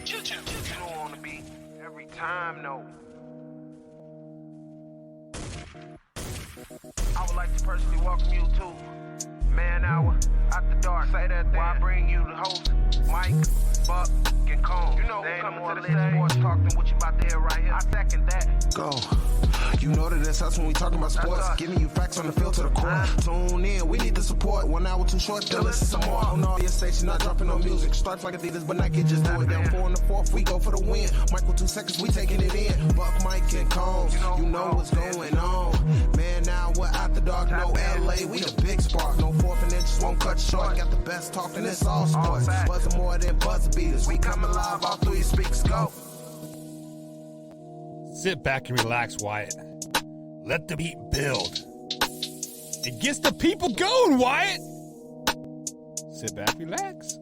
You don't want to be every time, no. I would like to personally welcome you to Man Hour After Dark. Say that thing. Why I bring you the host, Mike, Buck, and Cone. You know who's coming to the stage. Sports talk than what you about to hear right here. I second that. Go. You know that it's us when we talking about sports. Giving you facts on the field to the core. Tune in, we need the support. 1 hour too short, still listen some more. On all your stations, not dropping no music. Starts like Adidas, but Nike just do it. Down 4 in the 4th, we go for the win. Michael 2 seconds, we taking it in. Buck, Mike, and Combs, you know what's going on. Man, now we're after dark, no LA, we the big spark. No 4th and inches won't cut short. Got the best talking, it's all sports. Buzzing more than buzzer beaters. We coming live, all 3 speakers go. Sit back and relax, Wyatt. Let the beat build. It gets the people going, Wyatt. Sit back, relax.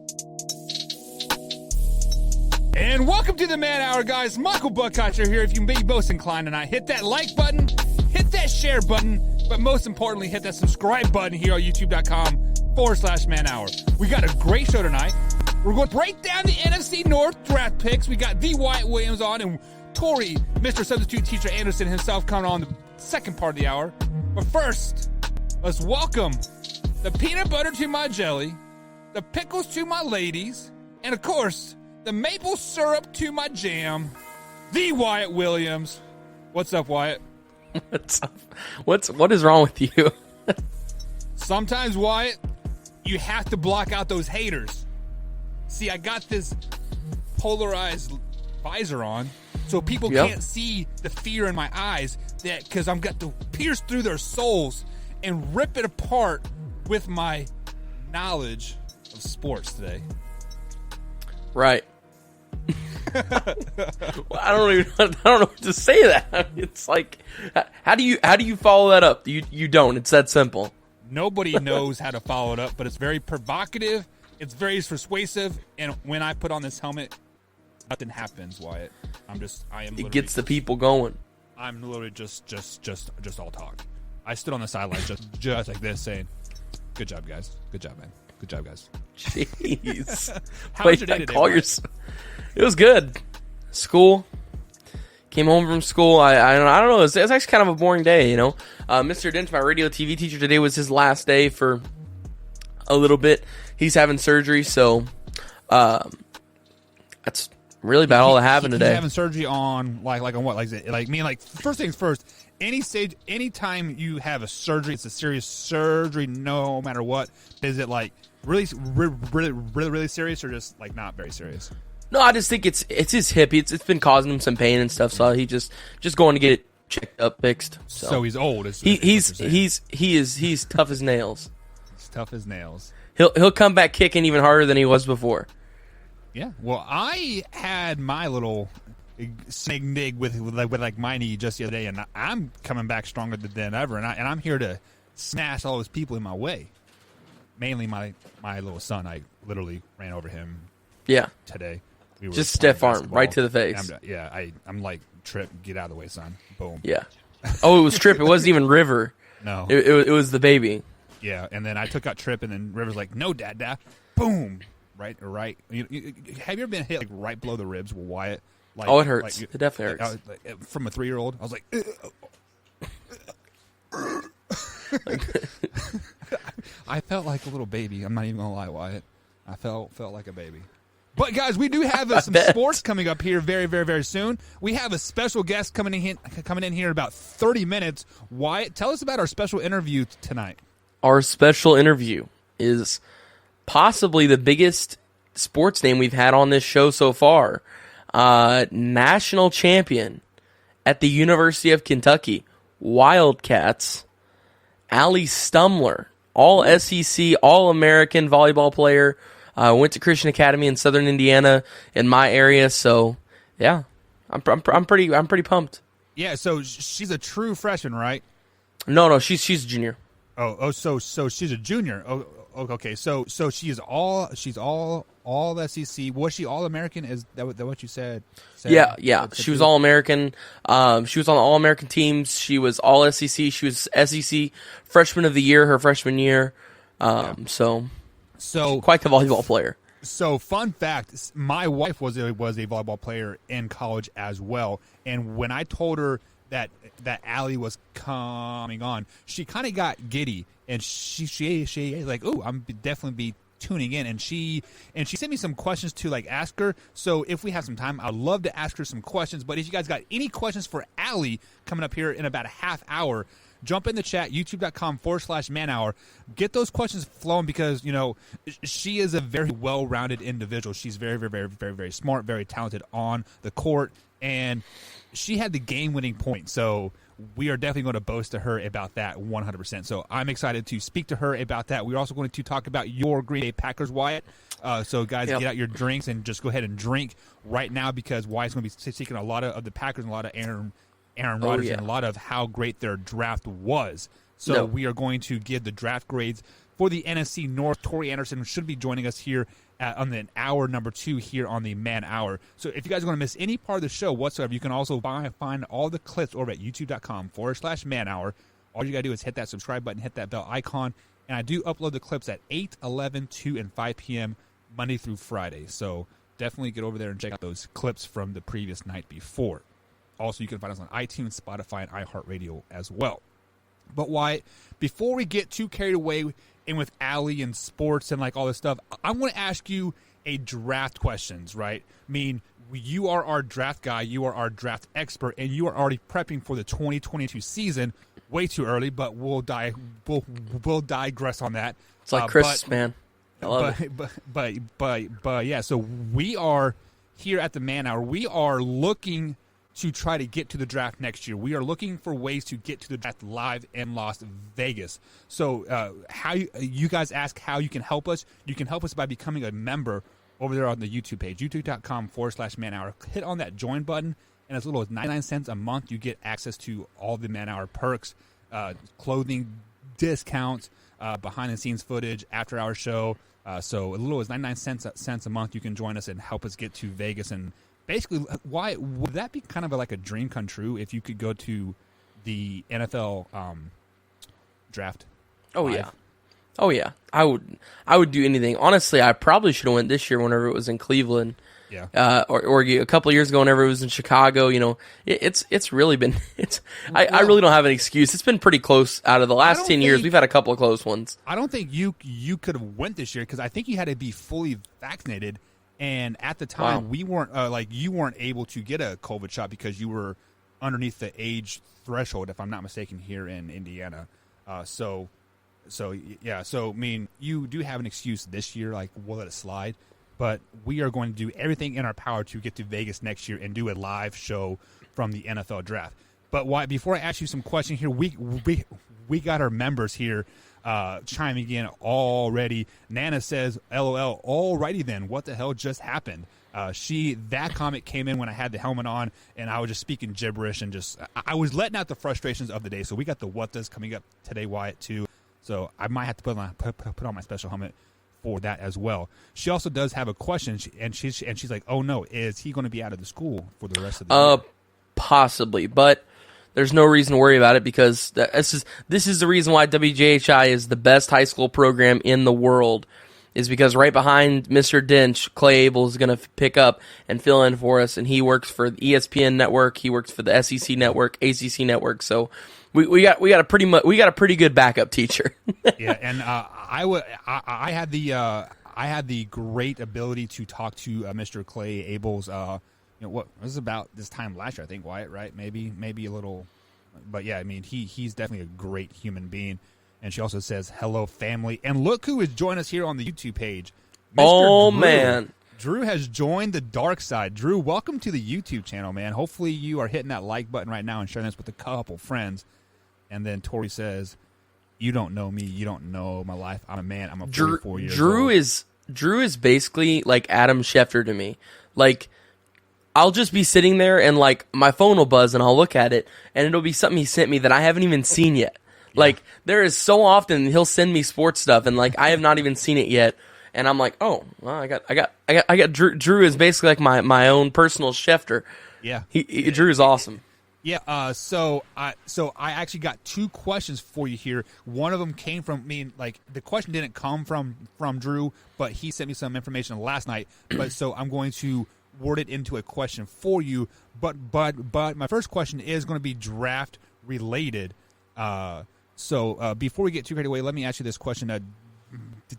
And welcome to the Man Hour, guys. Michael Buckhatcher here. If you may be most inclined tonight, hit that like button, hit that share button, but most importantly, hit that subscribe button here on youtube.com/Man Hour. We got a great show tonight. We're going to break down the NFC North draft picks. We got the Wyatt Williams on and Tori, Mr. Substitute Teacher Anderson himself, coming on the second part of the hour. But first, let's welcome the peanut butter to my jelly, the pickles to my ladies, and of course, the maple syrup to my jam, the Wyatt Williams. What's up, Wyatt? What's up? What is wrong with you? Sometimes, Wyatt, you have to block out those haters. See, I got this polarized visor on, so people can't see the fear in my eyes, that because I'm got to pierce through their souls and rip it apart with my knowledge of sports today. Right. Well, I don't know what to say to that. I mean, it's like, how do you follow that up? You don't. It's that simple. Nobody knows how to follow it up, but it's very provocative. It's very persuasive, and when I put on this helmet, nothing happens, Wyatt. It gets the people going. I'm literally just all talk. I stood on the sideline just like this, saying, "Good job, guys. Good job, man. Good job, guys." Jeez. How was your day today? It was good. School. Came home from school. I don't know. It's actually kind of a boring day, you know. Mr. Dent, my radio TV teacher, today was his last day for a little bit. He's having surgery, so that's really about all that happened today. He's having surgery on like on what? Like first things first. Anytime you have a surgery, it's a serious surgery, no matter what. Is it like really serious, or just like not very serious? No, I just think it's his hip. It's been causing him some pain and stuff, so he just going to get it checked up, fixed. So he's old. He's tough as nails. He's tough as nails. He'll come back kicking even harder than he was before. Yeah. Well, I had my little snag with my knee just the other day, and I'm coming back stronger than ever, and I'm here to smash all those people in my way. Mainly my little son. I literally ran over him. Yeah. Today. We just stiff arm right to the face. I'm like, Trip, get out of the way, son. Boom. Yeah. Oh, it was Trip. It wasn't even River. No. It was the baby. Yeah, and then I took out Trip, and then River's like, "No, Dad." Boom. Right. Have you ever been hit like right below the ribs with Wyatt? Like, it hurts. It definitely hurts. From a 3-year-old, I was like, I felt like a little baby. I'm not even gonna lie, Wyatt. I felt like a baby. But guys, we do have some sports coming up here very, very, very soon. We have a special guest coming in here in about 30 minutes. Wyatt, tell us about our special interview tonight. Our special interview is possibly the biggest sports name we've had on this show so far. National champion at the University of Kentucky, Wildcats, Allie Stumler, all SEC, all-American volleyball player. Went to Christian Academy in Southern Indiana in my area, so yeah, I'm pretty pumped. Yeah, so she's a true freshman, right? No, she's a junior. So she's a junior. Oh, okay. So she's all SEC. Was she all American? Is that what you said? Yeah. She was all American. She was on the All American teams. She was all SEC. She was SEC Freshman of the Year her freshman year. So quite the volleyball player. So, fun fact: my wife was a volleyball player in college as well, and when I told her that Allie was coming on, she kind of got giddy, and she like, "Oh, I'm definitely be tuning in." And she sent me some questions to like ask her. So, if we have some time, I'd love to ask her some questions. But if you guys got any questions for Allie coming up here in about a half hour, jump in the chat, youtube.com/man-hour. Get those questions flowing because, you know, she is a very well-rounded individual. She's very, very, very, very, very smart, very talented on the court, and she had the game-winning point. So we are definitely going to boast to her about that 100%. So I'm excited to speak to her about that. We're also going to talk about your Green Bay Packers, Wyatt. So, guys, Get out your drinks and just go ahead and drink right now because Wyatt's going to be speaking a lot of the Packers and a lot of Aaron Rodgers and a lot of how great their draft was. So we are going to give the draft grades for the NFC North. Tori Anderson should be joining us here on the hour number 2 here on the Man Hour. So if you guys are going to miss any part of the show whatsoever, you can also find all the clips over at youtube.com/man hour. All you got to do is hit that subscribe button, hit that bell icon, and I do upload the clips at 8, 11, 2, and 5 p.m. Monday through Friday. So definitely get over there and check out those clips from the previous night before. Also, you can find us on iTunes, Spotify, and iHeartRadio as well. But Wyatt, before we get too carried away in with Allie and sports and like all this stuff, I'm going to ask you a draft questions, right? I mean, you are our draft guy, you are our draft expert, and you are already prepping for the 2022 season. Way too early, but we'll digress on that. It's like Christmas, man. I love it. But yeah. So we are here at the Man Hour. We are looking to try to get to the draft next year. We are looking for ways to get to the draft live in Las Vegas. So how you guys ask how you can help us. You can help us by becoming a member over there on the YouTube page, youtube.com/man-hour. Hit on that join button, and as little as 99 cents a month, you get access to all the Man Hour perks, clothing discounts, behind-the-scenes footage, after-hour show. So a little as 99 cents a month, you can join us and help us get to Vegas. And basically, why would that be kind of like a dream come true if you could go to the NFL draft? Oh yeah, I would do anything. Honestly, I probably should have went this year whenever it was in Cleveland. Yeah. Or a couple of years ago whenever it was in Chicago. You know, it's really been I really don't have an excuse. It's been pretty close. Out of the last 10 years, we've had a couple of close ones. I don't think you could have went this year because I think you had to be fully vaccinated. And at the time, we weren't you weren't able to get a COVID shot because you were underneath the age threshold, if I'm not mistaken, here in Indiana. So I mean, you do have an excuse this year. Like, we'll let it slide, but we are going to do everything in our power to get to Vegas next year and do a live show from the NFL draft. But before I ask you some questions here, we got our members here chiming in already. Nana says, "LOL, alrighty then. What the hell just happened?" That comment came in when I had the helmet on, and I was just speaking gibberish and I was letting out the frustrations of the day. So we got the what does coming up today, Wyatt, too. So I might have to put on my special helmet for that as well. She also does have a question, and she's like, "Oh no, is he going to be out of the school for the rest of the year?" Possibly, but there's no reason to worry about it because this is the reason why WJHI is the best high school program in the world. Is because right behind Mr. Dench, Clay Abel is going to pick up and fill in for us, and he works for the ESPN network. He works for the SEC network, ACC network. So we got a pretty good backup teacher. Yeah, and I had the great ability to talk to Mr. Clay Abel's. What this is about this time last year, I think, Wyatt, right? Maybe a little, but yeah, I mean, he's definitely a great human being. And she also says, "Hello, family." And look who has joined us here on the YouTube page. Mr. Drew. Man. Drew has joined the dark side. Drew, welcome to the YouTube channel, man. Hopefully you are hitting that like button right now and sharing this with a couple friends. And then Tori says, "You don't know me. You don't know my life. I'm a man. I'm a 44 years old." Drew is basically like Adam Schefter to me. Like, I'll just be sitting there and like my phone will buzz and I'll look at it and it'll be something he sent me that I haven't even seen yet. Like, there is so often he'll send me sports stuff, and like I have not even seen it yet, and I'm like, oh, well, I got Drew. Drew is basically like my own personal Schefter. Yeah, Drew is awesome. Yeah, so I actually got two questions for you here. One of them came from me, like the question didn't come from Drew, but he sent me some information last night. But so I'm going to word it into a question for you. But my first question is going to be draft related. So before we get too carried away, let me ask you this question.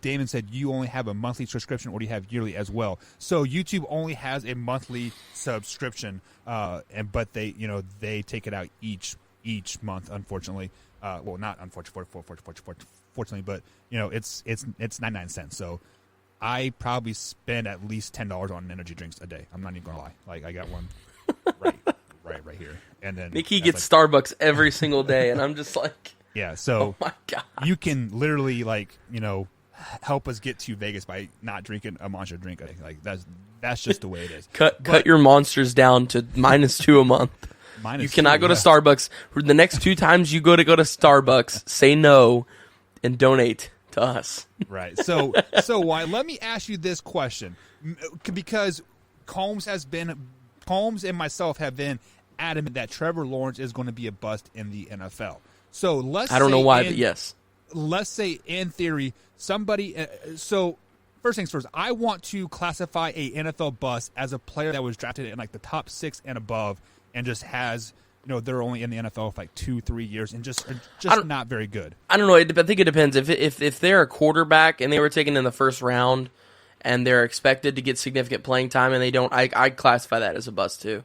Damon said you only have a monthly subscription, or do you have yearly as well? So YouTube only has a monthly subscription, but they take it out each month. Unfortunately, well, not unfortunately, but it's 99 cents. So I probably spend at least $10 on energy drinks a day. I'm not even gonna lie. Like I got one right here, and then Mickey gets Starbucks every single day, and I'm just like, yeah. So oh my God, you can literally help us get to Vegas by not drinking a Monster drink. Like that's just the way it is. Cut your monsters down to -2 a month. You cannot go to Starbucks. For the next 2 times you go to Starbucks, say no and donate to us. Right. So why? Let me ask you this question, because Combs and myself have been adamant that Trevor Lawrence is going to be a bust in the NFL. So I don't know why, but yes. Let's say in theory somebody. So first things first, I want to classify a NFL bust as a player that was drafted in like the top 6 and above, and just has they're only in the NFL for like 2-3 years and just not very good. I don't know. I think it depends. If they're a quarterback and they were taken in the first round and they're expected to get significant playing time and they don't, I classify that as a bust too.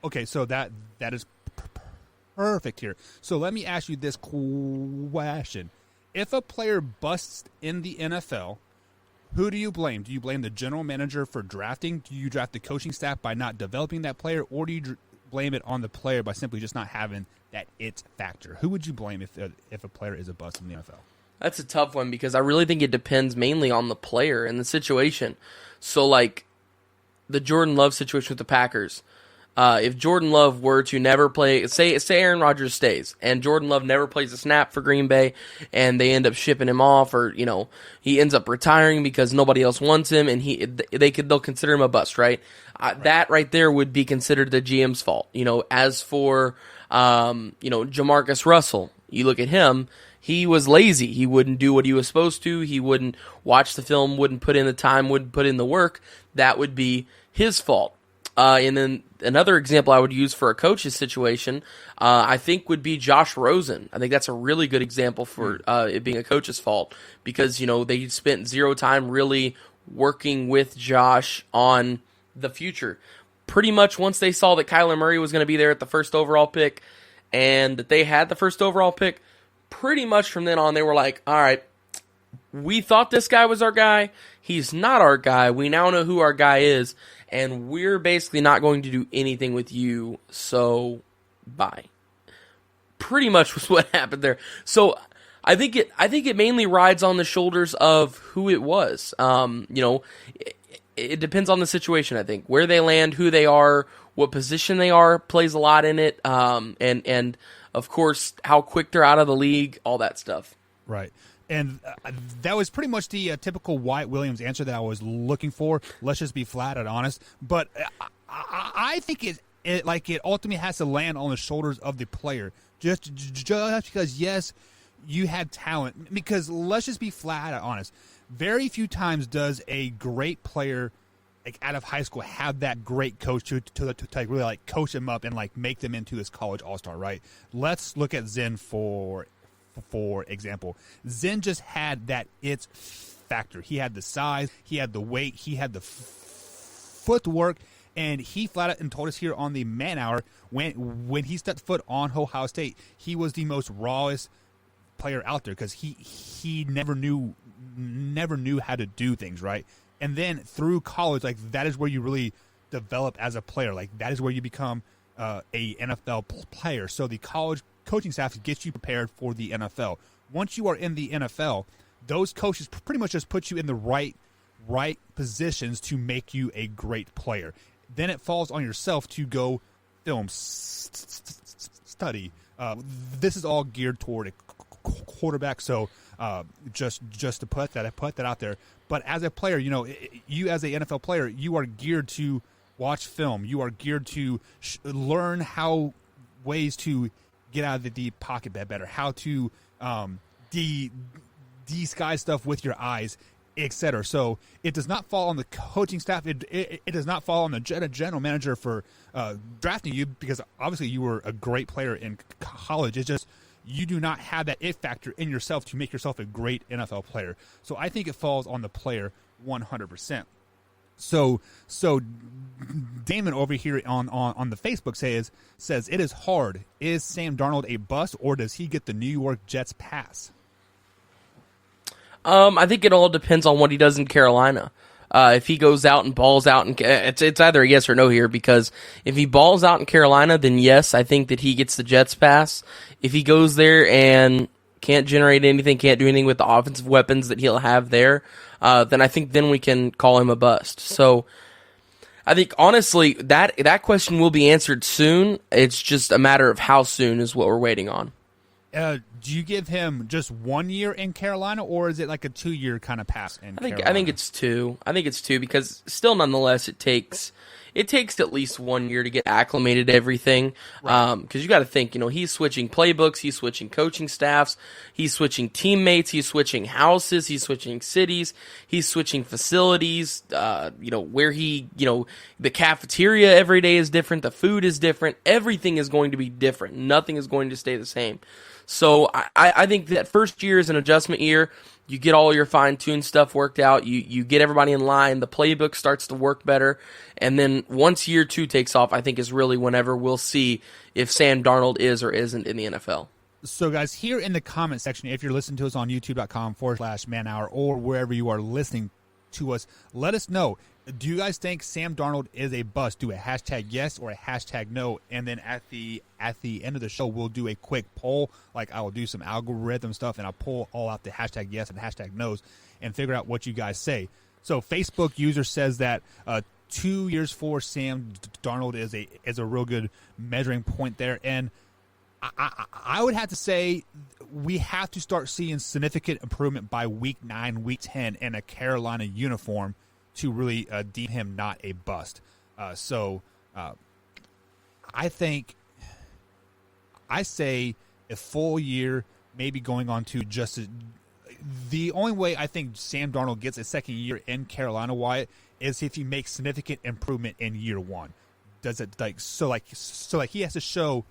Okay, so that is perfect here. So let me ask you this question. If a player busts in the NFL, who do you blame? Do you blame the general manager for drafting? Do you draft the coaching staff by not developing that player? Or do you blame it on the player by simply just not having that it factor? Who would you blame if a player is a bust in the NFL? That's a tough one because I really think it depends mainly on the player and the situation. So like the Jordan Love situation with the Packers. If Jordan Love were to never play, say Aaron Rodgers stays, and Jordan Love never plays a snap for Green Bay, and they end up shipping him off, or he ends up retiring because nobody else wants him, and they'll consider him a bust, right? That right there would be considered the GM's fault. As for Jamarcus Russell, you look at him. He was lazy. He wouldn't do what he was supposed to. He wouldn't watch the film, wouldn't put in the time, wouldn't put in the work. That would be his fault. And then another example I would use for a coach's situation, I think would be Josh Rosen. I think that's a really good example for it being a coach's fault because, they spent zero time really working with Josh on the future. Pretty much once they saw that Kyler Murray was going to be there at the first overall pick and that they had the first overall pick, pretty much from then on they were like, all right, we thought this guy was our guy. He's not our guy. We now know who our guy is. And we're basically not going to do anything with you, so bye. Pretty much was what happened there. So I think it mainly rides on the shoulders of who it was. It depends on the situation, I think. Where they land, who they are, what position they are plays a lot in it. And of course, how quick they're out of the league, all that stuff. Right. And that was pretty much the typical Wyatt Williams answer that I was looking for. Let's just be flat and honest. But I think it ultimately has to land on the shoulders of the player. Just because, yes, you had talent. Because let's just be flat and honest. Very few times does a great player out of high school have that great coach to really coach them up and make them into this college all-star, right? Let's look at Zen for example. Zen just had that it factor. He had the size, he had the weight, he had the footwork, and he flat out and told us here on the Man Hour when he stepped foot on Ohio State, he was the most rawest player out there because he never knew how to do things right. And then through college, that is where you really develop as a player. That is where you become a NFL player. So the college coaching staff gets you prepared for the NFL. Once you are in the NFL, those coaches pretty much just put you in the right positions to make you a great player. Then it falls on yourself to go film, study. This is all geared toward a quarterback. So just to put that out there. But as a player, you as an NFL player, you are geared to watch film. You are geared to learn how ways to get out of the deep pocket better, how to de-sky stuff with your eyes, etc. So it does not fall on the coaching staff. It does not fall on the general manager for drafting you, because obviously you were a great player in college. It's just you do not have that it factor in yourself to make yourself a great NFL player. So I think it falls on the player 100%. So Damon over here on the Facebook says it is hard. Is Sam Darnold a bust, or does he get the New York Jets pass? I think it all depends on what he does in Carolina. If he goes out and balls out, and it's either a yes or no here, because if he balls out in Carolina, then yes, I think that he gets the Jets pass. If he goes there and can't generate anything, can't do anything with the offensive weapons that he'll have there, then I think then we can call him a bust. So I think, honestly, that question will be answered soon. It's just a matter of how soon is what we're waiting on. Do you give him just 1 year in Carolina, or is it like a 2-year kind of pass in Carolina? I think it's 2. I think it's 2, because still, nonetheless, it takes at least 1 year to get acclimated to everything. Right. Because you got to think, he's switching playbooks, he's switching coaching staffs, he's switching teammates, he's switching houses, he's switching cities, he's switching facilities. Where the cafeteria every day is different, the food is different, everything is going to be different. Nothing is going to stay the same. So I think that first year is an adjustment year. You get all your fine-tuned stuff worked out. You get everybody in line. The playbook starts to work better. And then once year 2 takes off, I think is really whenever we'll see if Sam Darnold is or isn't in the NFL. So, guys, here in the comment section, if you're listening to us on youtube.com/manhour or wherever you are listening to us, let us know. Do you guys think Sam Darnold is a bust? Do a hashtag yes or a hashtag no, and then at the end of the show, we'll do a quick poll. Like, I will do some algorithm stuff, and I'll pull all out the hashtag yes and hashtag no's and figure out what you guys say. So, Facebook user says that 2 years for Sam Darnold is a real good measuring point there, and I would have to say we have to start seeing significant improvement by week 9, week 10 in a Carolina uniform to really deem him not a bust. I say a full year, maybe going on to just the only way I think Sam Darnold gets a second year in Carolina, Wyatt, is if he makes significant improvement in year 1. Does it like he has to show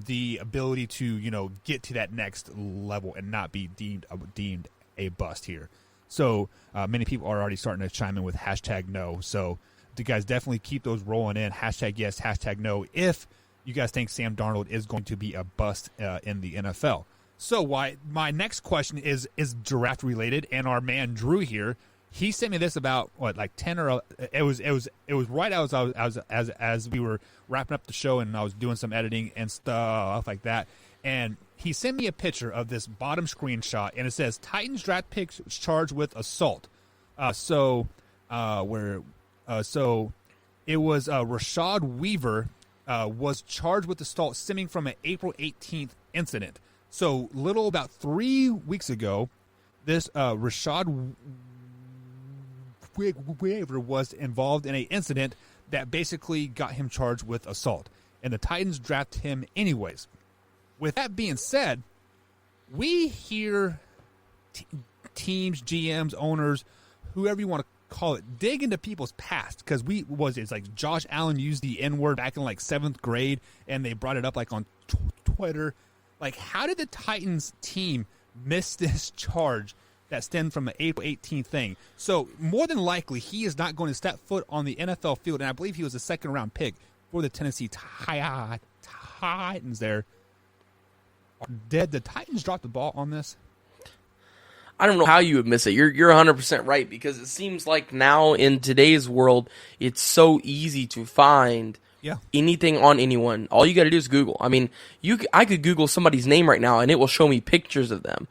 the ability to get to that next level and not be deemed a bust here. So many people are already starting to chime in with hashtag no. So you guys definitely keep those rolling in. Hashtag yes, hashtag no, if you guys think Sam Darnold is going to be a bust in the NFL. So my next question is draft related, and our man Drew here, he sent me this about 10 or it was right as we were wrapping up the show, and I was doing some editing and stuff like that, and he sent me a picture of this bottom screenshot, and it says Titans draft picks charged with assault. So it was Rashad Weaver was charged with assault stemming from an April 18th incident. So little about 3 weeks ago, this Rashad Weaver was involved in an incident that basically got him charged with assault, and the Titans drafted him anyways. With that being said, we hear teams, GMs, owners, whoever you want to call it, dig into people's past, because it's like Josh Allen used the N-word back in 7th grade, and they brought it up on Twitter. How did the Titans team miss this charge that stemmed from an April 18th thing? So more than likely, he is not going to step foot on the NFL field, and I believe he was a second-round pick for the Tennessee Titans there. Did the Titans drop the ball on this? I don't know how you would miss it. You're 100% right, because it seems like now in today's world, it's so easy to find anything on anyone. All you got to do is Google. I mean, I could Google somebody's name right now, and it will show me pictures of them.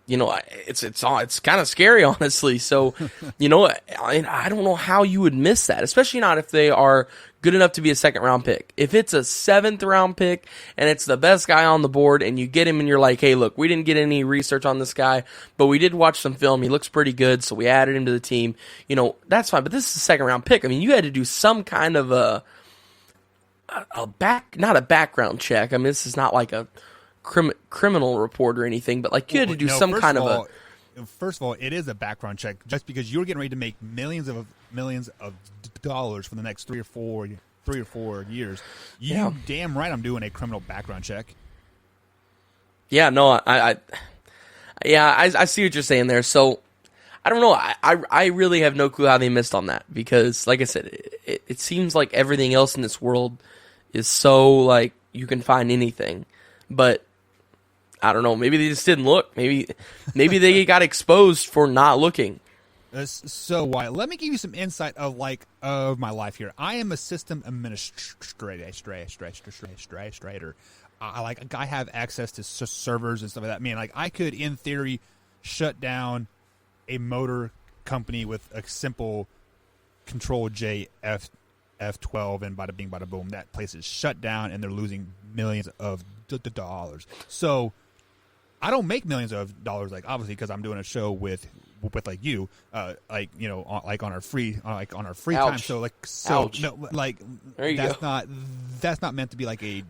It's kind of scary, honestly. So, I don't know how you would miss that, especially not if they are good enough to be a second-round pick. If it's a 7th-round pick and it's the best guy on the board and you get him and you're like, hey, look, we didn't get any research on this guy, but we did watch some film. He looks pretty good, so we added him to the team. That's fine. But this is a second-round pick. I mean, you had to do some kind of not a background check. I mean, this is not like a criminal report or anything, but like you had to do some kind of a. First of all, it is a background check just because you're getting ready to make millions of dollars for the next 3 or 4 years. Damn right I'm doing a criminal background check. Yeah, no, I see what you're saying there. So I don't know. I really have no clue how they missed on that because, like I said, it seems like everything else in this world is so like you can find anything, but I don't know. Maybe they just didn't look. Maybe they got exposed for not looking. So why? Let me give you some insight of my life here. I am a system administrator. I have access to servers and stuff like that. I mean, like I could, in theory, shut down a motor company with a simple Control J F12 and bada bing bada boom. That place is shut down and they're losing millions of dollars. So I don't make millions of dollars, like obviously, because I'm doing a show with like you, like you know, on our free time. So Ouch. no, like there you that's go. that's not meant to be like a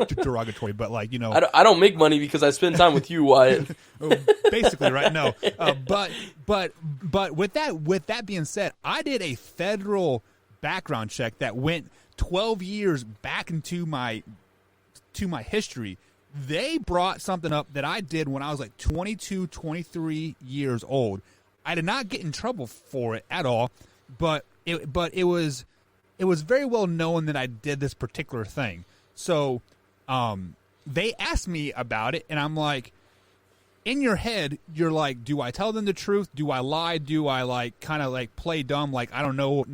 derogatory, but like you know, I don't make money because I spend time with you, Wyatt. basically, right? No, but with that being said, I did a federal background check that went 12 years back into my history. They brought something up that I did when I was like 22, 23 years old. I did not get in trouble for it at all, but it was very well known that I did this particular thing. So they asked me about it, and I'm like, in your head, you're like, do I tell them the truth? Do I lie? Do I like kind of like play dumb? Like I don't know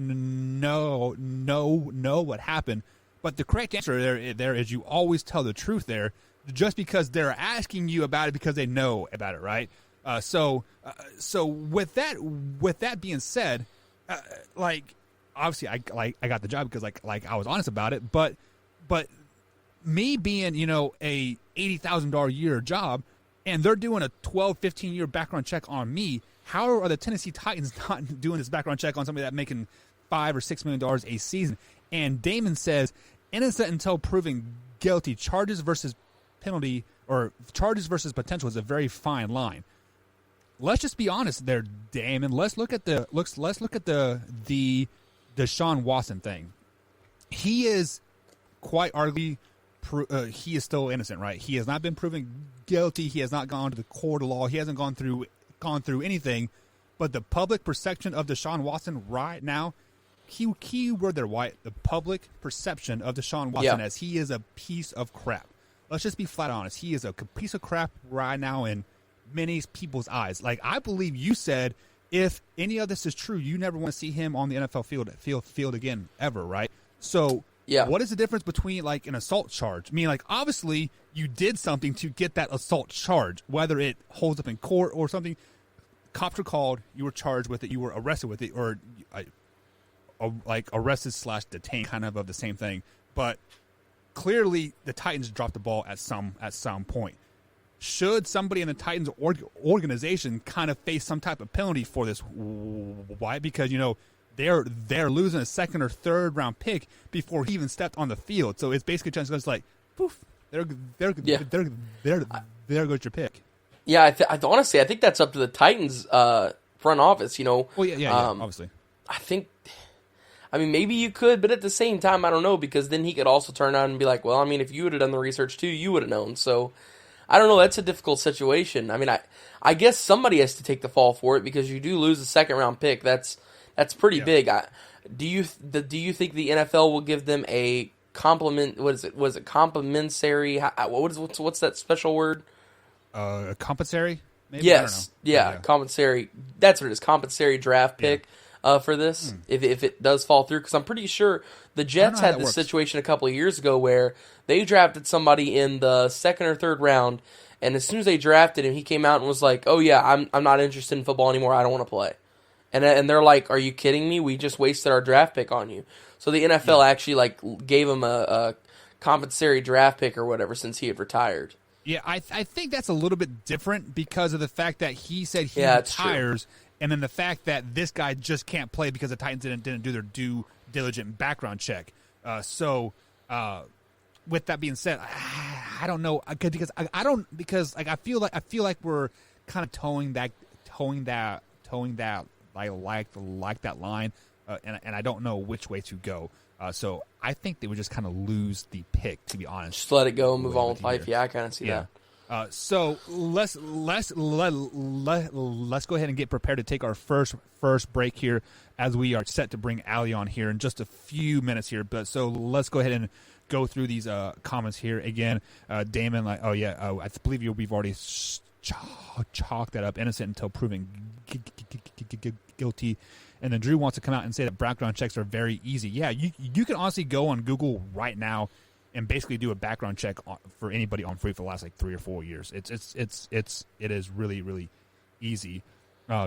what happened. But the correct answer there is you always tell the truth there. Just because they're asking you about it because they know about it, right? So with that being said, like obviously I got the job because like I was honest about it, but me being a $80,000 a year job, and they're doing a 12-15 year background check on me. How are the Tennessee Titans not doing this background check on somebody that's making $5 or $6 million a season? And Damon says innocent until proven guilty. Charges versus penalty or charges versus potential is a very fine line. Let's just be honest there, Damon. Let's look at the Deshaun Watson thing. He is quite arguably he is still innocent, right? He has not been proven guilty. He has not gone to the court of law. He hasn't gone through anything. But the public perception of Deshaun Watson right now, keyword there, White. The public perception of Deshaun Watson as he is a piece of crap. Let's just be flat honest. He is a piece of crap right now in many people's eyes. Like I believe you said, if any of this is true, you never want to see him on the NFL field again ever, right? So what is the difference between like an assault charge? I mean, like obviously you did something to get that assault charge, whether it holds up in court or something. Cops were called, you were charged with it, you were arrested with it, or like arrested / detained, kind of the same thing. But clearly, the Titans dropped the ball at some point. Should somebody in the Titans organization kind of face some type of penalty for this? Why? Because they're losing a second or third round pick before he even stepped on the field. So it's basically just like poof, there goes your pick. Yeah, honestly, I think that's up to the Titans front office. Well, obviously. I mean, maybe you could, but at the same time, I don't know, because then he could also turn out and be like, well, I mean, if you would have done the research too, you would have known. So, I don't know. That's a difficult situation. I mean, I guess somebody has to take the fall for it because you do lose a second-round pick. That's pretty big. Do you think the NFL will give them a compliment? What is it? Was it complimentary? What's that special word? Compensatory? Maybe? Yes. I don't know. Yeah, compensatory. That's what it is. Compensatory draft pick. For this, if it does fall through, because I'm pretty sure the Jets had this situation a couple of years ago where they drafted somebody in the second or third round, and as soon as they drafted him, he came out and was like, "Oh yeah, I'm not interested in football anymore. I don't want to play," and they're like, "Are you kidding me? We just wasted our draft pick on you." So the NFL actually like gave him a compensatory draft pick or whatever since he had retired. Yeah, I think that's a little bit different because of the fact that he said he retires. And then the fact that this guy just can't play because the Titans didn't do their due diligent background check. So with that being said, I don't know because I feel like we're kind of towing that like that line, and I don't know which way to go. So I think they would just kind of lose the pick, to be honest. Just let it go and move on with life. Yeah, I kind of see that. So let's go ahead and get prepared to take our first break here, as we are set to bring Ali on here in just a few minutes here. But so let's go ahead and go through these comments here again. Damon, I believe we've already chalked that up, innocent until proven guilty. And then Drew wants to come out and say that background checks are very easy. Yeah, you can honestly go on Google right now and basically do a background check for anybody on free for the last like 3 or 4 years. It is really, really easy.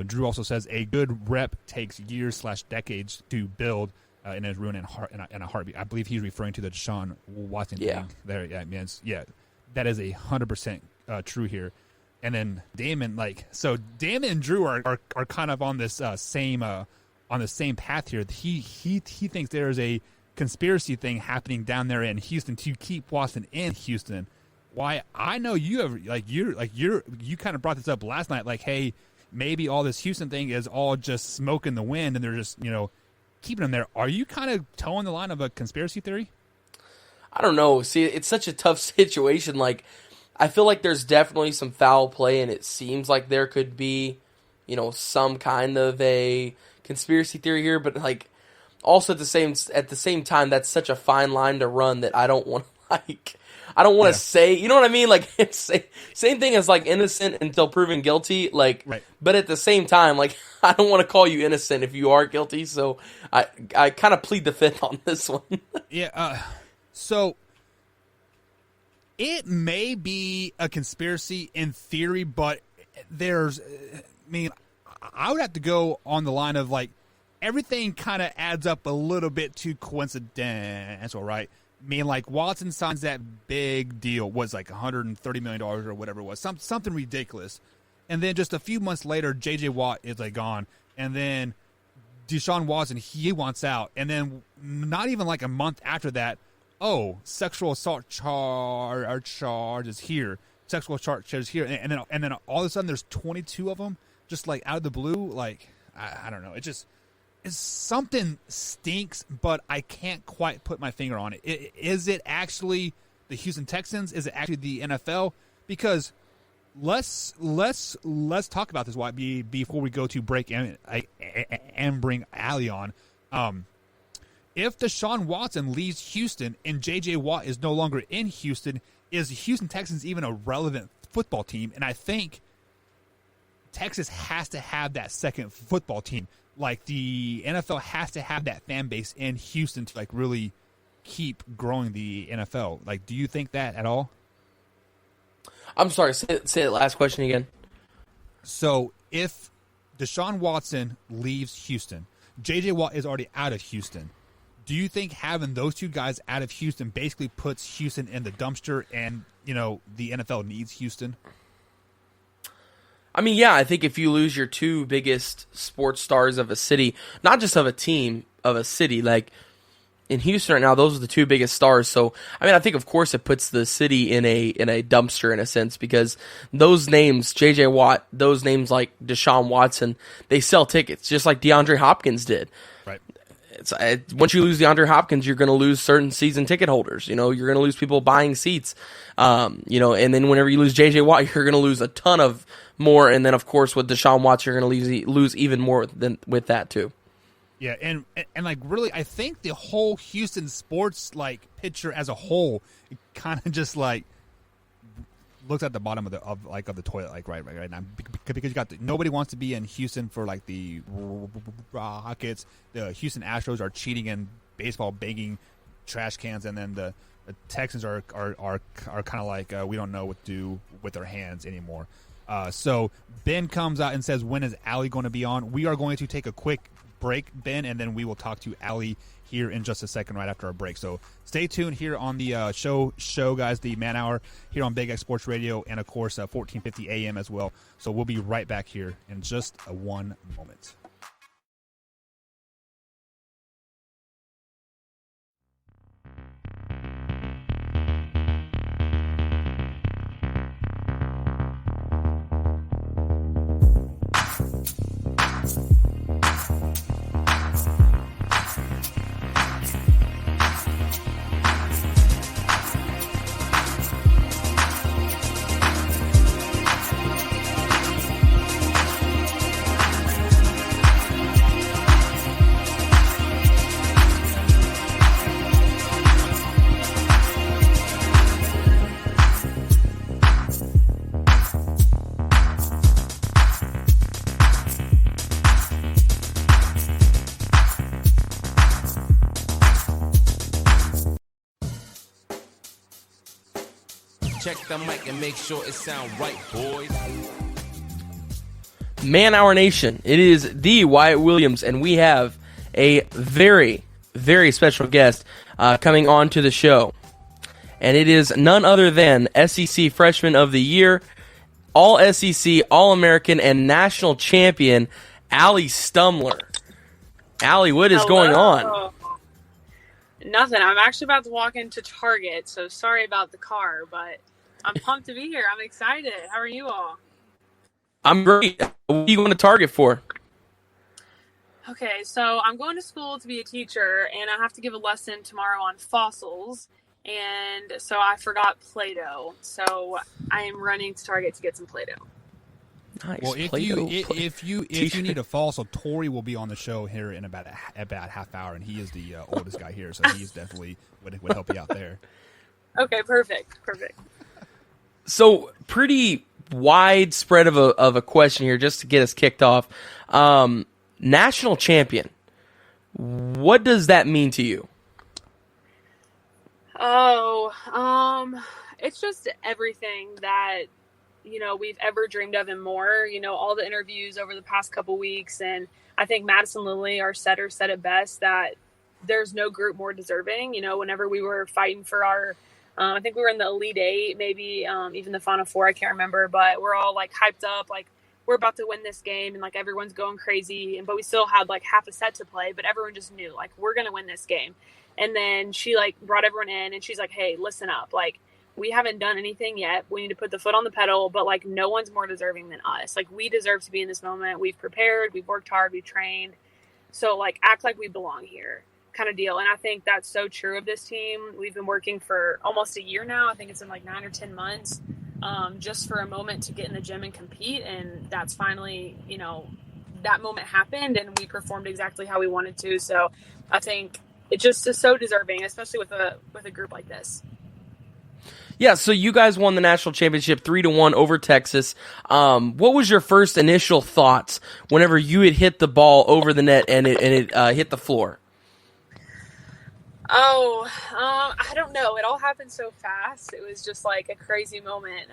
Drew also says a good rep takes years/decades to build, and is ruined in a heartbeat. I believe he's referring to the Deshaun Watson thing there. Yeah, man, that is 100% true here. And then Damon, Damon and Drew are kind of on this on the same path here. He thinks there is a conspiracy thing happening down there in Houston to keep Watson in Houston. Why? I know you have you kind of brought this up last night. Like, hey, maybe all this Houston thing is all just smoke in the wind, and they're just keeping him there. Are you kind of towing the line of a conspiracy theory? I don't know. See, it's such a tough situation. Like, I feel like there's definitely some foul play, and it seems like there could be, some kind of a conspiracy theory here. But also at the same time, that's such a fine line to run that I don't want to say. You know what I mean? Like, it's same thing as innocent until proven guilty. Right. But at the same time, I don't want to call you innocent if you are guilty. So I kind of plead the fifth on this one. Yeah. So it may be a conspiracy in theory, but I would have to go on the line of everything kind of adds up a little bit too coincidental, right? Watson signs that big deal, was $130 million or whatever it was, something ridiculous. And then just a few months later, J.J. Watt is gone. And then Deshaun Watson, he wants out. And then not even a month after that, sexual assault charges here. Sexual assault charges here. And then all of a sudden there's 22 of them just out of the blue. I don't know. It's something stinks, but I can't quite put my finger on it. Is it actually the Houston Texans? Is it actually the NFL? Because let's talk about this before we go to break and bring Ali on. If Deshaun Watson leaves Houston and J.J. Watt is no longer in Houston, is the Houston Texans even a relevant football team? And I think Texas has to have that second football team. The NFL has to have that fan base in Houston to really keep growing the NFL. Do you think that at all? I'm sorry, say that last question again. So if Deshaun Watson leaves Houston, J.J. Watt is already out of Houston. Do you think having those two guys out of Houston basically puts Houston in the dumpster and, the NFL needs Houston? I think if you lose your two biggest sports stars of a city, not just of a team, of a city, in Houston right now, those are the two biggest stars. So, I think of course it puts the city in a dumpster in a sense, because those names, J.J. Watt, those names like Deshaun Watson, they sell tickets just like DeAndre Hopkins did. Right. Once you lose DeAndre Hopkins, you're going to lose certain season ticket holders. You're going to lose people buying seats. And then whenever you lose J.J. Watt, you're going to lose a ton of more. And then, of course, with Deshaun Watson, you're going to lose even more than with that, too. Yeah, and really, I think the whole Houston sports, picture as a whole, kind of just, looks at the bottom of the toilet right now, because you got nobody wants to be in Houston for the Rockets. The Houston Astros are cheating in baseball, banging trash cans, and then the Texans are kind of we don't know what to do with their hands anymore. So Ben comes out and says, when is Ali going to be on? We are going to take a quick break, Ben, and then we will talk to Ali here in just a second right after our break. So stay tuned here on the show, guys, the Man Hour here on Big X Sports Radio, and, of course, 1450 AM as well. So we'll be right back here in just one moment. the mic and make sure it sound right, boys. Man Hour Nation, it is the Wyatt Williams, and we have a very, very special guest coming on to the show. And it is none other than SEC Freshman of the Year, All SEC, All American, and National Champion, Allie Stumler. Allie, what is going on? Nothing. I'm actually about to walk into Target, so sorry about the car, but I'm pumped to be here. I'm excited. How are you all? I'm great. What are you going to Target for? Okay, so I'm going to school to be a teacher, and I have to give a lesson tomorrow on fossils, and so I forgot Play-Doh. So I am running to Target to get some Play-Doh. Nice. Well, if you need a fossil, Tori will be on the show here in about half hour, and he is the oldest guy here, so he is definitely would help you out there. Okay, perfect. So pretty widespread of a question here, just to get us kicked off. National champion. What does that mean to you? It's just everything that we've ever dreamed of and more. All the interviews over the past couple weeks, and I think Madison Lilly, our setter, said it best that there's no group more deserving. Whenever we were fighting for our, I think we were in the Elite Eight, maybe even the Final Four, I can't remember, but we're all like hyped up, like we're about to win this game, and like everyone's going crazy, but we still had like half a set to play, but everyone just knew like we're gonna win this game. And then she like brought everyone in, and she's like, "Hey, listen up, like." We haven't done anything yet. We need to put the foot on the pedal, but like no one's more deserving than us. Like we deserve to be in this moment. We've prepared, we've worked hard, we've trained. So like act like we belong here kind of deal. And I think that's so true of this team. We've been working for almost a year now. I think it's been like 9 or 10 months just for a moment to get in the gym and compete. And that's finally, that moment happened and we performed exactly how we wanted to. So I think it just is so deserving, especially with a group like this. Yeah, so you guys won the national championship 3-1 over Texas. What was your first initial thoughts whenever you had hit the ball over the net and it hit the floor? I don't know. It all happened so fast. It was just like a crazy moment.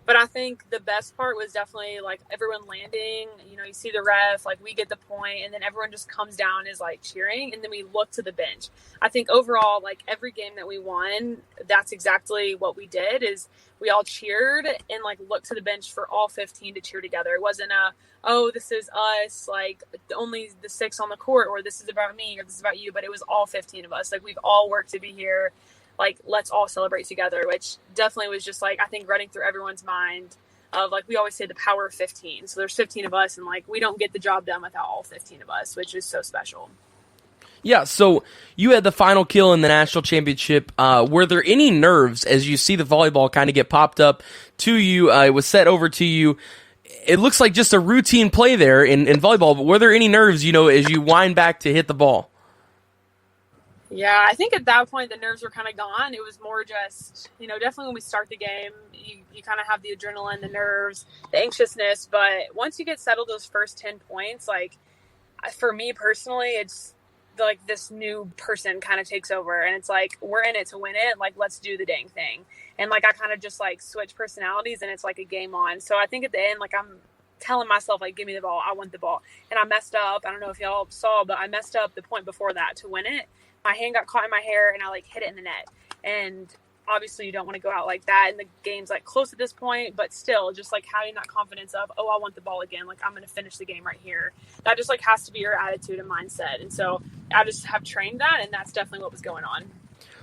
But I think the best part was definitely like everyone landing, you see the ref, like we get the point, and then everyone just comes down and is like cheering, and then we look to the bench. I think overall, like every game that we won, that's exactly what we did is we all cheered and like looked to the bench for all 15 to cheer together. It wasn't this is us, like only the 6 on the court, or this is about me, or this is about you, but it was all 15 of us. Like we've all worked to be here. Like, let's all celebrate together, which definitely was just like, I think running through everyone's mind of like, we always say the power of 15. So there's 15 of us and like, we don't get the job done without all 15 of us, which is so special. Yeah. So you had the final kill in the national championship. Were there any nerves as you see the volleyball kind of get popped up to you? It was set over to you. It looks like just a routine play there in volleyball, but were there any nerves, as you wind back to hit the ball? Yeah, I think at that point the nerves were kind of gone. It was more just, definitely when we start the game, you kind of have the adrenaline, the nerves, the anxiousness. But once you get settled those first 10 points, like for me personally, it's like this new person kind of takes over. And it's like, we're in it to win it. Like, let's do the dang thing. And like, I kind of just like switch personalities and it's like a game on. So I think at the end, like I'm telling myself, like, give me the ball. I want the ball. And I messed up. I don't know if y'all saw, but I messed up the point before that to win it. My hand got caught in my hair and I like hit it in the net. And obviously you don't want to go out like that. And the game's like close at this point, but still just like having that confidence of, I want the ball again. Like I'm going to finish the game right here. That just like has to be your attitude and mindset. And so I just have trained that. And that's definitely what was going on.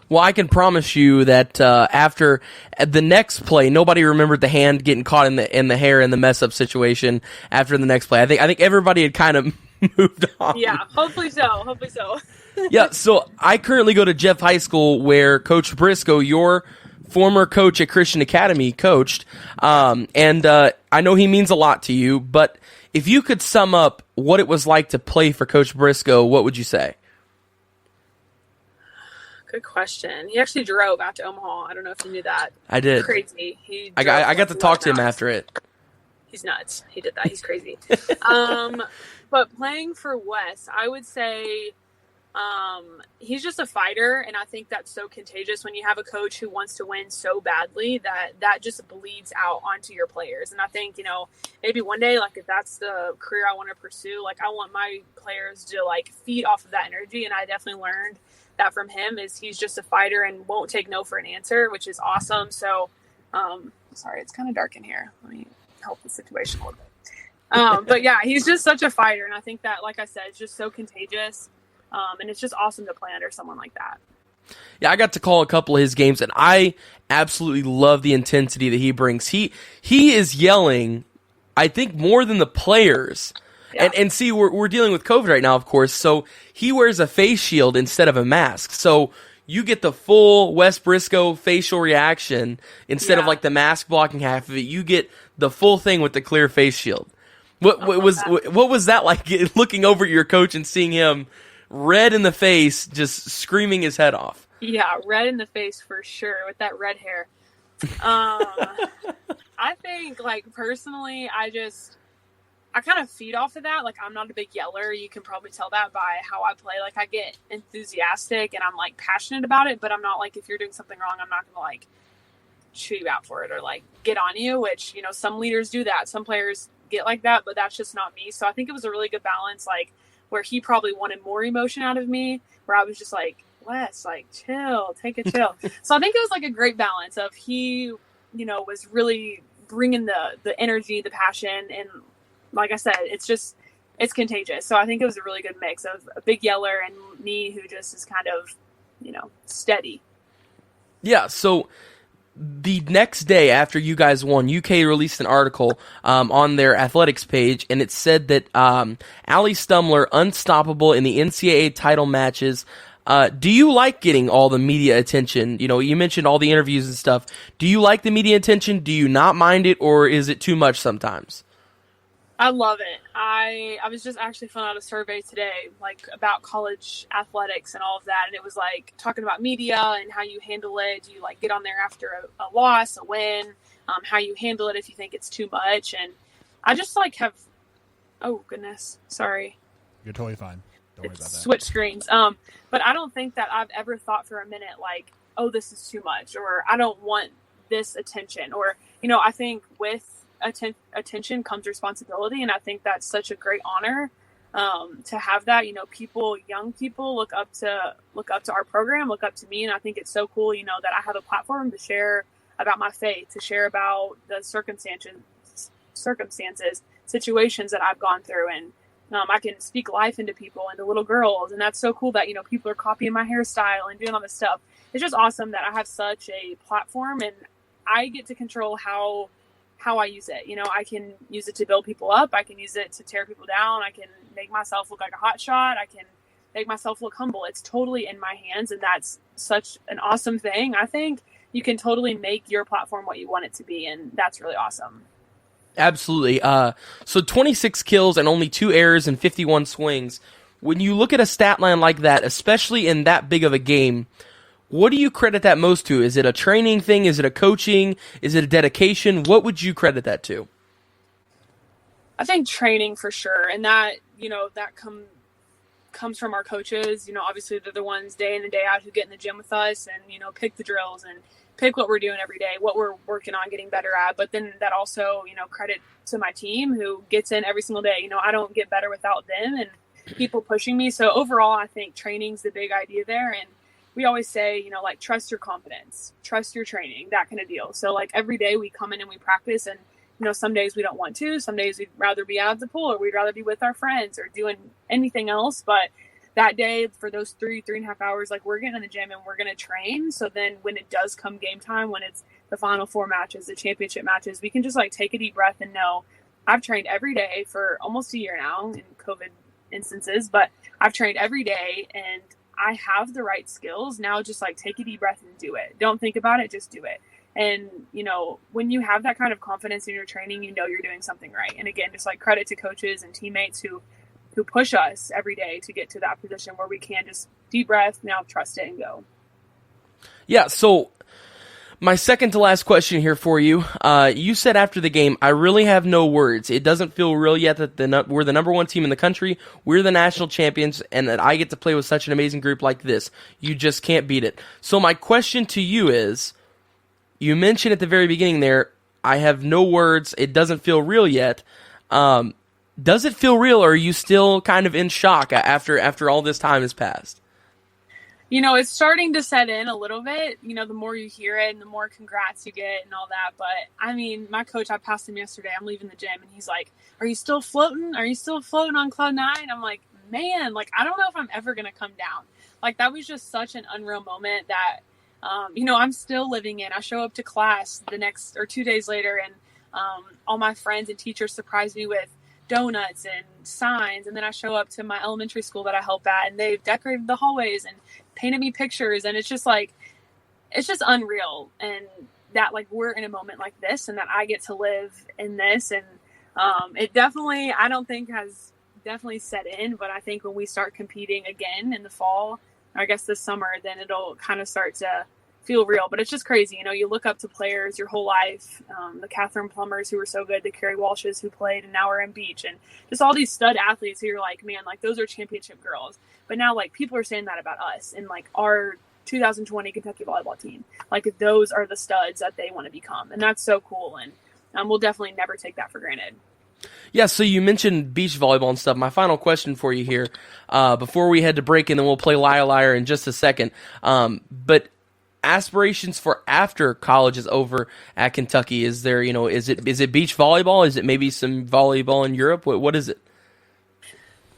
Well, I can promise you that after the next play, nobody remembered the hand getting caught in the hair in the mess up situation after the next play. I think everybody had kind of moved on. Yeah, hopefully so. Yeah, so I currently go to Jeff High School where Coach Briscoe, your former coach at Christian Academy, coached. And I know he means a lot to you, but if you could sum up what it was like to play for Coach Briscoe, what would you say? Good question. He actually drove out to Omaha. I don't know if you knew that. I did. Crazy. I got to talk to him after it. He's nuts. He did that. He's crazy. But playing for Wes, I would say He's just a fighter, and I think that's so contagious when you have a coach who wants to win so badly that just bleeds out onto your players. And I think, maybe one day, like, if that's the career I want to pursue, like, I want my players to, like, feed off of that energy. And I definitely learned that from him. Is he's just a fighter and won't take no for an answer, which is awesome. So, sorry, it's kind of dark in here. Let me help the situation a little bit. But yeah, he's just such a fighter. And I think that, like I said, it's just so contagious. And it's just awesome to play under someone like that. Yeah, I got to call a couple of his games, and I absolutely love the intensity that he brings. He is yelling, I think, more than the players. Yeah. And see, we're dealing with COVID right now, of course, so he wears a face shield instead of a mask. So you get the full Wes Briscoe facial reaction instead of like the mask blocking half of it. You get the full thing with the clear face shield. What was that like, looking over at your coach and seeing him red in the face, just screaming his head off? Yeah, red in the face for sure with that red hair. I think, like, personally, I kind of feed off of that. Like, I'm not a big yeller. You can probably tell that by how I play. Like, I get enthusiastic and I'm, like, passionate about it, but I'm not, like, if you're doing something wrong, I'm not going to, like, chew you out for it or, like, get on you, which, some leaders do that. Some players get like that, but that's just not me. So I think it was a really good balance, like, where he probably wanted more emotion out of me, where I was just like, Wes, like, chill, take a chill. So I think it was like a great balance of he, was really bringing the energy, the passion. And like I said, it's contagious. So I think it was a really good mix of a big yeller and me who just is kind of, steady. Yeah. So the next day after you guys won, UK released an article on their athletics page, and it said that Allie Stumler, unstoppable in the NCAA title matches. Do you like getting all the media attention? You mentioned all the interviews and stuff. Do you like the media attention? Do you not mind it, or is it too much sometimes? I love it. I was just actually filling out a survey today, like, about college athletics and all of that. And it was like talking about media and how you handle it. Do you, like, get on there after a loss, a win, how you handle it if you think it's too much. And I just, like, oh goodness, sorry. You're totally fine. Don't worry about that. Switch screens. But I don't think that I've ever thought for a minute, like, oh, this is too much, or I don't want this attention, or, I think with attention comes responsibility, and I think that's such a great honor to have that. Young people look up to our program, look up to me, and I think it's so cool, that I have a platform to share about my faith, to share about the circumstances, situations that I've gone through, and I can speak life into people and to little girls, and that's so cool that people are copying my hairstyle and doing all this stuff. It's just awesome that I have such a platform, and I get to control how I use it. I can use it to build people up. I can use it to tear people down. I can make myself look like a hot shot. I can make myself look humble. It's totally in my hands, and that's such an awesome thing. I think you can totally make your platform what you want it to be, and that's really awesome. Absolutely. So 26 kills and only 2 errors and 51 swings. When you look at a stat line like that, especially in that big of a game, what do you credit that most to? Is it a training thing? Is it a coaching? Is it a dedication? What would you credit that to? I think training for sure. And that, that comes from our coaches. Obviously they're the ones day in and day out who get in the gym with us and, pick the drills and pick what we're doing every day, what we're working on getting better at. But then that also, credit to my team who gets in every single day. I don't get better without them and people pushing me. So overall, I think training's the big idea there. And we always say, like, trust your confidence, trust your training, that kind of deal. So, like, every day we come in and we practice, and, some days we don't want to. Some days we'd rather be out of the pool, or we'd rather be with our friends or doing anything else. But that day, for those 3.5 hours, like, we're getting in the gym and we're going to train. So then when it does come game time, when it's the Final Four matches, the championship matches, we can just, like, take a deep breath and know I've trained every day for almost a year now in COVID instances, but I've trained every day and I have the right skills. Now just, like, take a deep breath and do it. Don't think about it, just do it. And, when you have that kind of confidence in your training, you're doing something right. And again, just, like, credit to coaches and teammates who push us every day to get to that position where we can just deep breath, now trust it and go. Yeah. So My second to last question here for you. You said after the game, I really have no words. It doesn't feel real yet that we're the number one team in the country, we're the national champions, and that I get to play with such an amazing group like this. You just can't beat it. So my question to you is, you mentioned at the very beginning there, I have no words, it doesn't feel real yet. Does it feel real, or are you still kind of in shock after all this time has passed? It's starting to set in a little bit, the more you hear it and the more congrats you get and all that. But I mean, my coach, I passed him yesterday. I'm leaving the gym and he's like, are you still floating? Are you still floating on cloud nine? I'm like, man, I don't know if I'm ever going to come down. That was just such an unreal moment that, I'm still living in. I show up to class the next or 2 days later and all my friends and teachers surprise me with donuts and signs. And then I show up to my elementary school that I help at and they've decorated the hallways and painted me pictures. And it's just it's just unreal. And that we're in a moment like this and that I get to live in this. And it definitely, I don't think has definitely set in, but I think when we start competing again in the fall, or I guess this summer, then it'll kind of start to feel real. But it's just crazy. You look up to players your whole life, the Catherine Plumbers who were so good, the Carrie Walshes who played and now are in Beach, and just all these stud athletes who you're like, man, those are championship girls. But now people are saying that about us and our 2020 Kentucky volleyball team. Those are the studs that they want to become. And that's so cool. And we'll definitely never take that for granted. Yeah, so you mentioned beach volleyball and stuff. My final question for you here, before we head to break, and then we'll play Liar Liar in just a second. But aspirations for after college is over at Kentucky, is there, is it beach volleyball? Is it maybe some volleyball in Europe? What is it?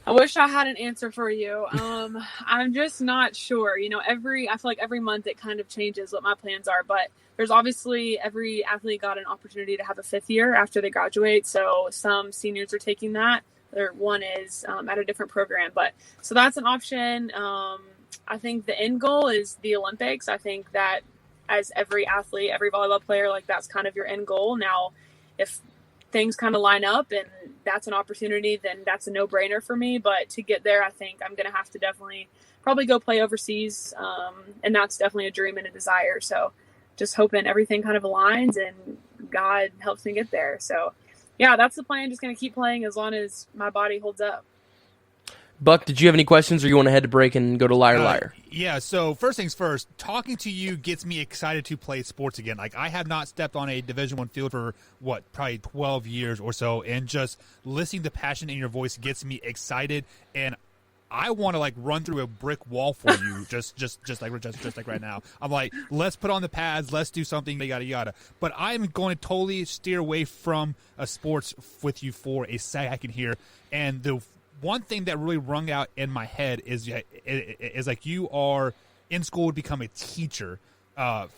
I wish I had an answer for you. I'm just not sure. I feel like every month it kind of changes what my plans are, but there's obviously every athlete got an opportunity to have a fifth year after they graduate. So some seniors are taking that. One is at a different program, but so that's an option. I think the end goal is the Olympics. I think that as every athlete, every volleyball player, that's kind of your end goal. Now, if things kind of line up and that's an opportunity, then that's a no-brainer for me. But to get there, I think I'm going to have to definitely probably go play overseas. And that's definitely a dream and a desire. So just hoping everything kind of aligns and God helps me get there. So yeah, that's the plan. Just going to keep playing as long as my body holds up. Buck, did you have any questions, or you want to head to break and go to Liar Liar? Yeah, so first things first, talking to you gets me excited to play sports again. I have not stepped on a Division I field for, probably 12 years or so, and just listening to passion in your voice gets me excited, and I want to run through a brick wall for you, just like right now. I'm like, let's put on the pads, let's do something, yada yada. But I'm going to totally steer away from sports with you for a second here, and the one thing that really rung out in my head is you are in school to become a teacher.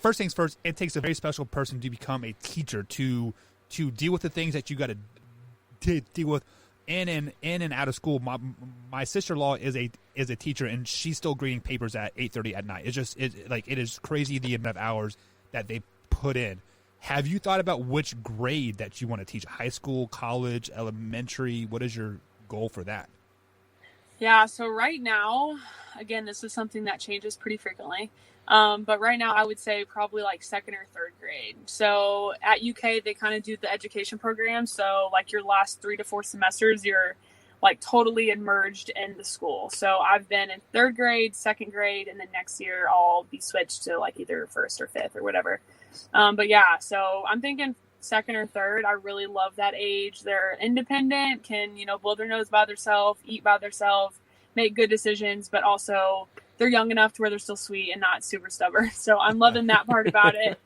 First things first, it takes a very special person to become a teacher to deal with the things that you got to deal with in and out of school. My sister-in-law is a teacher, and she's still grading papers at 8:30 at night. It is crazy the amount of hours that they put in. Have you thought about which grade that you want to teach? High school, college, elementary? What is your goal for that? Yeah, so right now, again, this is something that changes pretty frequently. But right now I would say probably second or third grade. So at UK, they kind of do the education program. So your last 3 to 4 semesters, you're totally immersed in the school. So I've been in third grade, second grade, and then next year I'll be switched to either first or fifth or whatever. But yeah, so I'm thinking second or third. I really love that age. They're independent, can, blow their nose by themselves, eat by themselves, make good decisions, but also they're young enough to where they're still sweet and not super stubborn. So I'm loving that part about it.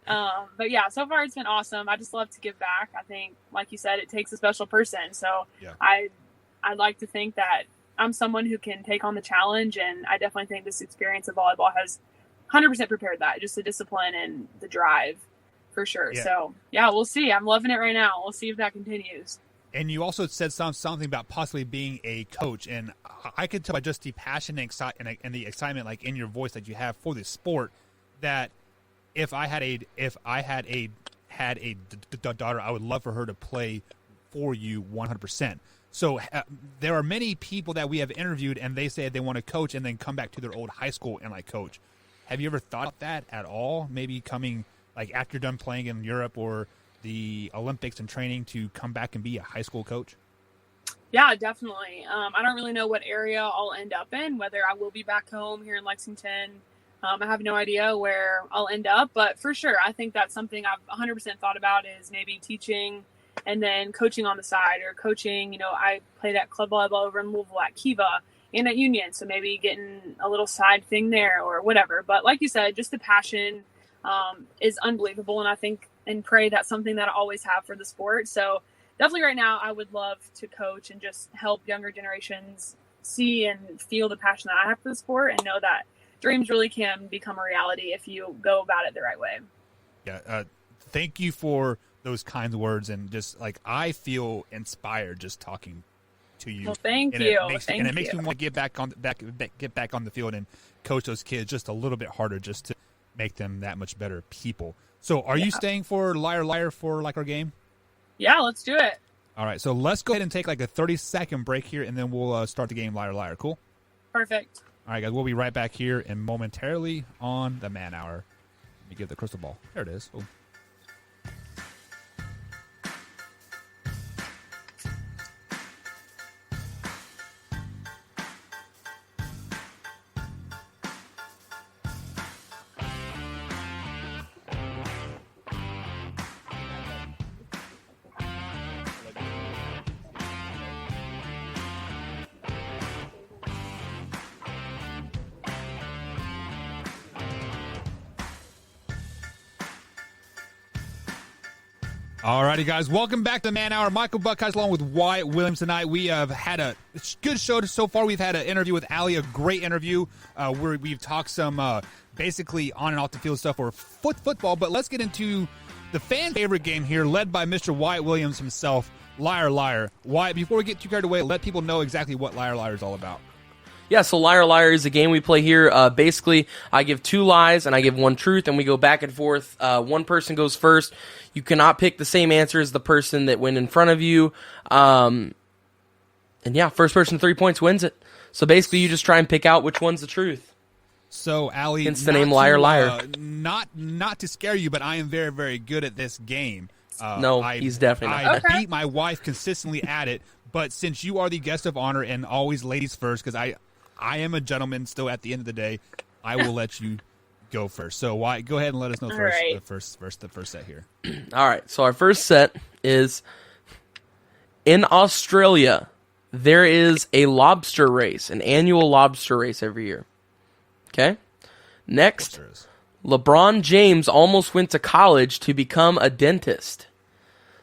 But yeah, so far it's been awesome. I just love to give back. I think, like you said, it takes a special person. So yeah. I'd like to think that I'm someone who can take on the challenge, and I definitely think this experience of volleyball has 100% prepared that, just the discipline and the drive. For sure. Yeah. So, yeah, we'll see. I'm loving it right now. We'll see if that continues. And you also said something about possibly being a coach, and I could tell by just the passion and the excitement in your voice that you have for this sport, that if I had a daughter, I would love for her to play for you 100%. So there are many people that we have interviewed, and they say they want to coach and then come back to their old high school and coach. Have you ever thought of that at all? Maybe coming like after you're done playing in Europe or the Olympics and training, to come back and be a high school coach? Yeah, definitely. I don't really know what area I'll end up in, whether I will be back home here in Lexington. I have no idea where I'll end up, but for sure, I think that's something I've 100% thought about, is maybe teaching and then coaching on the side, or coaching. You know, I played at club volleyball over in Louisville at Kiva and at Union, so maybe getting a little side thing there or whatever. But like you said, just the passion is unbelievable, and I think and pray that's something that I always have for the sport. So definitely right now, I would love to coach and just help younger generations see and feel the passion that I have for the sport, and know that dreams really can become a reality if you go about it the right way. Yeah. Thank you for those kind words. And just like, I feel inspired just talking to you. Well, thank and you. It makes me want to get back on the field and coach those kids just a little bit harder, just to make them that much better people. So are you staying for Liar Liar for like our game? Yeah, let's do it. All right. So let's go ahead and take like a 30-second break here, and then we'll start the game Liar Liar. Cool? Perfect. All right, guys, we'll be right back here and momentarily on the Man Hour. Let me give the crystal ball. There it is. Oh. All righty, guys. Welcome back to the Man Hour. Michael Buckeyes along with Wyatt Williams tonight. We have had a good show so far. We've had an interview with Allie, a great interview where we've talked some basically on and off the field stuff or football. But let's get into the fan favorite game here, led by Mr. Wyatt Williams himself, Liar Liar. Wyatt, before we get too carried away, let people know exactly what Liar Liar is all about. Yeah, so Liar Liar is a game we play here. Basically, I give 2 lies and I give 1 truth, and we go back and forth. One person goes first. You cannot pick the same answer as the person that went in front of you. And yeah, first person 3 points wins it. So basically, you just try and pick out which one's the truth. So, Allie, hence the name Liar Liar. Not to scare you, but I am very, very good at this game. He's definitely not. I beat my wife consistently at it, but since you are the guest of honor and always ladies first, because I am a gentleman still at the end of the day, I will let you go first. So Wyatt, go ahead and let us know the first set here. All right, so our first set is, in Australia, there is a lobster race, an annual lobster race every year. Okay? Next, LeBron James almost went to college to become a dentist.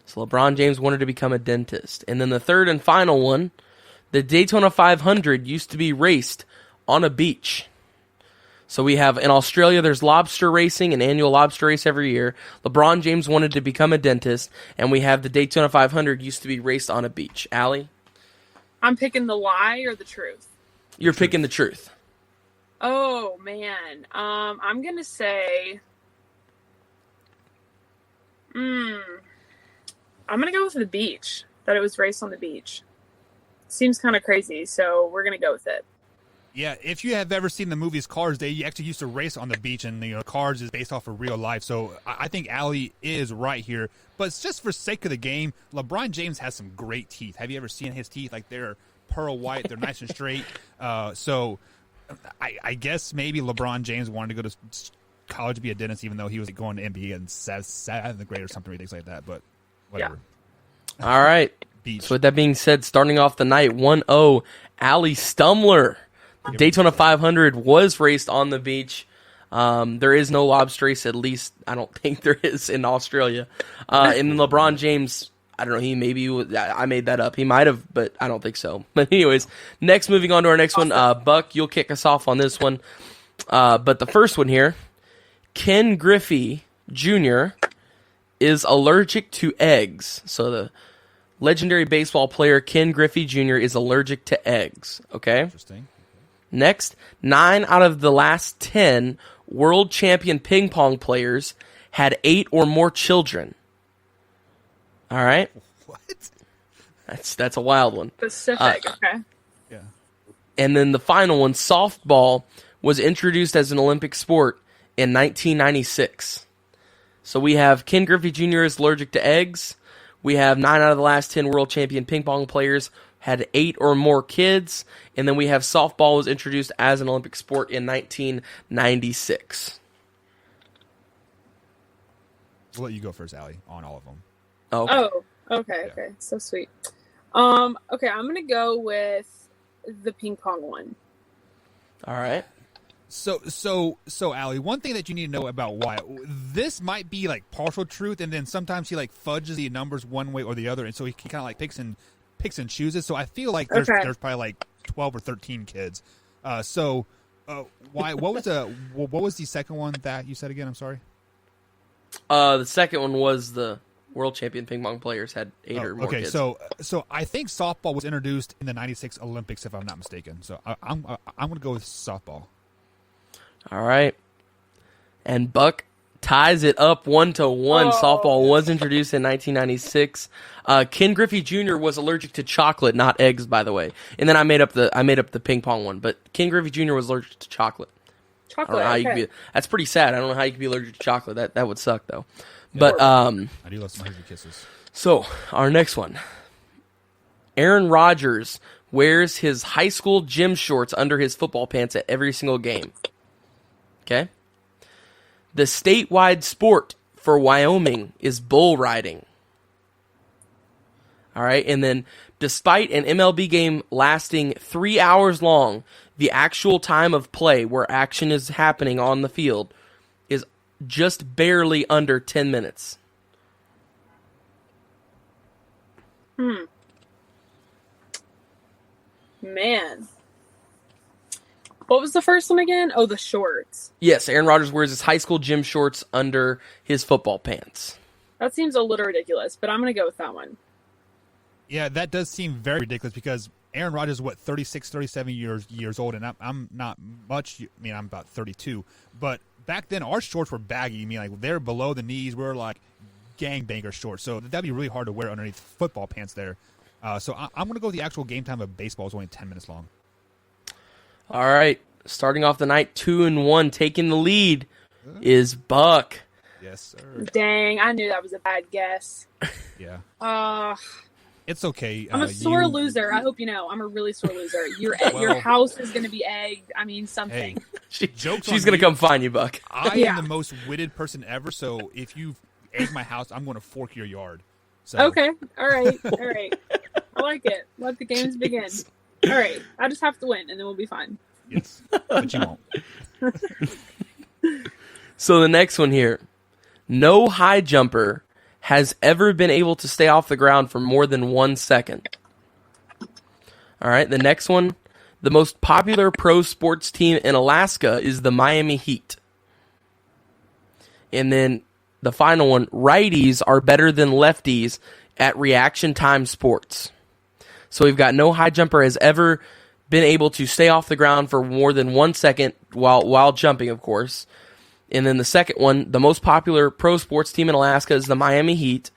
So LeBron James wanted to become a dentist. And then the third and final one, the Daytona 500 used to be raced on a beach. So we have, in Australia, there's lobster racing, an annual lobster race every year. LeBron James wanted to become a dentist, and we have the Daytona 500 used to be raced on a beach. Allie? I'm picking the lie or the truth? You're picking the truth. Oh, man. I'm going to say... I'm going to go with the beach, that it was raced on the beach. Seems kind of crazy, so we're going to go with it. Yeah, if you have ever seen the movies Cars, they actually used to race on the beach, and Cars is based off of real life. So I think Allie is right here. But it's just for sake of the game, LeBron James has some great teeth. Have you ever seen his teeth? Like, they're pearl white, they're nice and straight. So I guess maybe LeBron James wanted to go to college to be a dentist, even though he was going to NBA in 7th grade or something ridiculous like that. But whatever. Yeah. All right. Beach. So with that being said, starting off the night, 1-0, Allie Stumler. The Daytona 500 was raced on the beach. There is no lobster race, at least I don't think there is in Australia. And then LeBron James, I don't know, I made that up. He might have, but I don't think so. But anyways, moving on to our next one. Buck, you'll kick us off on this one. But the first one here, Ken Griffey Jr. is allergic to eggs. So the legendary baseball player Ken Griffey Jr. is allergic to eggs. Okay? Interesting. Next, 9 out of the last 10 world champion ping pong players had 8 or more children. All right? What? That's a wild one. Specific, okay. Yeah. And then the final one, softball was introduced as an Olympic sport in 1996. So we have Ken Griffey Jr. is allergic to eggs. We have 9 out of the last 10 world champion ping pong players had 8 or more kids. And then we have softball was introduced as an Olympic sport in 1996. We'll let you go first, Allie, on all of them. Okay. Oh, okay, okay. So sweet. Okay, I'm gonna go with the ping pong one. All right. So, Allie, one thing that you need to know about Wyatt, this might be like partial truth, and then sometimes he like fudges the numbers one way or the other, and so he kind of like picks and chooses. So I feel like there's probably like 12 or 13 kids. Wyatt, what was the second one that you said again? I'm sorry. The second one was the world champion ping pong players had 8 or more kids. So I think softball was introduced in the '96 Olympics, if I'm not mistaken. So I'm going to go with softball. All right. And Buck ties it up 1-1. Softball was introduced in 1996. Ken Griffey Jr. was allergic to chocolate, not eggs, by the way. And then I made up the ping pong one, but Ken Griffey Jr. was allergic to chocolate. I don't know how you could be, that's pretty sad. I don't know how you could be allergic to chocolate. That would suck though. But I do love some Hershey Kisses. So our next one, Aaron Rodgers wears his high school gym shorts under his football pants at every single game. Okay. The statewide sport for Wyoming is bull riding. All right, and then despite an MLB game lasting 3 hours long, the actual time of play where action is happening on the field is just barely under 10 minutes. Man. What was the first one again? Oh, the shorts. Yes, Aaron Rodgers wears his high school gym shorts under his football pants. That seems a little ridiculous, but I'm going to go with that one. Yeah, that does seem very ridiculous because Aaron Rodgers is, 36, 37 years old, and I'm not much. I mean, I'm about 32. But back then, our shorts were baggy. I mean, like, they're below the knees. We're like gangbanger shorts. So that'd be really hard to wear underneath football pants there. So I'm going to go with the actual game time of baseball is only 10 minutes long. All right, starting off the night 2-1, taking the lead is Buck. Yes, sir. Dang, I knew that was a bad guess. Yeah. It's okay. I'm a sore loser. I hope you know. I'm a really sore loser. Your house is going to be egged. I mean, something. Hey, she's going to come find you, Buck. I am the most witted person ever, so if you egg my house, I'm going to fork your yard. So. Okay. All right. I like it. Let the games begin. All right. I just have to win, and then we'll be fine. Yes, but you won't. So the next one here. No high jumper has ever been able to stay off the ground for more than 1 second. All right, the next one. The most popular pro sports team in Alaska is the Miami Heat. And then the final one. Righties are better than lefties at reaction time sports. So we've got no high jumper has ever been able to stay off the ground for more than 1 second while jumping, of course. And then the second one, the most popular pro sports team in Alaska is the Miami Heat.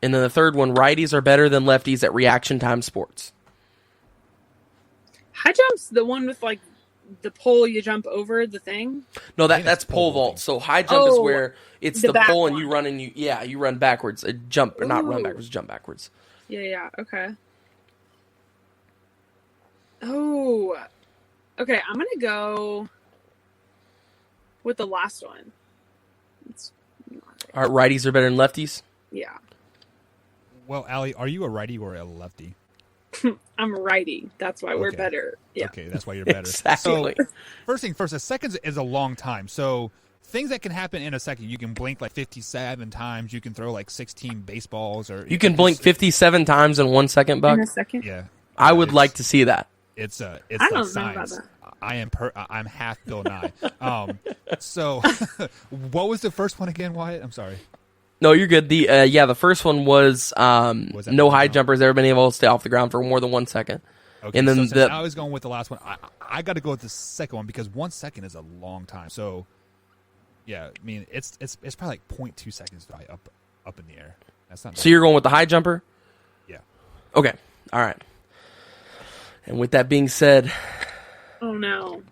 And then the third one, righties are better than lefties at reaction time sports. High jump's the one with like the pole you jump over the thing? No, that's pole vault. So high jump is where it's the pole and you run and you run backwards. Jump or not run backwards, jump backwards. Yeah, okay. Oh, okay. I'm gonna go with the last one. All right, righties are better than lefties. Yeah. Well, Allie, are you a righty or a lefty? I'm a righty. That's why we're better. Yeah. Okay, that's why you're better. Exactly. So, first thing first, a second is a long time. So things that can happen in a second, you can blink like 57 times. You can throw like 16 baseballs, or you can blink 57 times in 1 second, Buck. In a second. Yeah. I would like to see that. It's I like don't science. know about that. I'm half Bill Nye. So what was the first one again, Wyatt? I'm sorry. No, you're good. The first one was no high jumpers ever been able to stay off the ground for more than 1 second. Okay, and then so I was going with the last one. I got to go with the second one because 1 second is a long time. So yeah, I mean it's probably like 0.2 seconds probably up in the air. That's not. So you're going with the high jumper? Yeah. Okay. All right. And with that being said, oh no,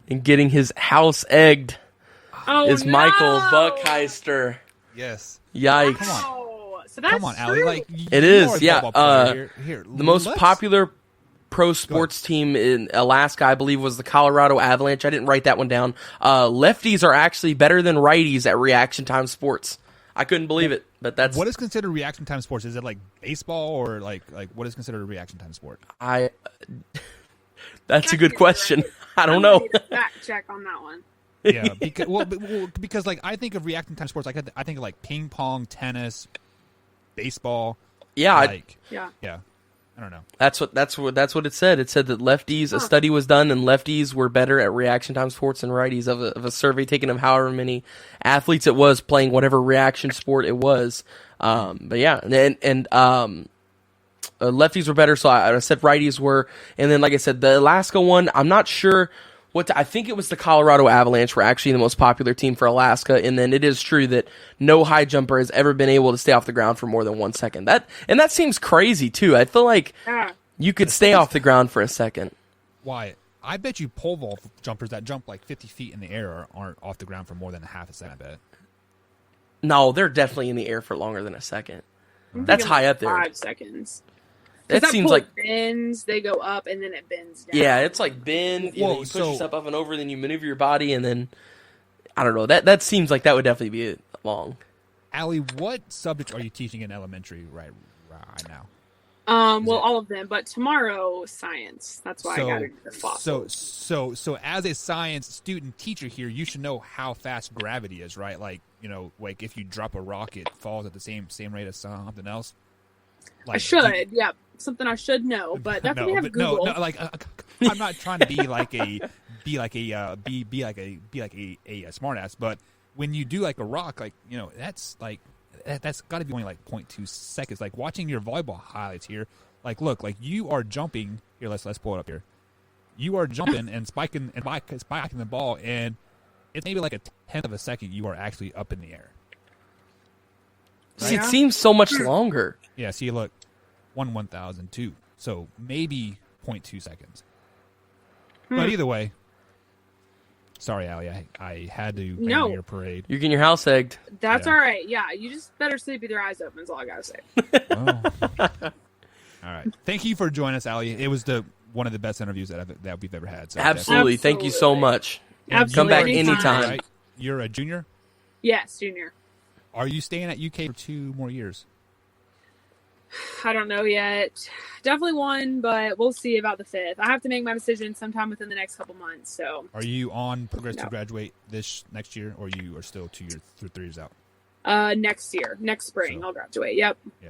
and getting his house egged is Michael Buckheister. Yes. Yikes. Oh, so that's Come on, Allie. true. Like It you is, are a yeah. football player. Here, The most let's- popular pro sports team in Alaska, I believe, was the Colorado Avalanche. I didn't write that one down. Lefties are actually better than righties at reaction time sports. I couldn't believe it, but that's What is considered reaction time sports? Is it like baseball or like what is considered a reaction time sport? That's a good question. I don't I'm know. gonna need a fact check on that one. Yeah, because like I think of reaction time sports, I think of like ping pong, tennis, baseball. Yeah, like Yeah. I don't know. that's what it said. It said that lefties, a study was done, and lefties were better at reaction time sports than righties of a survey taken of however many athletes it was playing whatever reaction sport it was. But yeah, and lefties were better, so I said righties were. And then, like I said, the Alaska one, I'm not sure I think it was the Colorado Avalanche were actually the most popular team for Alaska. And then it is true that no high jumper has ever been able to stay off the ground for more than 1 second. That seems crazy too. I feel like Yeah. you could stay off the ground for a second. Why? I bet you pole vault jumpers that jump like 50 feet in the air aren't off the ground for more than a half a second. I bet. No, they're definitely in the air for longer than a second. I'm That's thinking high like up there. 5 seconds. 'Cause That seems pole like bends. They go up and then it bends down. yeah, it's like bend. You Whoa, push so- yourself up and over, then you maneuver your body, and then I don't know. That seems like that would definitely be long. Allie, what subject are you teaching in elementary right now? Well, all of them, but tomorrow science. That's why I got to do the fossils. So as a science student teacher here, you should know how fast gravity is, right? Like, like if you drop a rock, it falls at the same rate as something else. Like, I should, yeah, something I should know, but that's what we have Google. No, like I'm not trying to be like a smartass, but when you do like a rock, like that's got to be only like 0.2 seconds. Like watching your volleyball highlights here, like look, like you are jumping here. Let's pull it up here. You are jumping and spiking the ball, and it's maybe like a tenth of a second you are actually up in the air. See, it seems so much longer. Yeah, see, look, 1/1002. So maybe 0.2 seconds. But either way, sorry, Allie, I had to No. ban your parade. You're getting your house egged. That's Yeah. all right. Yeah, you just better sleep with your eyes open. Is all I gotta say. Oh. All right. Thank you for joining us, Allie. It was one of the best interviews that we've ever had. So Absolutely. Thank you so Absolutely. much. Absolutely. Come back Anytime. anytime. Right? You're a junior? Yes, junior. Are you staying at UK for 2 more years? I don't know yet. Definitely one, but we'll see about the 5th. I have to make my decision sometime within the next couple months. So Are you on progress No. to graduate this next year, or you are still 2 years, 3 years out? next year, next spring, So- I'll graduate. Yep. Yeah.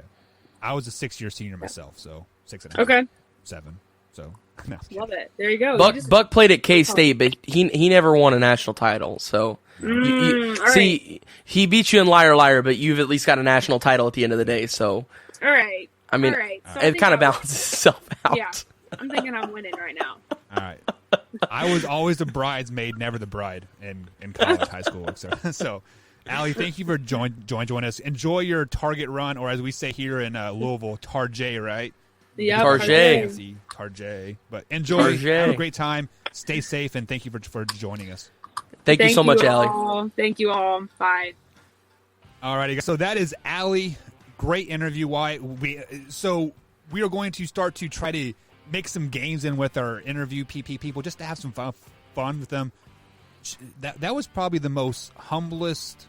I was a 6-year senior myself, so 6.5. Okay. 7. So, no. Love it. There you go. Buck You just- Buck played at K-State, but he never won a national title. So all see, he beat you in liar liar, but you've at least got a national title at the end of the day. So All right. I mean, all right. So I it think kind of I- balances itself out. Yeah. I'm thinking I'm winning right now. All right. I was always the bridesmaid, never the bride in college, high school. So, Allie, thank you for joining us. Enjoy your Target run, or as we say here in Louisville, Tarjay, right? Yep. Target. Fancy Tarjay. But enjoy. Tarjay. Have a great time. Stay safe, and thank you for joining us. Thank you so much, Allie. all. Thank you all. Bye. All righty. So that is Allie. Great interview. Why we are going to start to try to make some games in with our interview people just to have some fun with them. That was probably the most humblest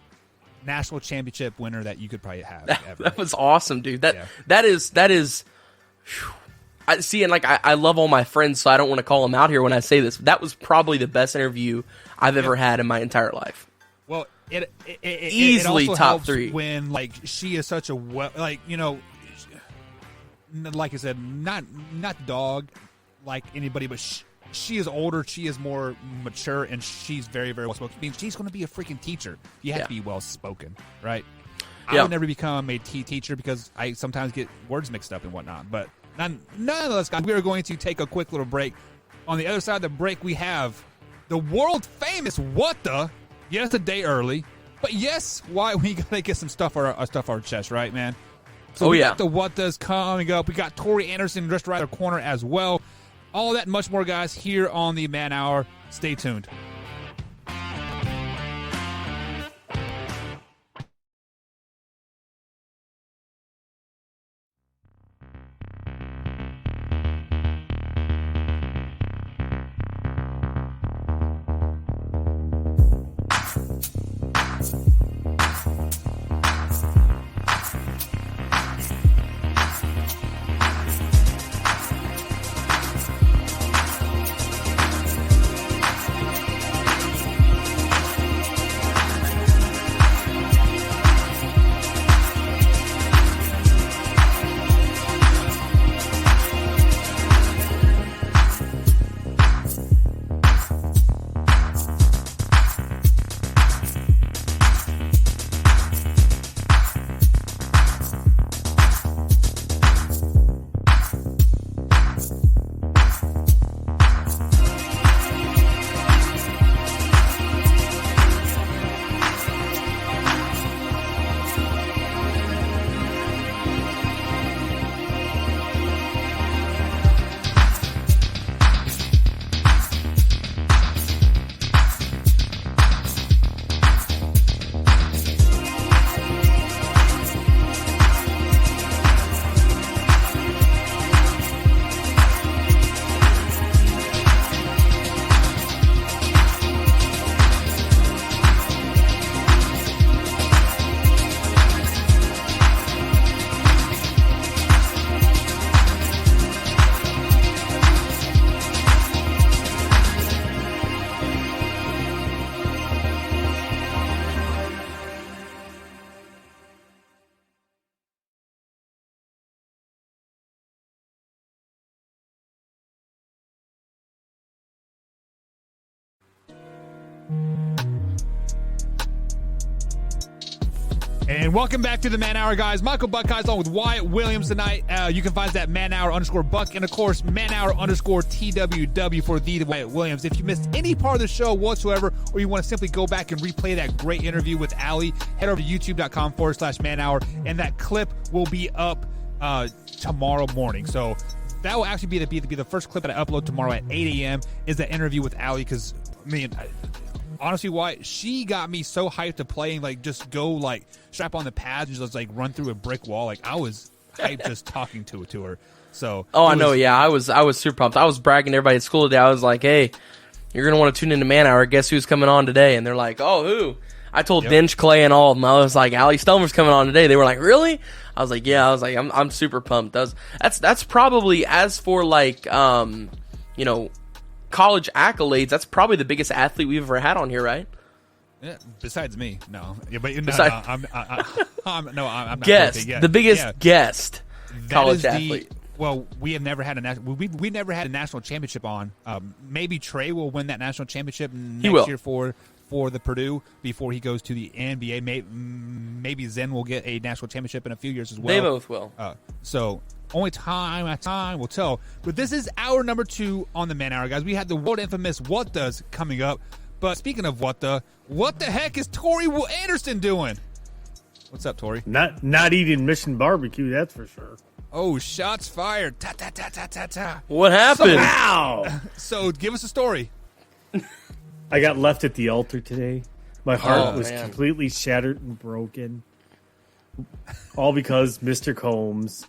national championship winner that you could probably have ever. That was awesome, dude. Yeah. That is. I see, and like I love all my friends, so I don't want to call them out here when I say this. That was probably the best interview I've ever had in my entire life. Well, it Easily also top helps 3. when like she is such a like I said, not dog like anybody, but she is older, she is more mature, and she's very, very well spoken. I mean, she's going to be a freaking teacher. You have to be well spoken, right? I Yeah. would never become a teacher because I sometimes get words mixed up and whatnot. But nonetheless, guys, we are going to take a quick little break. On the other side of the break, we have the world famous What The. Yes, a day early, but yes, why we gotta get some stuff off our chest, right, man? So we got the What Does coming up. We got Tori Anderson just right our corner as well. All that and much more, guys, here on the Man Hour. Stay tuned. And welcome back to the Man Hour, guys. Michael Buckeyes along with Wyatt Williams tonight. You can find us at Man Hour _Buck and, of course, Man Hour _TWW for the Wyatt Williams. If you missed any part of the show whatsoever, or you want to simply go back and replay that great interview with Allie, head over to youtube.com/Man Hour, and that clip will be up tomorrow morning. So that will actually be the first clip that I upload tomorrow at 8 a.m. is that interview with Allie, because, honestly, why she got me so hyped to play and just go strap on the pads and just run through a brick wall. I was hyped just talking to her. So I know, yeah, I was super pumped. I was bragging to everybody at school today. I was like, hey, you're gonna want to tune into Man Hour. Guess who's coming on today? And they're like, oh, who? I told Dinch, Clay, and all of them. I was like, Allie Stomer's coming on today. They were like, really? I was like, yeah. I was like, I'm super pumped. That's probably, as for college accolades, that's probably the biggest athlete we've ever had on here, right? Yeah, besides me, no. Yeah, but I'm not guest, the biggest guest college that athlete. We have never had we never had a national championship on. Maybe Trey will win that national championship next year for the Purdue before he goes to the NBA. Maybe Zen will get a national championship in a few years as well. They both will. So only time will tell. But this is hour number 2 on the Man Hour, guys. We had the world infamous What Does coming up. But speaking of what the heck is Tori Anderson doing? What's up, Tori? Not eating Mission Barbecue, that's for sure. Oh, shots fired. Ta, ta, ta, ta, ta, ta. What happened? So give us a story. I got left at the altar today. My heart was completely shattered and broken. All because Mr. Combs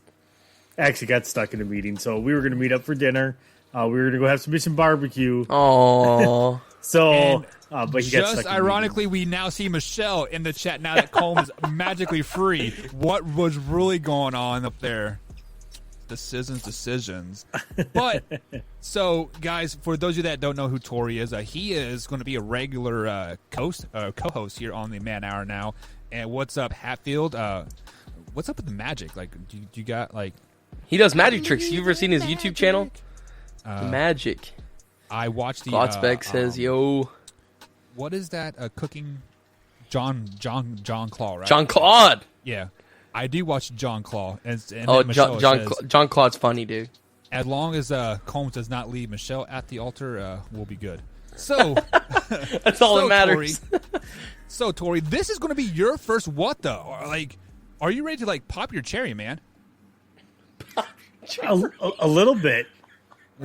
actually got stuck in a meeting. So we were going to meet up for dinner. We were going to go have some Mission Barbecue. Oh. So, but he got just stuck ironically, we now see Michelle in the chat now that Combs is magically free. What was really going on up there? Decisions. But, so, guys, for those of you that don't know who Tori is, he is going to be a regular co-host here on the Man Hour now. And what's up, Hatfield? What's up with the magic? Do you got, He does magic tricks. You ever seen his YouTube channel? Magic. I watched the... Clotspec says, yo... What is that? Cooking... John Claw, right? John Claude! Yeah. I do watch John Claw. And John Claude's funny, dude. As long as Combs does not leave Michelle at the altar, we'll be good. So... That's all that matters. Tori, this is going to be your first what the? Are you ready to, pop your cherry, man? a little bit.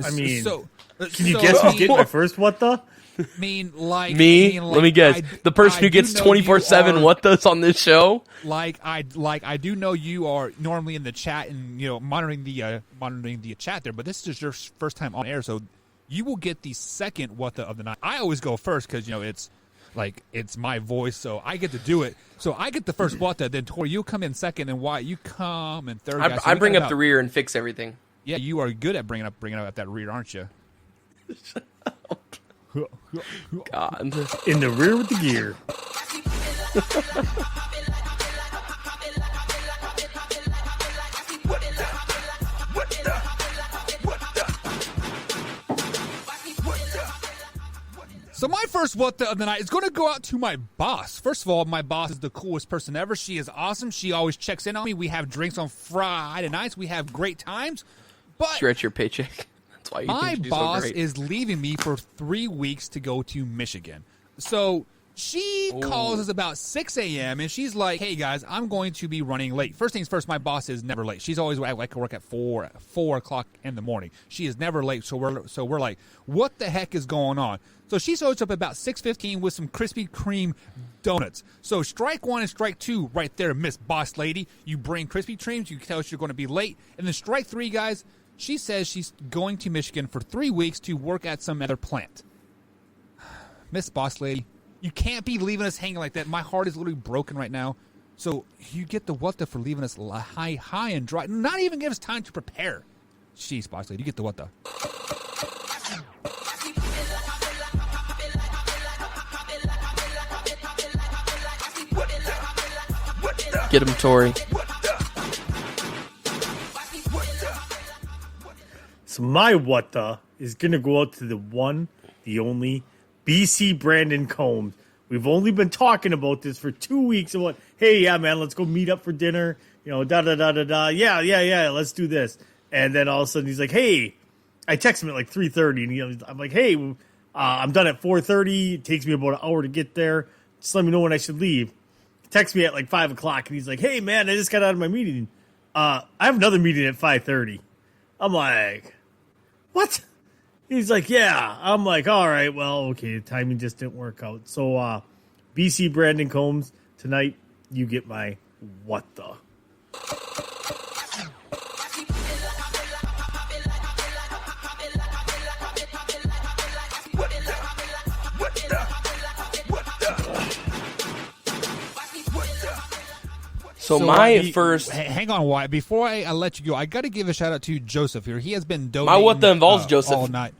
I mean... Can you guess who's getting my first what the? Let me guess. The person who gets 24/7 what does on this show? I do know you are normally in the chat and monitoring the chat there, but this is your first time on air, so you will get the second what the of the night. I always go first because it's my voice, so I get to do it. So I get the first what the. Then Tori, you come in second, and Wyatt, you come in third. I bring up the rear and fix everything. Yeah, you are good at bringing up that rear, aren't you? God. In the rear with the gear. So my first what the of the night is going to go out to my boss. First of all, my boss is the coolest person ever. She is awesome. She always checks in on me. We have drinks on Friday nights. We have great times. But stretch your paycheck. That's why you my think you do boss so great. is leaving me for 3 weeks to go to Michigan. So she calls us about 6 a.m. and she's like, hey, guys, I'm going to be running late. First things first, my boss is never late. She's always at work at 4 o'clock in the morning. She is never late. So we're like, what the heck is going on? So she shows up about 6:15 with some Krispy Kreme donuts. So strike 1 and strike 2 right there, Miss Boss Lady. You bring Krispy Kremes. You tell us you're going to be late. And then strike 3, guys. She says she's going to Michigan for 3 weeks to work at some other plant. Miss Boss Lady, you can't be leaving us hanging like that. My heart is literally broken right now. So you get the what the for leaving us high and dry. Not even give us time to prepare. Jeez, Boss Lady, you get the what the. Get him, Tori. So my what the is going to go out to the one, the only, BC Brandon Combs We've only been talking about this for 2 weeks. And hey, yeah, man, let's go meet up for dinner. Da-da-da-da-da. Yeah, let's do this. And then all of a sudden he's like, hey, I text him at like 3:30. And I'm like, hey, I'm done at 4:30. It takes me about an hour to get there. Just let me know when I should leave. He texts me at like 5 o'clock. And he's like, hey, man, I just got out of my meeting. I have another meeting at 5:30. I'm like, what? He's like, yeah. I'm like, all right, well, okay. The timing just didn't work out. So, BC Brandon Combs, tonight you get my what the. So my first... Hang on, Wyatt. Before I let you go, I got to give a shout out to Joseph here. He has been donating. My what the involves Joseph all night.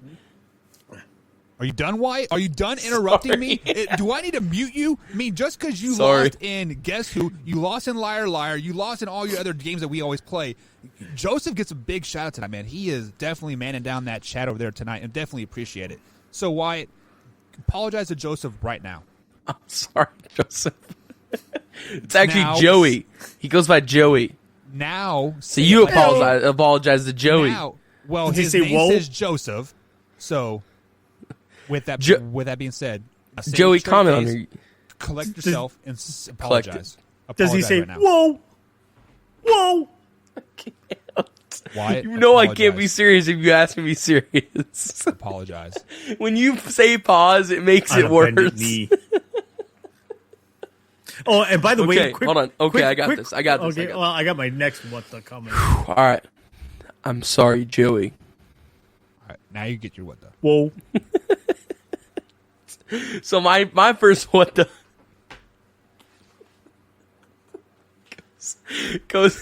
Are you done, Wyatt? Are you done interrupting me? Do I need to mute you? I mean, just because you lost in Guess Who, you lost in Liar Liar, you lost in all your other games that we always play. Joseph gets a big shout out tonight, man. He is definitely manning down that chat over there tonight, and definitely appreciate it. So, Wyatt, apologize to Joseph right now. I'm sorry, Joseph. It's actually Joey. He goes by Joey. Now, so you apologize to Joey. Now, well, his name says Joseph. So, with that being said, Joey, comment on your... Collect yourself and apologize. Does he say, right whoa? I can't. Wyatt, you know I can't be serious if you ask me to be serious. Apologize. When you say pause, it makes it worse. Oh, and by the way, hold on. Okay, I got this. Okay, well, I got my next what the comment. All right. I'm sorry, Joey. All right, now you get your what the. Whoa. So my first what the goes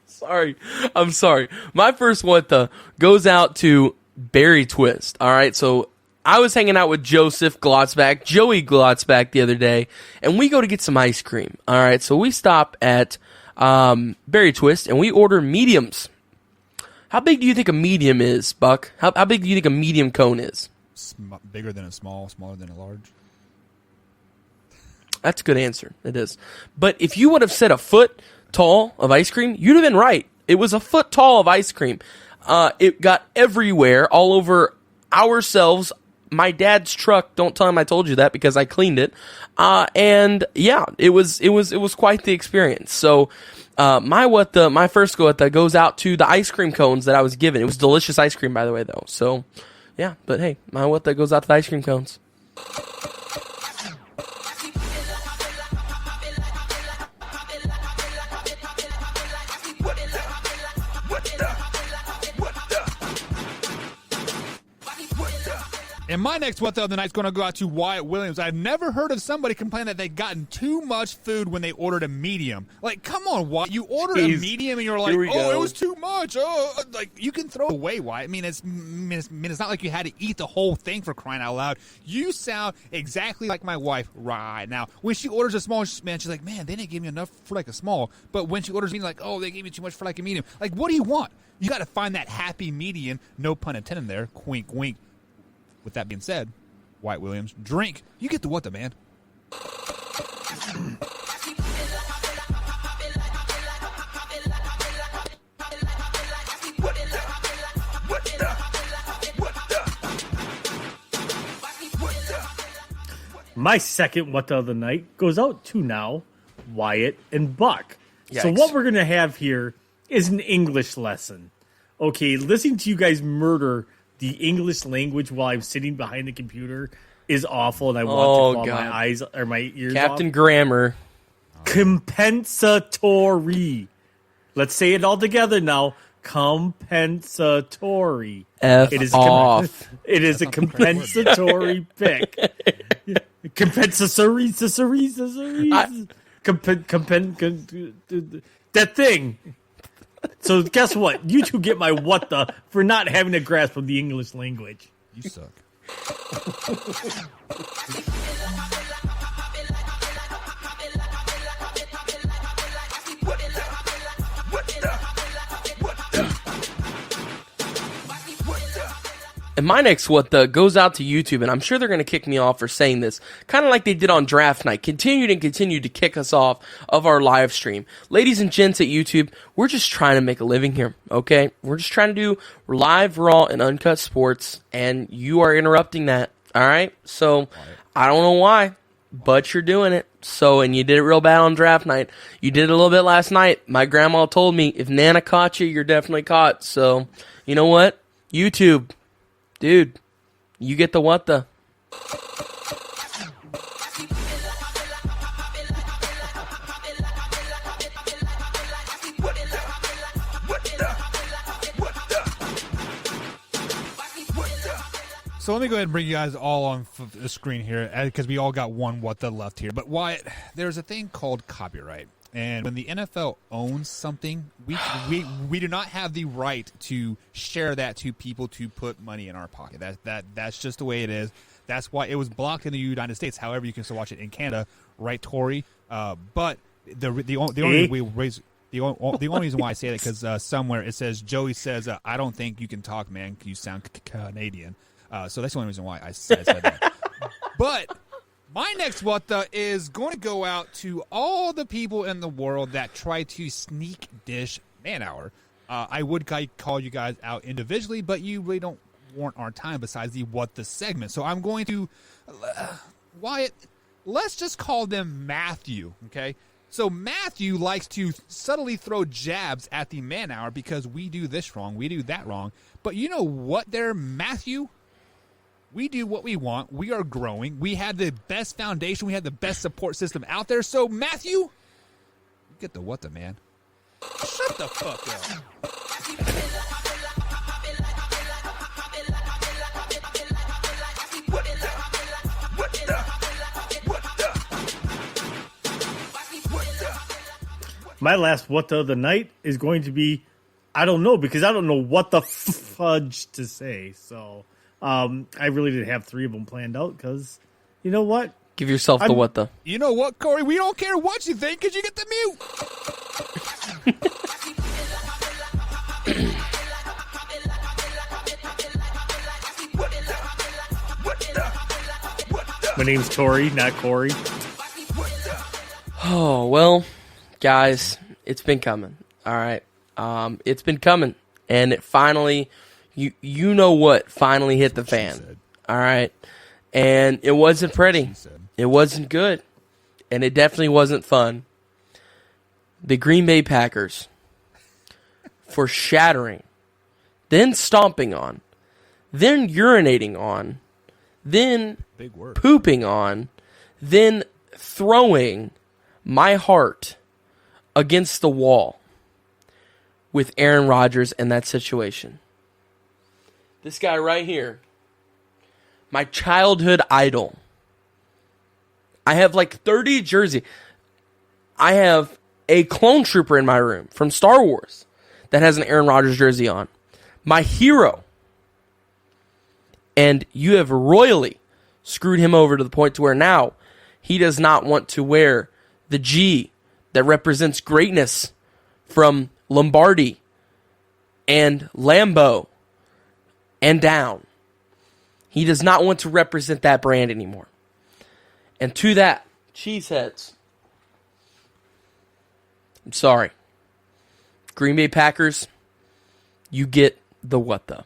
sorry. I'm sorry. My first what the goes out to Berry Twist. All right, so I was hanging out with Joseph Glotzback, Joey Glotzback the other day, and we go to get some ice cream. All right, so we stop at Berry Twist, and we order mediums. How big do you think a medium is, Buck? How big do you think a medium cone is? Bigger than a small, smaller than a large. That's a good answer. It is. But if you would have said a foot tall of ice cream, you'd have been right. It was a foot tall of ice cream. It got everywhere, all over ourselves. My dad's truck. Don't tell him I told you that because I cleaned it. And yeah, it was quite the experience. So, my first go at that goes out to the ice cream cones that I was given. It was delicious ice cream, by the way, though. So, yeah. But hey, my what that goes out to the ice cream cones. And my next what the other night is going to go out to Wyatt Williams. I've never heard of somebody complain that they've gotten too much food when they ordered a medium. Like, come on, Wyatt. You ordered a medium and you're like, oh, it was too much. Oh, like, you can throw it away, Wyatt. I mean, it's not like you had to eat the whole thing for crying out loud. You sound exactly like my wife right now. When she orders a small, man, she's like, man, they didn't give me enough for like a small. But when she orders me, like, oh, they gave me too much for like a medium. Like, what do you want? You got to find that happy median. No pun intended there. Wink, wink. With that being said, Wyatt Williams, drink. You get the what the, man. My second what the other night goes out to now Wyatt and Buck. Yikes. So what we're going to have here is an English lesson. Okay, listening to you guys murder the English language while I'm sitting behind the computer is awful, and I want to claw my eyes or my ears Captain off. Grammar. Compensatory. Let's say it all together now. Compensatory. It is off. It is a compensatory pick. Compensatory. That thing. So guess what? You two get my what the for not having a grasp of the English language. You suck. And my next what the goes out to YouTube, and I'm sure they're going to kick me off for saying this, kind of like they did on draft night, continued to kick us off of our live stream. Ladies and gents at YouTube, we're just trying to make a living here, okay? We're just trying to do live, raw, and uncut sports, and you are interrupting that, all right? So, I don't know why, but you're doing it. So, and you did it real bad on draft night. You did it a little bit last night. My grandma told me, if Nana caught you, you're definitely caught. So, you know what? YouTube. Dude, you get the what the. So let me go ahead and bring you guys all on the screen here because we all got one what the left here. But Wyatt, there's a thing called copyright. And when the NFL owns something, we do not have the right to share that to people to put money in our pocket. That's just the way it is. That's why it was blocked in the United States. However, you can still watch it in Canada, right, Tori? But the only reason why I say that because somewhere it says Joey says I don't think you can talk, man. You sound Canadian. So that's the only reason why I said that. But my next what the is going to go out to all the people in the world that try to sneak dish Man Hour. I would call you guys out individually, but you really don't want our time besides the what the segment. So I'm going to Wyatt, let's just call them Matthew, okay? So Matthew likes to subtly throw jabs at the Man Hour because we do this wrong, we do that wrong. But you know what there, Matthew? We do what we want. We are growing. We have the best foundation. We have the best support system out there. So, Matthew, you get the what the, man. Shut the fuck up. My last what the other night is going to be, I don't know, because I don't know what the fudge to say. So I really didn't have three of them planned out because, you know what? Give yourself the what the. You know what, Corey? We don't care what you think because you get the mute. My name's Tori, not Corey. Oh, well, guys, it's been coming. All right. It's been coming. And it finally, you know what finally hit the fan. All right. And it wasn't pretty. It wasn't good. And it definitely wasn't fun. The Green Bay Packers for shattering, then stomping on, then urinating on, then pooping on, then throwing my heart against the wall with Aaron Rodgers in that situation. This guy right here, my childhood idol. I have like 30 jerseys. I have a clone trooper in my room from Star Wars that has an Aaron Rodgers jersey on. My hero. And you have royally screwed him over to the point to where now he does not want to wear the G that represents greatness from Lombardi and Lambeau and down. He does not want to represent that brand anymore. And to that, cheeseheads, I'm sorry. Green Bay Packers, you get the what the.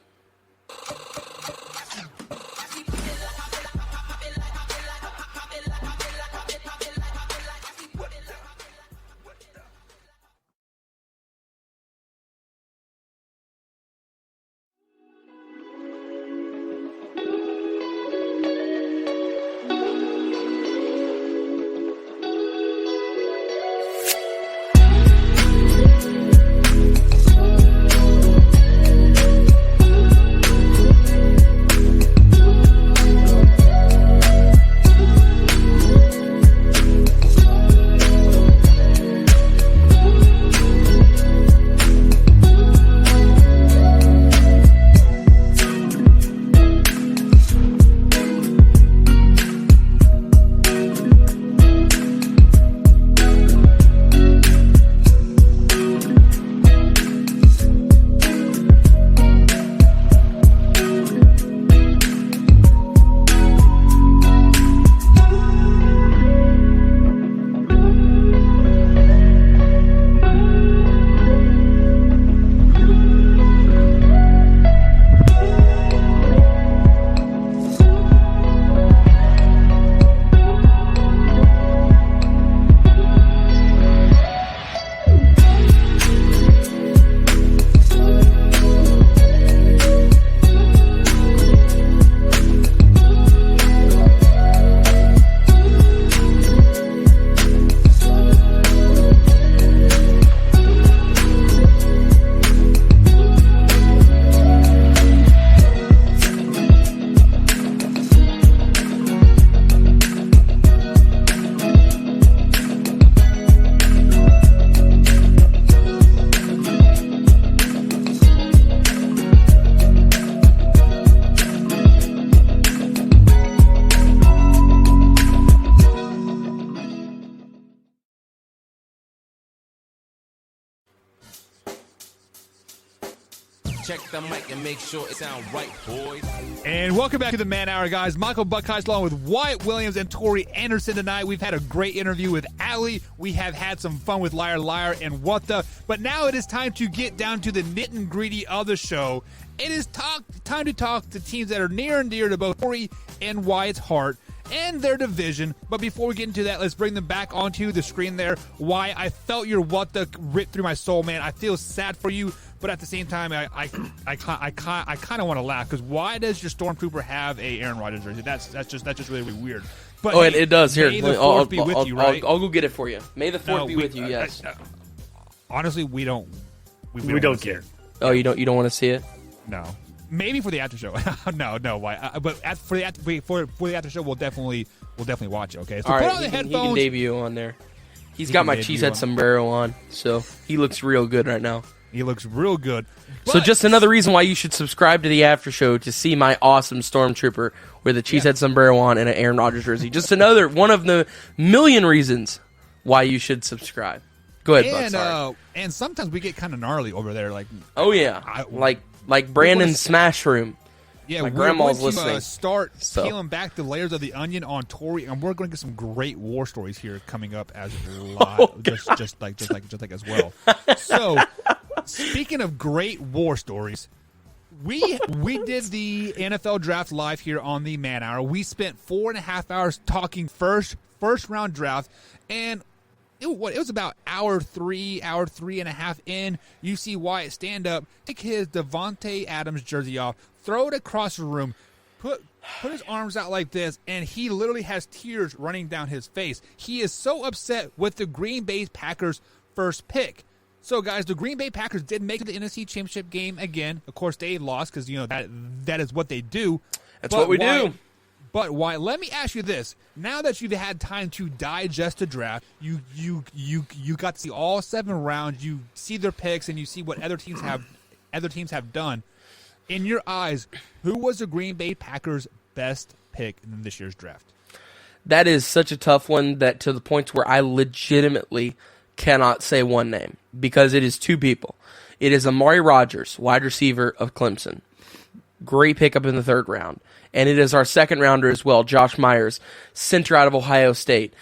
that mic and make sure it sound right, boys. And welcome back to the Man Hour, guys. Michael Buckheist along with Wyatt Williams and Tori Anderson tonight. We've had a great interview with Allie. We have had some fun with Liar Liar and What The. But now it is time to get down to the nit and gritty of the show. It is time to talk to teams that are near and dear to both Tori and Wyatt's heart and their division. But before we get into that, let's bring them back onto the screen there. Why I felt your What The rip through my soul, man. I feel sad for you, but at the same time, I kind of want to laugh because why does your Stormtrooper have a Aaron Rodgers jersey? That's just really, really weird. But hey, it does. Here, may the Fourth be with you, right? I'll go get it for you. May the Fourth be with you. Yes. Honestly, we don't. We don't care. Oh, you don't want to see it? No. Maybe for the after show. no. Why? But for the after show, we'll definitely watch it. Okay. So all put right, on the he headphones. can debut on there. He's got my cheesehead sombrero on, so he looks real good right now. He looks real good. So But- just another reason why you should subscribe to the after show to see my awesome Stormtrooper with a cheesehead sombrero on and an Aaron Rodgers jersey. Just another one of the million reasons why you should subscribe. Go ahead, Buck. Sorry. And sometimes we get kind of gnarly over there. Like, Oh yeah, like Brandon's Smash Room. yeah, My we're grandma's going to listening. start So. peeling back the layers of the onion on Tori, and we're going to get some great war stories here coming up as live, just like as well. So, speaking of great war stories, we did the NFL draft live here on the Man Hour. We spent 4.5 hours talking first round draft, and it was about hour three and a half in. You see Wyatt stand up, take his Devontae Adams jersey off, throw it across the room, put his arms out like this, and he literally has tears running down his face. He is so upset with the Green Bay Packers' first pick. So, guys, the Green Bay Packers did make it to the NFC Championship game again. Of course, they lost because that is what they do. That's what we do. But why? Let me ask you this: now that you've had time to digest the draft, you got to see all 7 rounds. You see their picks, and you see what other teams have done. In your eyes, who was the Green Bay Packers' best pick in this year's draft? That is such a tough one that to the point where I legitimately cannot say one name because it is 2 people. It is Amari Rodgers, wide receiver of Clemson. Great pickup in the 3rd round. And it is our 2nd rounder as well, Josh Myers, center out of Ohio State.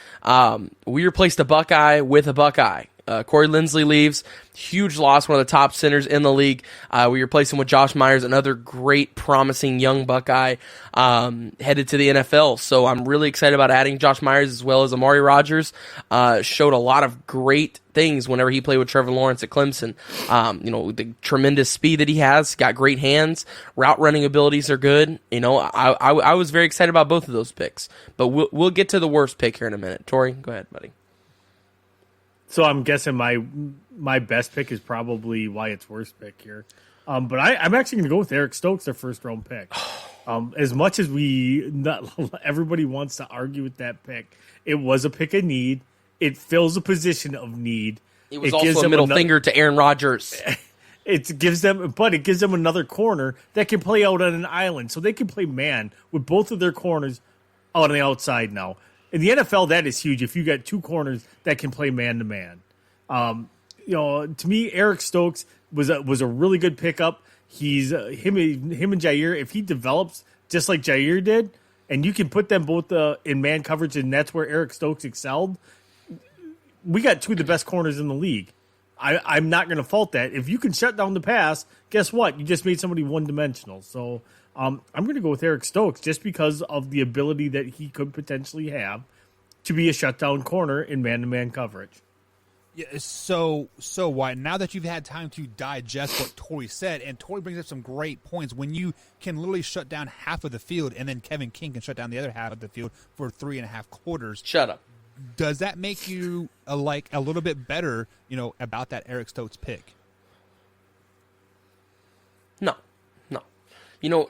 We replaced a Buckeye with a Buckeye. Corey Lindsley leaves. Huge loss, one of the top centers in the league. We replaced him with Josh Myers, another great, promising young Buckeye headed to the NFL. So I'm really excited about adding Josh Myers as well as Amari Rodgers. Showed a lot of great things whenever he played with Trevor Lawrence at Clemson. The tremendous speed that he has, got great hands, route running abilities are good. I was very excited about both of those picks. But we'll get to the worst pick here in a minute. Tori, go ahead, buddy. So I'm guessing my best pick is probably Wyatt's worst pick here. But I'm actually going to go with Eric Stokes, their 1st round pick. As much as everybody wants to argue with that pick, it was a pick of need. It fills a position of need. It was also a middle finger to Aaron Rodgers. It gives them another corner that can play out on an island, so they can play man with both of their corners on the outside now. In the NFL, that is huge. If you got 2 corners that can play man to man, to me, Eric Stokes was a really good pickup. He's him and Jair. If he develops just like Jair did, and you can put them both in man coverage, and that's where Eric Stokes excelled. We got 2 of the best corners in the league. I'm not going to fault that. If you can shut down the pass, guess what? You just made somebody one-dimensional. So I'm going to go with Eric Stokes just because of the ability that he could potentially have to be a shutdown corner in man-to-man coverage. Yeah, so why? Now that you've had time to digest what Tori said, and Tori brings up some great points, when you can literally shut down half of the field, and then Kevin King can shut down the other half of the field for 3.5 quarters. Shut up. Does that make you a little bit better, about that Eric Stokes pick? No.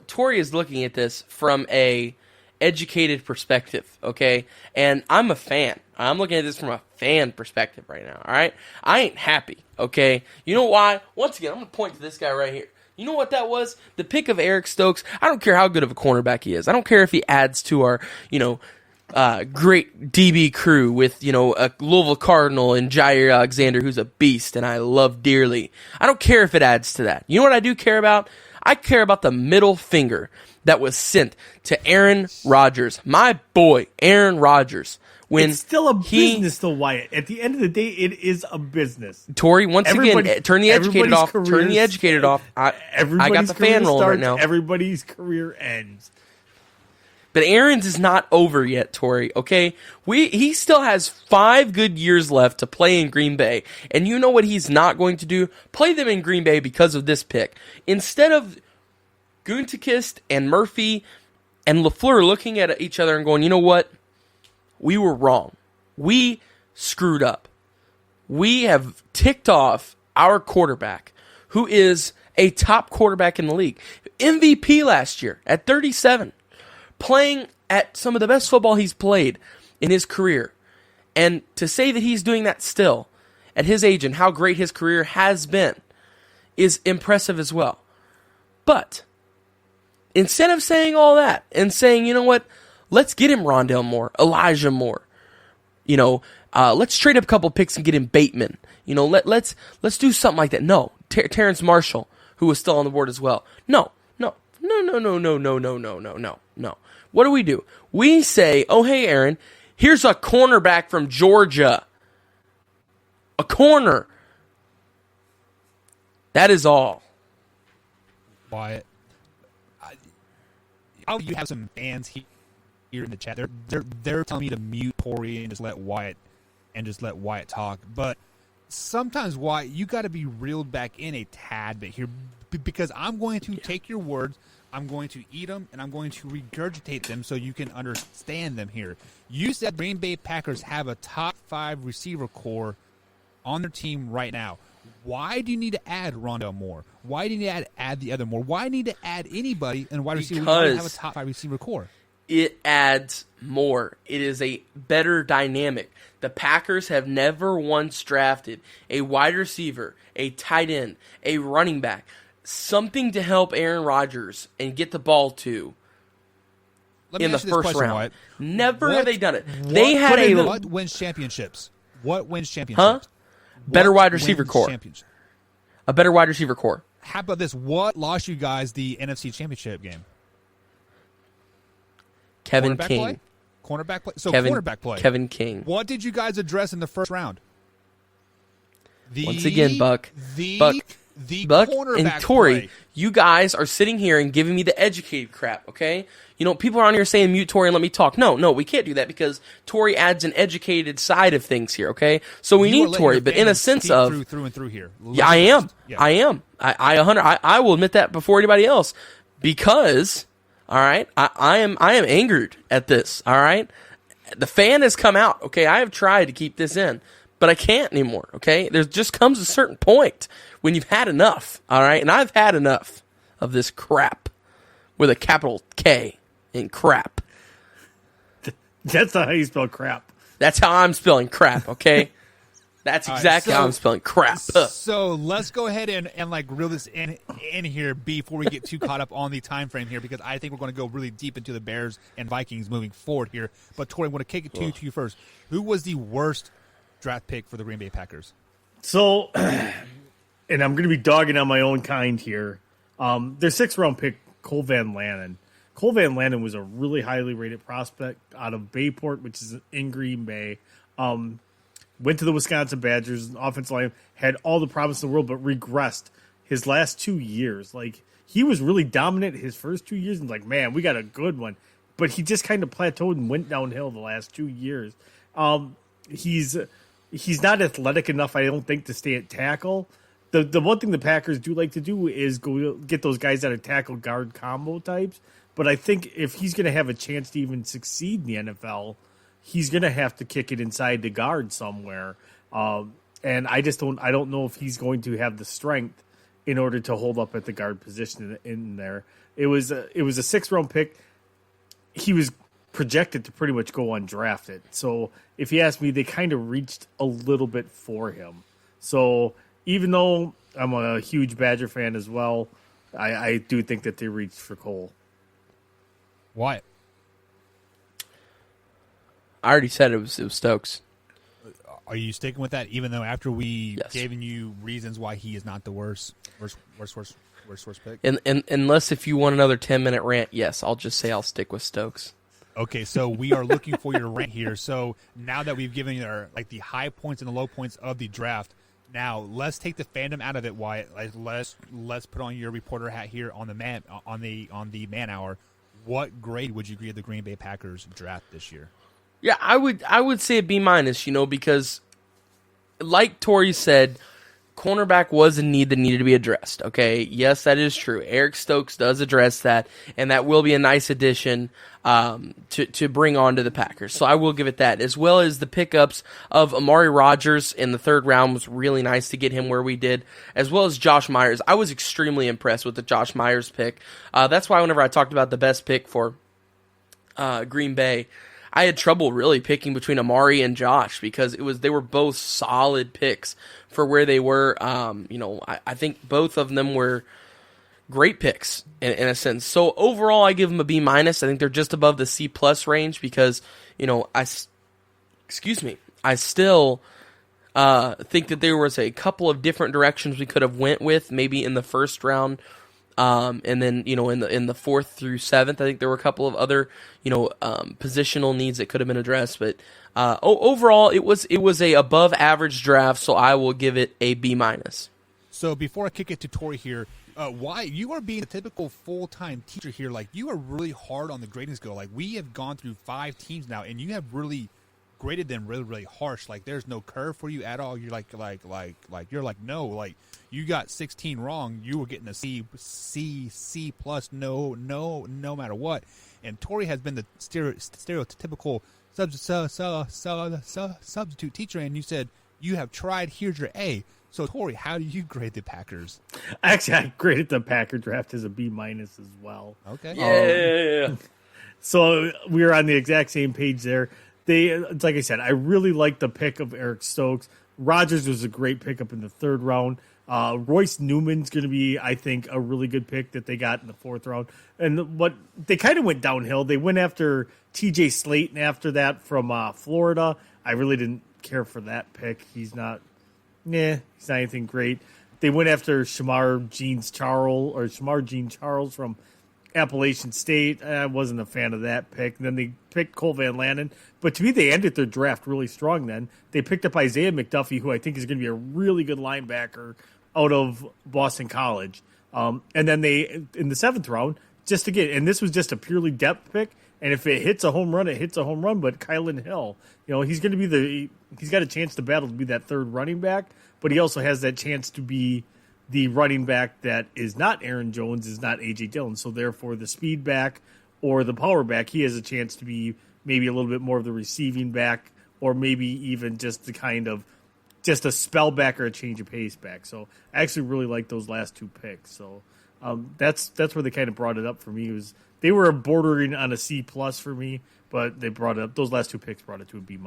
Tori is looking at this from a educated perspective, okay? And I'm a fan. I'm looking at this from a fan perspective right now, all right? I ain't happy, okay? You know why? Once again, I'm going to point to this guy right here. You know what that was? The pick of Eric Stokes. I don't care how good of a cornerback he is. I don't care if he adds to our, great DB crew with, a Louisville Cardinal and Jair Alexander, who's a beast and I love dearly. I don't care if it adds to that. You know what I do care about? I care about the middle finger that was sent to Aaron Rodgers, my boy, Aaron Rodgers. When it's still a business, though, Wyatt. At the end of the day, it is a business. Tori, once again, turn the educated off. Turn the educated off. I got the fan rolling right now. Everybody's career ends. But Aaron's is not over yet, Tori, okay? He still has 5 good years left to play in Green Bay. And you know what he's not going to do? Play them in Green Bay because of this pick. Instead of Gutekunst and Murphy and LaFleur looking at each other and going, you know what? We were wrong. We screwed up. We have ticked off our quarterback, who is a top quarterback in the league. MVP last year at 37. Playing at some of the best football he's played in his career. And to say that he's doing that still at his age and how great his career has been is impressive as well. But instead of saying all that and saying, you know what, let's get him Rondale Moore, Elijah Moore. Let's trade up a couple picks and get him Bateman. Let's do something like that. No, Terrence Marshall, who was still on the board as well. No. What do? We say, oh, hey, Aaron, here's a cornerback from Georgia. A corner. That is all. Wyatt, you have some fans here in the chat. They're telling me to mute Tori and just let Wyatt talk. But sometimes, Wyatt, you got to be reeled back in a tad bit here, because I'm going to take your words, I'm going to eat them, and I'm going to regurgitate them so you can understand them here. You said Green Bay Packers have a top 5 receiver core on their team right now. Why do you need to add Rondale Moore? Why do you need to add the other Moore? Why do you need to add anybody in wide receiver when you don't have a top 5 receiver core? It adds more. It is a better dynamic. The Packers have never once drafted a wide receiver, a tight end, a running back, something to help Aaron Rodgers and get the ball to in the first round. Wyatt. Never have they done it. They had what wins championships? What wins championships? Huh? Better wide receiver core. A better wide receiver core. How about this? What lost you guys the NFC Championship game? Kevin King. Cornerback play? So cornerback play. Kevin King. What did you guys address in the first round? Once again, Buck. The Buck cornerback and Tori, play. you guys are sitting here and giving me the educated crap, okay? People are on here saying mute Tori and let me talk. No, we can't do that because Tori adds an educated side of things here, okay? So we need Tori, but in a sense of through and through here. Yeah, I am. Yeah. I will admit that before anybody else because, all right, I am angered at this, all right? The fan has come out, okay? I have tried to keep this in, but I can't anymore, okay? There just comes a certain point when you've had enough, all right? And I've had enough of this crap with a capital K in crap. That's not how you spell crap. That's how I'm spelling crap, okay? That's exactly how I'm spelling crap. So let's go ahead and reel this in here before we get too caught up on the time frame here, because I think we're going to go really deep into the Bears and Vikings moving forward here. But Tori, I want to kick it to you first. Who was the worst draft pick for the Green Bay Packers? So, and I'm going to be dogging on my own kind here. Their 6th-round pick, Cole Van Lannon. Cole Van Lannon was a really highly rated prospect out of Bayport, which is in Green Bay. Went to the Wisconsin Badgers, offensive line, had all the promise in the world, but regressed his last 2 years. Like, he was really dominant his first 2 years, and man, we got a good one. But he just kind of plateaued and went downhill the last 2 years. He's not athletic enough, I don't think, to stay at tackle. The one thing the Packers do like to do is go get those guys that are tackle guard combo types. But I think if he's going to have a chance to even succeed in the NFL, he's going to have to kick it inside the guard somewhere. And I don't know if he's going to have the strength in order to hold up at the guard position in there. It was a 6th-round pick. He was projected to pretty much go undrafted. So if you ask me, they kind of reached a little bit for him. So even though I'm a huge Badger fan as well, I do think that they reached for Cole. Why? I already said it was Stokes. Are you sticking with that, even though after we given you reasons why he is not the worst Worst pick. And unless if you want another 10-minute rant, yes, I'll just say I'll stick with Stokes. Okay, so we are looking for your rant here. So now that we've given you the high points and the low points of the draft, now let's take the fandom out of it, Wyatt. Let's put on your reporter hat here on the man hour. What grade would you give the Green Bay Packers draft this year? Yeah, I would say a B-, because like Tori said, cornerback was a need that needed to be addressed. Okay, yes, that is true. Eric Stokes does address that, and that will be a nice addition to bring on to the Packers. So I will give it that, as well as the pickups of Amari Rodgers in the 3rd round was really nice to get him where we did, as well as Josh Myers. I was extremely impressed with the Josh Myers pick. That's why whenever I talked about the best pick for Green Bay, I had trouble really picking between Amari and Josh because they were both solid picks for where they were. I think both of them were great picks in a sense. So overall, I give them a B-. I think they're just above the C+ range because I still think that there was a couple of different directions we could have went with, maybe in the 1st round. And then in the 4th through 7th, I think there were a couple of other positional needs that could have been addressed. But overall, it was a above average draft, so I will give it a B-. So before I kick it to Tori here, why you are being a typical full-time teacher here? Like, you are really hard on the grading scale. Like, we have gone through 5 teams now, and you have really graded them really, really harsh. Like, there's no curve for you at all. You're you're like, no, like, you got 16 wrong. You were getting a C+, no matter what. And Tori has been the stereotypical substitute teacher, and you said you have tried. Here's your A. So, Tori, how do you grade the Packers? Actually, I graded the Packer draft as a B- as well. Okay. Yeah. So we were on the exact same page there. It's like I said, I really like the pick of Eric Stokes. Rodgers was a great pickup in the 3rd round. Royce Newman's going to be, I think, a really good pick that they got in the 4th round. And what they kind of went downhill. They went after TJ Slayton after that from Florida. I really didn't care for that pick. He's not anything great. They went after Shamar Jean Charles from Appalachian State. I wasn't a fan of that pick. And then they picked Cole Van Lanen. But to me, they ended their draft really strong then. They picked up Isaiah McDuffie, who I think is going to be a really good linebacker out of Boston College. And then they, in the 7th round, and this was just a purely depth pick. And if it hits a home run, it hits a home run. But Kylan Hill, he's going to be he's got a chance to battle to be that 3rd running back. But he also has that chance to be the running back that is not Aaron Jones, is not A.J. Dillon. So therefore, the speed back or the power back, he has a chance to be maybe a little bit more of the receiving back, or maybe even just the kind of just a spell back or a change of pace back. So I actually really like those last 2 picks. So that's where they kind of brought it up for me. They were bordering on a C+ for me, but they brought it up. Those last 2 picks brought it to a B-.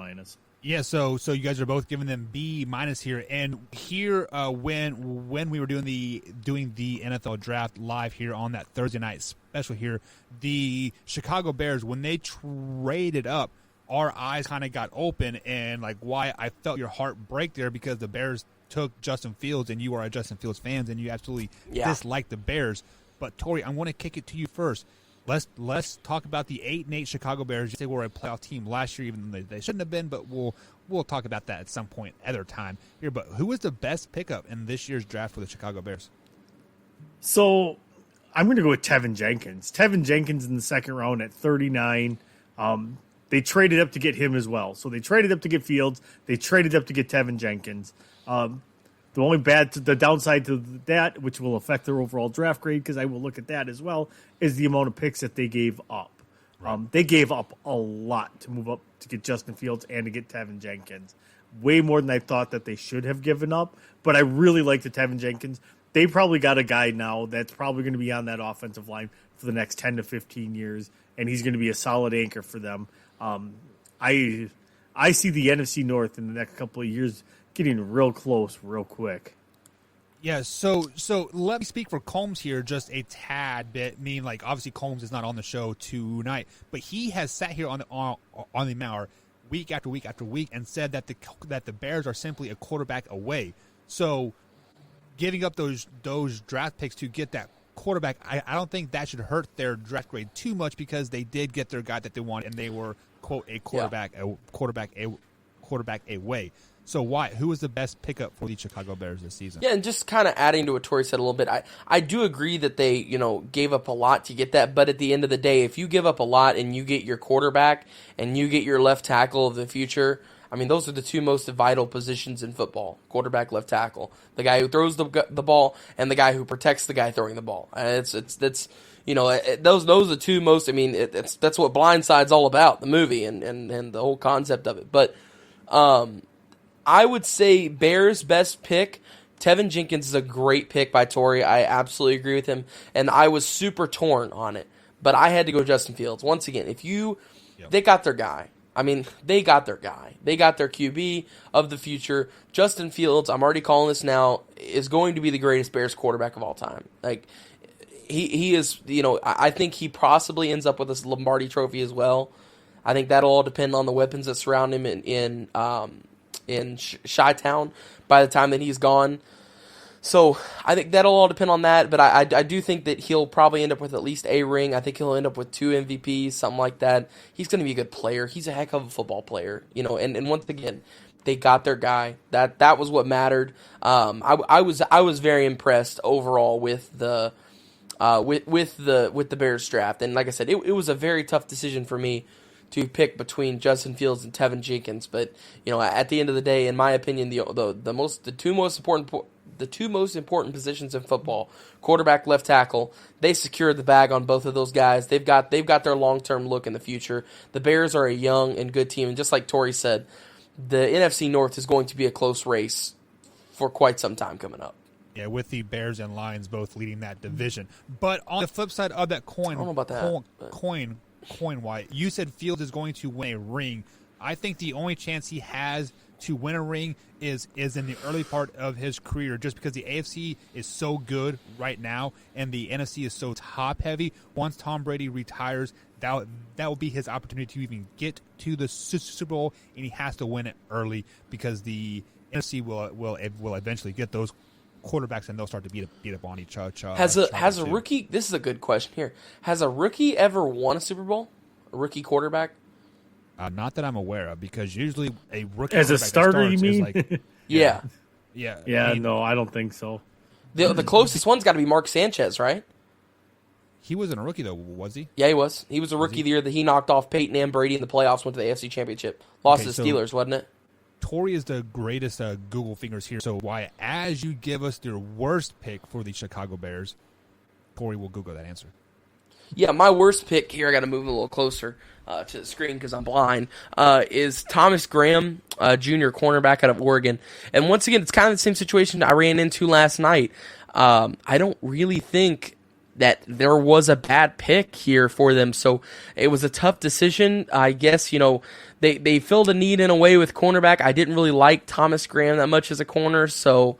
Yeah, so you guys are both giving them B- here, and here when we were doing the NFL draft live here on that Thursday night special here, the Chicago Bears, when they traded up, our eyes kind of got open, and like, why I felt your heart break there because the Bears took Justin Fields, and you are a Justin Fields fans, and you absolutely dislike the Bears. But Tori, I want to kick it to you first. Let's talk about the 8-8 Chicago Bears. They were a playoff team last year, even though they shouldn't have been. But we'll talk about that at some point, other time here. But who was the best pickup in this year's draft for the Chicago Bears? So I'm going to go with Tevin Jenkins. Tevin Jenkins in the 2nd round at 39. They traded up to get him as well. So they traded up to get Fields. They traded up to get Tevin Jenkins. The downside to that, which will affect their overall draft grade, because I will look at that as well, is the amount of picks that they gave up. Right. They gave up a lot to move up to get Justin Fields and to get Tevin Jenkins. Way more than I thought that they should have given up. But I really like the Tevin Jenkins. They probably got a guy now that's probably going to be on that offensive line for the next 10 to 15 years, and he's going to be a solid anchor for them. I see the NFC North in the next couple of years getting real close real quick. Yeah, so let me speak for Combs here just a tad bit. I mean, like, obviously Combs is not on the show tonight, but he has sat here on the hour week after week after week and said that the Bears are simply a quarterback away. So giving up those draft picks to get that quarterback, I don't think that should hurt their draft grade too much because they did get their guy that they wanted, and they were quote a quarterback away. So Wyatt, who was the best pickup for the Chicago Bears this season? Yeah, and just kind of adding to what Tori said a little bit, I do agree that they gave up a lot to get that, but at the end of the day, if you give up a lot and you get your quarterback and you get your left tackle of the future, I mean, those are the two most vital positions in football: quarterback, left tackle, the guy who throws the ball, and the guy who protects the guy throwing the ball. Those are the two most. I mean, that's what Blindside's all about, the movie and the whole concept of it. But I would say Bears' best pick. Tevin Jenkins is a great pick by Tori. I absolutely agree with him, and I was super torn on it, but I had to go Justin Fields. Once again, they got their guy. I mean, they got their guy. They got their QB of the future. Justin Fields, I'm already calling this now, is going to be the greatest Bears quarterback of all time. Like, he is, I think he possibly ends up with this Lombardi trophy as well. I think that'll all depend on the weapons that surround him in Chi-Town by the time that he's gone. So I think that'll all depend on that, but I do think that he'll probably end up with at least a ring. I think he'll end up with 2 MVPs, something like that. He's going to be a good player. He's a heck of a football player, and once again, they got their guy. That was what mattered. I was very impressed overall with the Bears draft, and like I said, it was a very tough decision for me to pick between Justin Fields and Tevin Jenkins. But at the end of the day, in my opinion, the two most important positions in football, quarterback, left tackle, they secured the bag on both of those guys. They've got their long-term look in the future. The Bears are a young and good team, and just like Tori said, the NFC North is going to be a close race for quite some time coming up. Yeah, with the Bears and Lions both leading that division. But on the flip side of that coin, I don't know about that, coin, White, you said Fields is going to win a ring. I think the only chance he has to win a ring is in the early part of his career, just because the AFC is so good right now and the NFC is so top heavy. Once Tom Brady retires, that will be his opportunity to even get to the Super Bowl, and he has to win it early because the NFC will eventually get those quarterbacks and they'll start to beat up on each other. Has a rookie? This is a good question here. Has a rookie ever won a Super Bowl? A rookie quarterback? Not that I'm aware of, because usually a rookie as a starter, you mean? Like, yeah. No, I don't think so. The closest one's got to be Mark Sanchez, right? He wasn't a rookie though, was he? Yeah, he was. He was a rookie the year that he knocked off Peyton and Brady in the playoffs, went to the AFC Championship, lost to the Steelers, wasn't it? Tori is the greatest Google fingers here. So why, as you give us your worst pick for the Chicago Bears, Tori will Google that answer. Yeah, my worst pick here, I got to move a little closer to the screen because I'm blind, is Thomas Graham, junior cornerback out of Oregon. And once again, it's kind of the same situation I ran into last night. I don't really think that there was a bad pick here for them. So it was a tough decision. I guess, they filled a need in a way with cornerback. I didn't really like Thomas Graham that much as a corner. So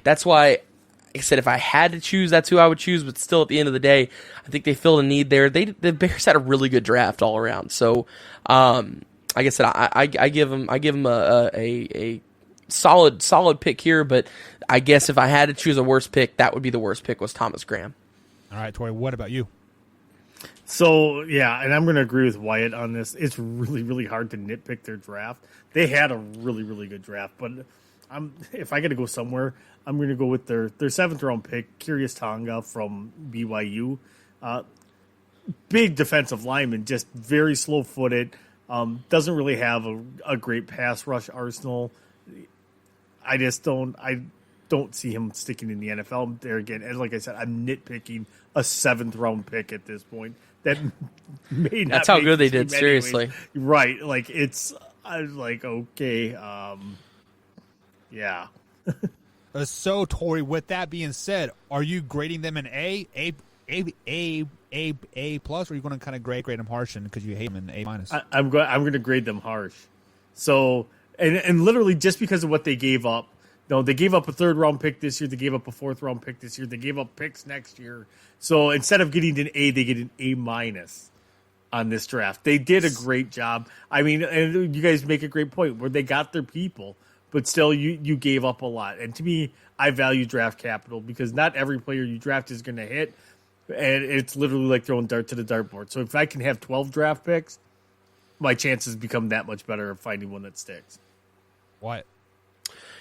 that's why, like I said, if I had to choose, that's who I would choose. But still, at the end of the day, I think they filled a need there. The Bears had a really good draft all around. So, like I said, I give them a solid pick here. But I guess if I had to choose a worst pick, that would be the worst pick, was Thomas Graham. All right, Tori, what about you? So, yeah, and I'm going to agree with Wyatt on this. It's really, really hard to nitpick their draft. They had a really, really good draft, but if I got to go somewhere, I'm going to go with their 7th-round pick, Kyrgios Tonga from BYU. Big defensive lineman, just very slow-footed, doesn't really have a great pass rush arsenal. I don't see him sticking in the NFL there again. And like I said, I'm nitpicking a 7th-round pick at this point. That may not. That's how good they did. Anyways. Seriously, right? Like I was like, okay, yeah. So, Tori, with that being said, are you grading them an A plus, or are you going to kind of grade them harsh because you hate them an A minus? I'm going to grade them harsh. So, and literally just because of what they gave up. No, they gave up a 3rd-round pick this year. They gave up a 4th-round pick this year. They gave up picks next year. So instead of getting an A, they get an A minus on this draft. They did a great job. I mean, and you guys make a great point where they got their people. but still you gave up a lot. And to me, I value draft capital because not every player you draft is going to hit, and it's literally like throwing dart to the dartboard. So if I can have 12 draft picks, my chances become that much better of finding one that sticks. What?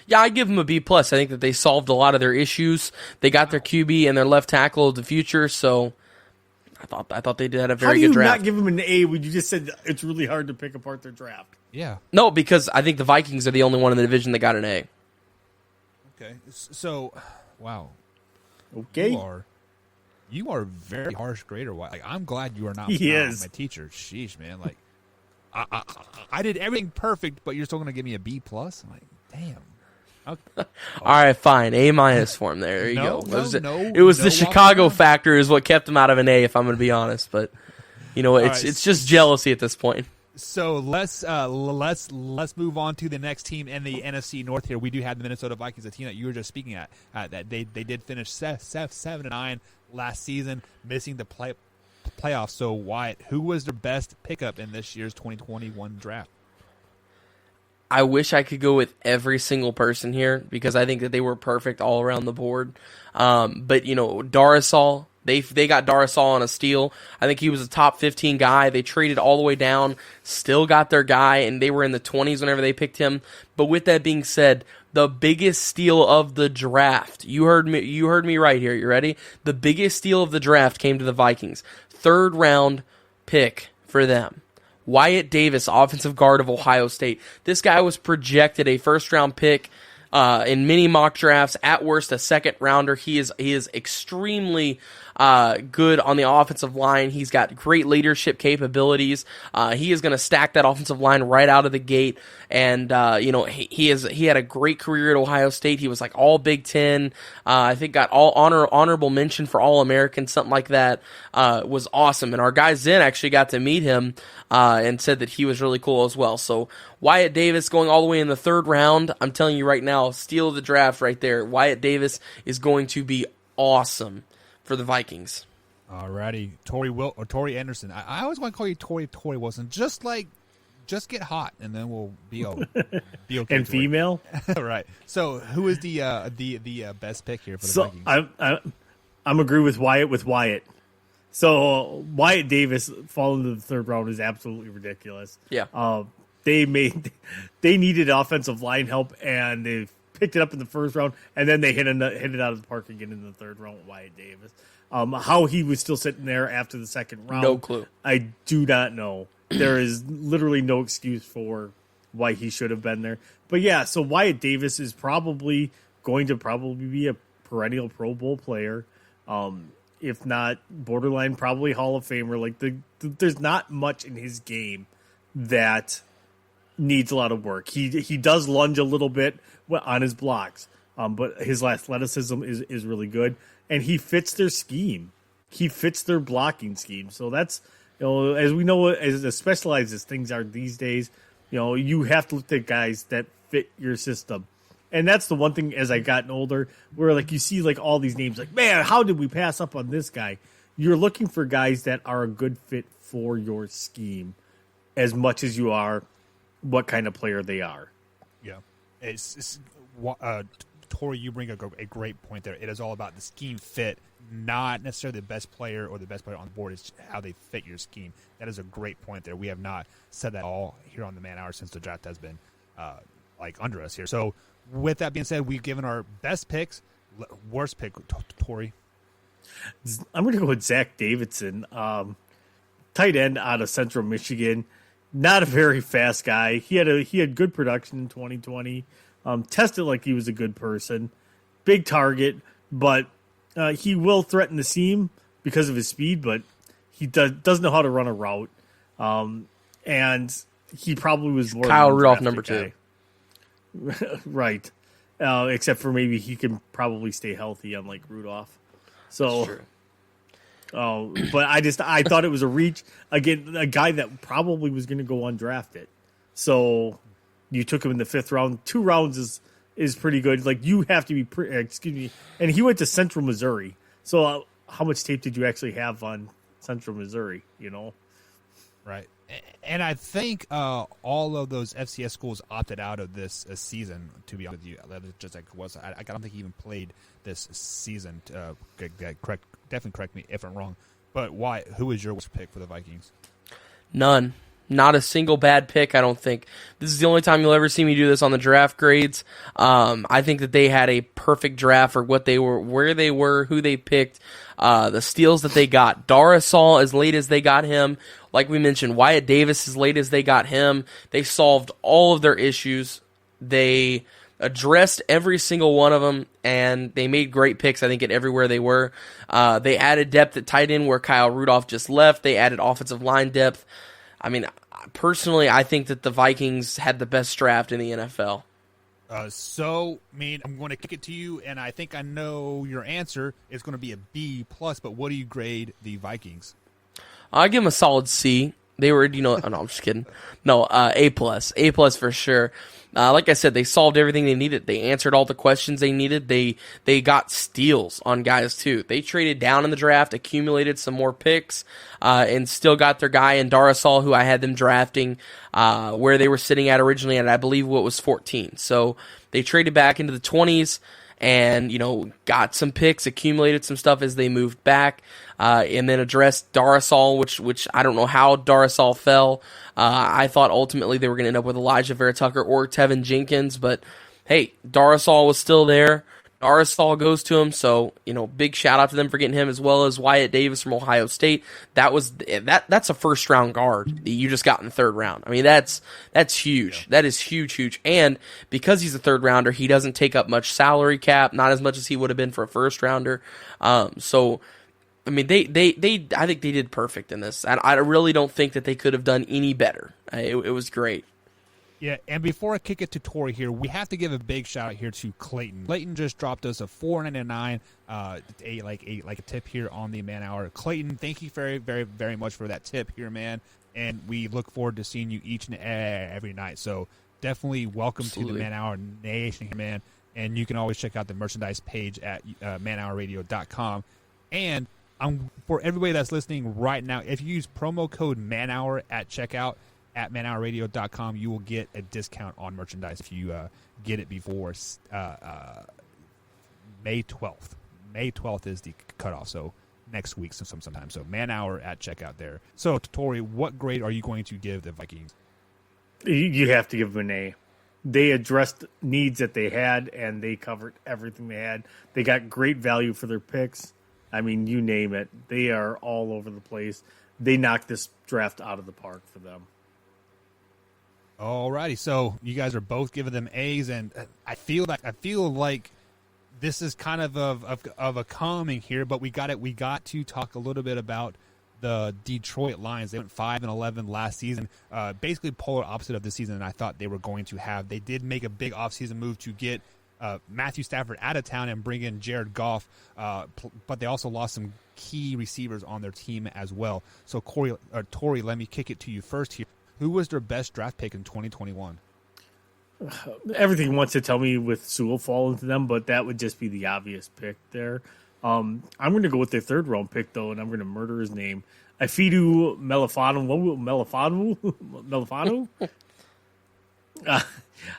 Yeah, I give them a B+. I think that they solved a lot of their issues. They got their QB and their left tackle of the future, so I thought they did a very good draft. How do you not give them an A when you just said it's really hard to pick apart their draft? Yeah. No, because I think the Vikings are the only one in the division that got an A. Okay. So, wow. Okay. You are very harsh grader. Like, I'm glad you are not He is. my teacher. Sheesh, man. Like, I did everything perfect, but you're still going to give me a B+? I'm like, damn. Okay. All right, fine. A- for him there. There you go. It was the Chicago factor is what kept him out of an A, if I'm going to be honest. But you know, it's just jealousy at this point. So let's move on to the next team in the NFC North. Here we do have the Minnesota Vikings, a team that you were just speaking at. That they did finish 7-9 last season, missing the playoffs. So Wyatt, who was their best pickup in this year's 2021 draft? I wish I could go with every single person here because I think that they were perfect all around the board. But you know, Darrisaw, they got Darrisaw on a steal. I think he was a top 15 guy. They traded all the way down, still got their guy, and they were in the 20s whenever they picked him. But with that being said, the biggest steal of the draft, you heard me right here. You ready? The biggest steal of the draft came to the Vikings. 3rd round pick for them. Wyatt Davis, offensive guard of Ohio State. This guy was projected a 1st-round pick in many mock drafts. At worst, a 2nd rounder. He is extremely good on the offensive line. He's got great leadership capabilities. He is going to stack that offensive line right out of the gate. And you know, he had a great career at Ohio State. He was like all Big Ten. I think got all honorable mention for All American, something like that. Was awesome. And our guy Zen actually got to meet him and said that he was really cool as well. So Wyatt Davis going all the way in the 3rd round. I'm telling you right now, steal of the draft right there. Wyatt Davis is going to be awesome for the Vikings. Alrighty, Torrey Anderson. I always want to call you Torrey Wilson. Just get hot, and then we'll be okay. And female, right? So, who is the best pick here for the Vikings? I'm agree with Wyatt. So Wyatt Davis falling to the 3rd round is absolutely ridiculous. Yeah. They needed offensive line help, and they picked it up in the 1st round, and then they hit it out of the park again in the 3rd round with Wyatt Davis. How he was still sitting there after the 2nd round, no clue. I do not know. There is literally no excuse for why he should have been there. But yeah, so Wyatt Davis is probably going to be a perennial Pro Bowl player, if not borderline, probably Hall of Famer. Like there's not much in his game that needs a lot of work. He does lunge a little bit on his blocks, but his athleticism is really good, and he fits their scheme. He fits their blocking scheme. So that's, you know, as we know, as specialized as things are these days, you know, you have to look at guys that fit your system. And that's the one thing as I gotten older, where like you see like all these names, like, man, how did we pass up on this guy? You're looking for guys that are a good fit for your scheme, as much as you are what kind of player they are. Yeah, Tori, you bring a great point there. It is all about the scheme fit, not necessarily the best player or the best player on the board. It's how they fit your scheme. That is a great point there. We have not said that all here on the Man Hour since the draft has been under us here. So with that being said, we've given our best picks. Worst pick, Tori. I'm going to go with Zach Davidson, tight end out of Central Michigan. Not a very fast guy. He had good production in 2020. Tested like he was a good person. Big target, but he will threaten the seam because of his speed, but he doesn't know how to run a route. And he probably was more Kyle Rudolph number 2. Right. Except for maybe he can probably stay healthy, unlike Rudolph. So, but I thought it was a reach. Again, a guy that probably was going to go undrafted. So you took him in the 5th round. 2 rounds is pretty good. Like, you have to be, and he went to Central Missouri. So how much tape did you actually have on Central Missouri, you know? Right. And I think all of those FCS schools opted out of this season, to be honest with you. Just like I don't think he even played this season. Definitely correct me if I'm wrong. But why? Who is your worst pick for the Vikings? None. Not a single bad pick, I don't think. This is the only time you'll ever see me do this on the draft grades. I think that they had a perfect draft for what they were, where they were, who they picked, the steals that they got. Darasol as late as they got him. Like we mentioned, Wyatt Davis as late as they got him. They solved all of their issues. They addressed every single one of them, and they made great picks, I think, at everywhere they were. They added depth at tight end where Kyle Rudolph just left. They added offensive line depth. I mean, personally, I think that the Vikings had the best draft in the NFL. I'm going to kick it to you, and I think I know your answer. It's going to be a B+, but what do you grade the Vikings? I give them a solid C. They were, no, I'm just kidding. No, A+. A+ for sure. Like I said, they solved everything they needed. They answered all the questions they needed. They got steals on guys, too. They traded down in the draft, accumulated some more picks, and still got their guy in Darasol, who I had them drafting where they were sitting at originally, and I believe what was 14. So they traded back into the 20s and, got some picks, accumulated some stuff as they moved back, and then addressed Darasol, which I don't know how Darasol fell. I thought ultimately they were going to end up with Elijah Vera Tucker or Tevin Jenkins, but hey, Darasol was still there. Darasol goes to him, so big shout out to them for getting him, as well as Wyatt Davis from Ohio State. That's a first round guard that you just got in the third round. I mean, that's huge. Yeah. That is huge. And because he's a third rounder, he doesn't take up much salary cap, not as much as he would have been for a first rounder. So I mean, I think they did perfect in this. I really don't think that they could have done any better. It was great. Yeah, and before I kick it to Tori here, we have to give a big shout out here to Clayton. Clayton just dropped us a $4.99, a tip here on the Man Hour. Clayton, thank you very, very, very much for that tip here, man. And we look forward to seeing you each and every night. So definitely welcome to the Man Hour Nation here, man. And you can always check out the merchandise page at manhourradio.com. And for everybody that's listening right now, if you use promo code MANHOUR at checkout at manhourradio.com, you will get a discount on merchandise if you get it before May 12th. May 12th is the cutoff, so next week sometime. So ManHour at checkout there. So, Tori, what grade are you going to give the Vikings? You have to give them an A. They addressed needs that they had, and they covered everything they had. They got great value for their picks. I mean, you name it. They are all over the place. They knocked this draft out of the park for them. Alrighty, so you guys are both giving them A's, and I feel like this is kind of a coming here, but we got to talk a little bit about the Detroit Lions. They went 5-11 last season, basically polar opposite of the season I thought they were going to have. They did make a big offseason move to get Matthew Stafford out of town and bring in Jared Goff, but they also lost some key receivers on their team as well. So, Tori, let me kick it to you first here. Who was their best draft pick in 2021? Everything wants to tell me with Sewell falling to them, but that would just be the obvious pick there. I'm going to go with their third round pick, though, and I'm going to murder his name. Ifidu Melifanu?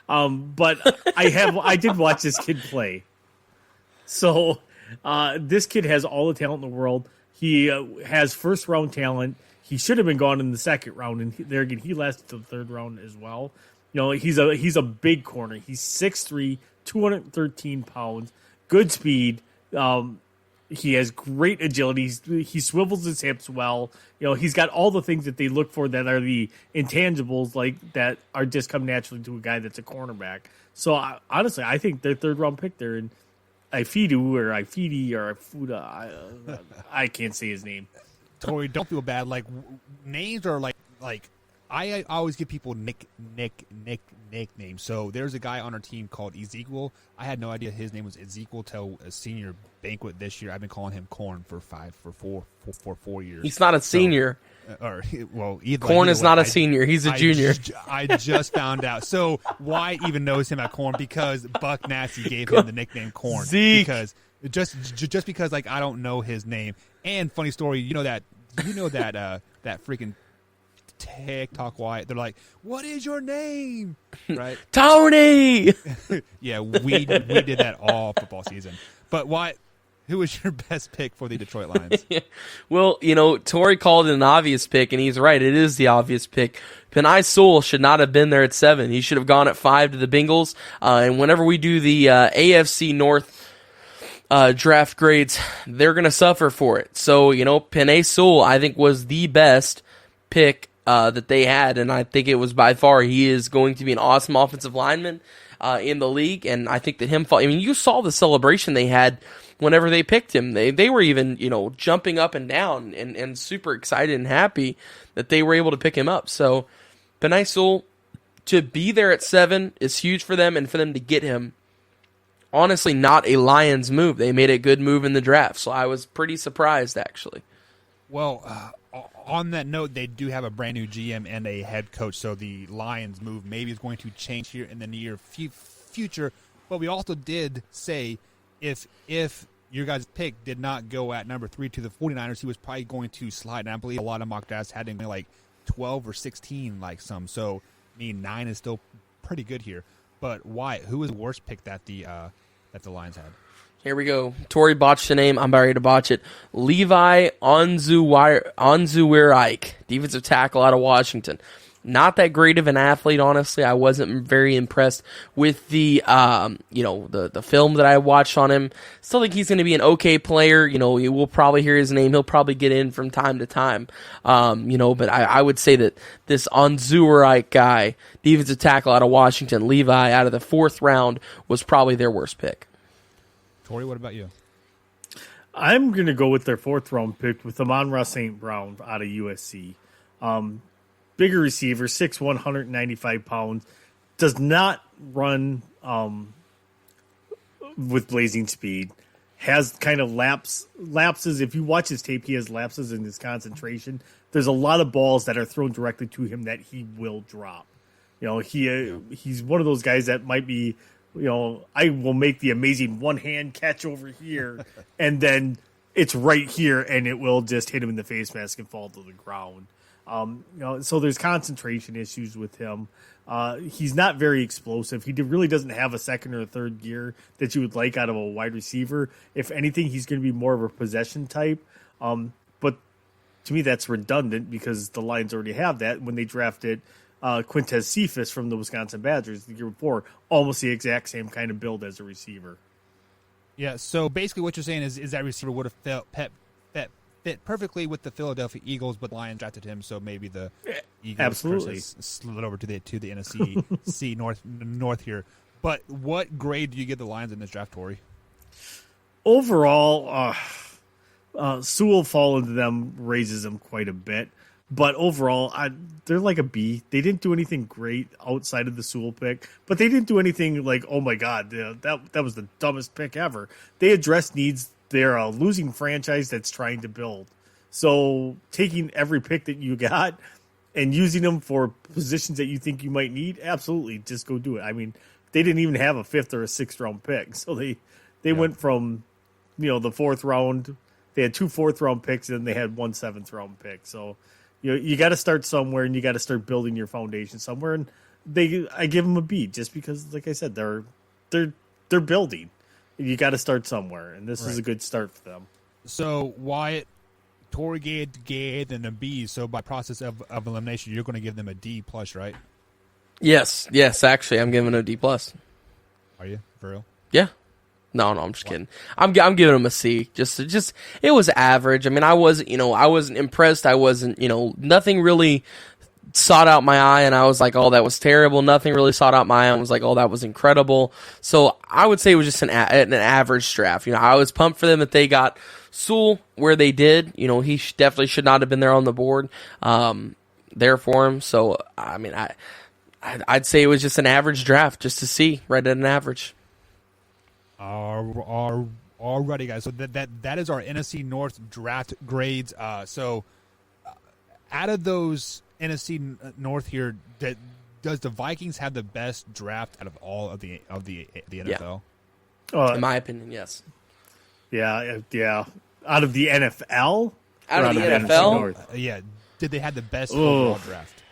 But I did watch this kid play. So this kid has all the talent in the world. He has first round talent. He should have been gone in the second round, and there again, he lasted to the third round as well. He's a big corner. He's 6'3", 213 pounds, good speed. He has great agility. He swivels his hips well. He's got all the things that they look for that are the intangibles, like that are just come naturally to a guy that's a cornerback. So honestly, I think their third round pick there, and Ifidi or Ifuda, I can't say his name. Tori, don't feel bad. Like names are like I always give people nicknames. So there's a guy on our team called Ezekiel. I had no idea his name was Ezekiel till a senior banquet this year. I've been calling him Corn for 4 years. He's not a senior. Corn is not a senior. He's a junior. I just found out. So Wyatt even knows him at Corn because Buck Nasty gave him the nickname Corn. Zeke. Because just because I don't know his name. And funny story, that freaking TikTok Wyatt. They're like, "What is your name?" Right? Tony. Yeah, we did that all football season. But Wyatt, who was your best pick for the Detroit Lions? Well, Tori called it an obvious pick, and he's right. It is the obvious pick. Penei Sewell should not have been there at 7. He should have gone at 5 to the Bengals. And whenever we do the AFC North draft grades, they're going to suffer for it. So, Penei Sewell, I think, was the best pick that they had, and I think it was by far. He is going to be an awesome offensive lineman in the league, and I think that you saw the celebration they had whenever they picked him. They were even, jumping up and down and super excited and happy that they were able to pick him up. So, Penei Sewell, to be there at 7 is huge for them, and for them to get him, honestly, not a Lions move. They made a good move in the draft, so I was pretty surprised, actually. Well, on that note, they do have a brand new GM and a head coach, so the Lions move maybe is going to change here in the near future. But we also did say if your guys' pick did not go at number 3 to the 49ers, he was probably going to slide. And I believe a lot of mock drafts had him like 12 or 16 like some. So, 9 is still pretty good here. But why? Who was the worst pick that the Lions had? Here we go. Tori botched the name. I'm about ready to botch it. Levi Onwuzurike, defensive tackle out of Washington. Not that great of an athlete, honestly. I wasn't very impressed with the film that I watched on him. Still think he's going to be an okay player. You will probably hear his name. He'll probably get in from time to time. But I would say that this Onwuzurike guy, defensive tackle out of Washington, Levi, out of the 4th round, was probably their worst pick. Tori, what about you? I'm going to go with their 4th round pick with Amon-Ra St. Brown out of USC. Bigger receiver, 6'1", 195 pounds, does not run with blazing speed, has kind of lapses. If you watch his tape, he has lapses in his concentration. There's a lot of balls that are thrown directly to him that he will drop. He's one of those guys that might be, I will make the amazing one-hand catch over here, and then it's right here, and it will just hit him in the face mask and fall to the ground. So there's concentration issues with him. He's not very explosive. He really doesn't have a second or a third gear that you would like out of a wide receiver. If anything, he's going to be more of a possession type. But to me, that's redundant because the Lions already have that when they drafted Quintez Cephas from the Wisconsin Badgers the year before. Almost the exact same kind of build as a receiver. Yeah, so basically what you're saying is that receiver would have fit perfectly with the Philadelphia Eagles, but the Lions drafted him, so maybe the Eagles slid over to the NFC North here. But what grade do you give the Lions in this draft, Tori? Overall, Sewell falling to them raises them quite a bit. But overall, they're like a B. They didn't do anything great outside of the Sewell pick, but they didn't do anything like, oh my God, that was the dumbest pick ever. They addressed needs. They're a losing franchise that's trying to build. So taking every pick that you got and using them for positions that you think you might need, absolutely, just go do it. I mean, they didn't even have a 5th or a 6th round pick. So they went from, the 4th round. They had 2 4th round picks, and then they had 1 7th round pick. So you got to start somewhere, and you got to start building your foundation somewhere. And I give them a B just because, like I said, they're building. You got to start somewhere, and this is a good start for them. So Wyatt, Tori gave them a B. So by process of elimination, you're going to give them a D plus, right? Yes. Actually, I'm giving a D plus. Are you for real? Yeah. No, I'm just kidding. I'm giving them a C. Just it was average. I mean, I wasn't impressed. I wasn't, nothing really sought out my eye, and I was like, oh, that was terrible. Nothing really sought out my eye, and was like, oh, that was incredible. So I would say it was just an average draft. I was pumped for them that they got Sewell where they did. He definitely should not have been there on the board there for him. So, I mean, I'd say it was just an average draft, just to see, right at an average. Alrighty, guys. So that is our NFC North draft grades. So out of those NFC North here, does the Vikings have the best draft out of all of the NFL? In my opinion, yes. Yeah. Out of the NFL? Out of the NFL? Yeah. did they have the best overall draft?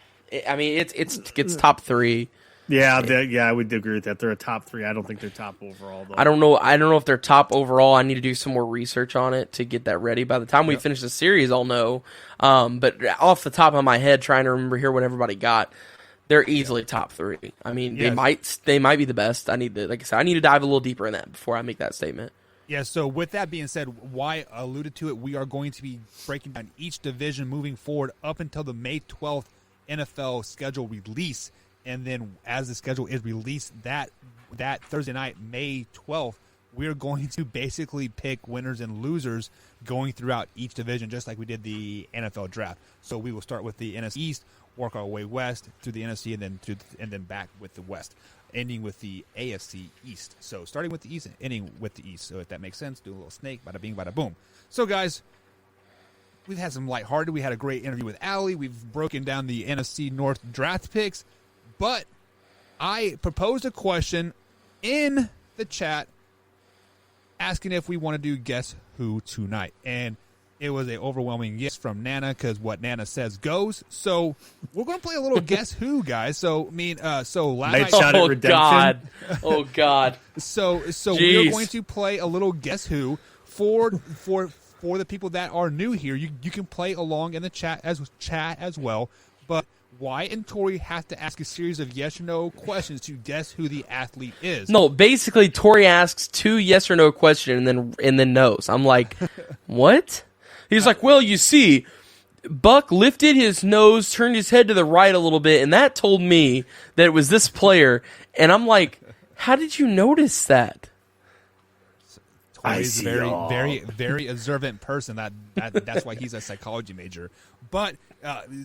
I mean, it's top 3. Yeah, I would agree with that. They're a top 3. I don't think they're top overall, though. I don't know if they're top overall. I need to do some more research on it to get that ready. By the time we finish the series, I'll know. But off the top of my head, trying to remember here what everybody got, they're easily top 3. I mean, they might be the best. I need to dive a little deeper in that before I make that statement. Yeah, so with that being said, Wyatt alluded to it, we are going to be breaking down each division moving forward up until the May 12th NFL schedule release. And then as the schedule is released that Thursday night, May 12th, we're going to basically pick winners and losers going throughout each division, just like we did the NFL draft. So we will start with the NFC East, work our way west through the NFC, and then back with the West, ending with the AFC East. So starting with the East and ending with the East. So if that makes sense, do a little snake, bada bing, bada boom. So guys, we've had some lighthearted. We had a great interview with Allie. We've broken down the NFC North draft picks. But I proposed a question in the chat asking if we want to do Guess Who tonight. And it was an overwhelming yes from Nana because what Nana says goes. So we're going to play a little Guess Who, guys. So last night. Shot at redemption. Oh, God. So we are going to play a little Guess Who for the people that are new here. You can play along in the chat as well. But Wyatt and Tori have to ask a series of yes or no questions to guess who the athlete is. No, basically Tori asks 2 yes or no questions and then knows. I'm like, what? He's like, well, you see, Buck lifted his nose, turned his head to the right a little bit, and that told me that it was this player. And I'm like, how did you notice that? Tori's a very, very observant person. That's why he's a psychology major. But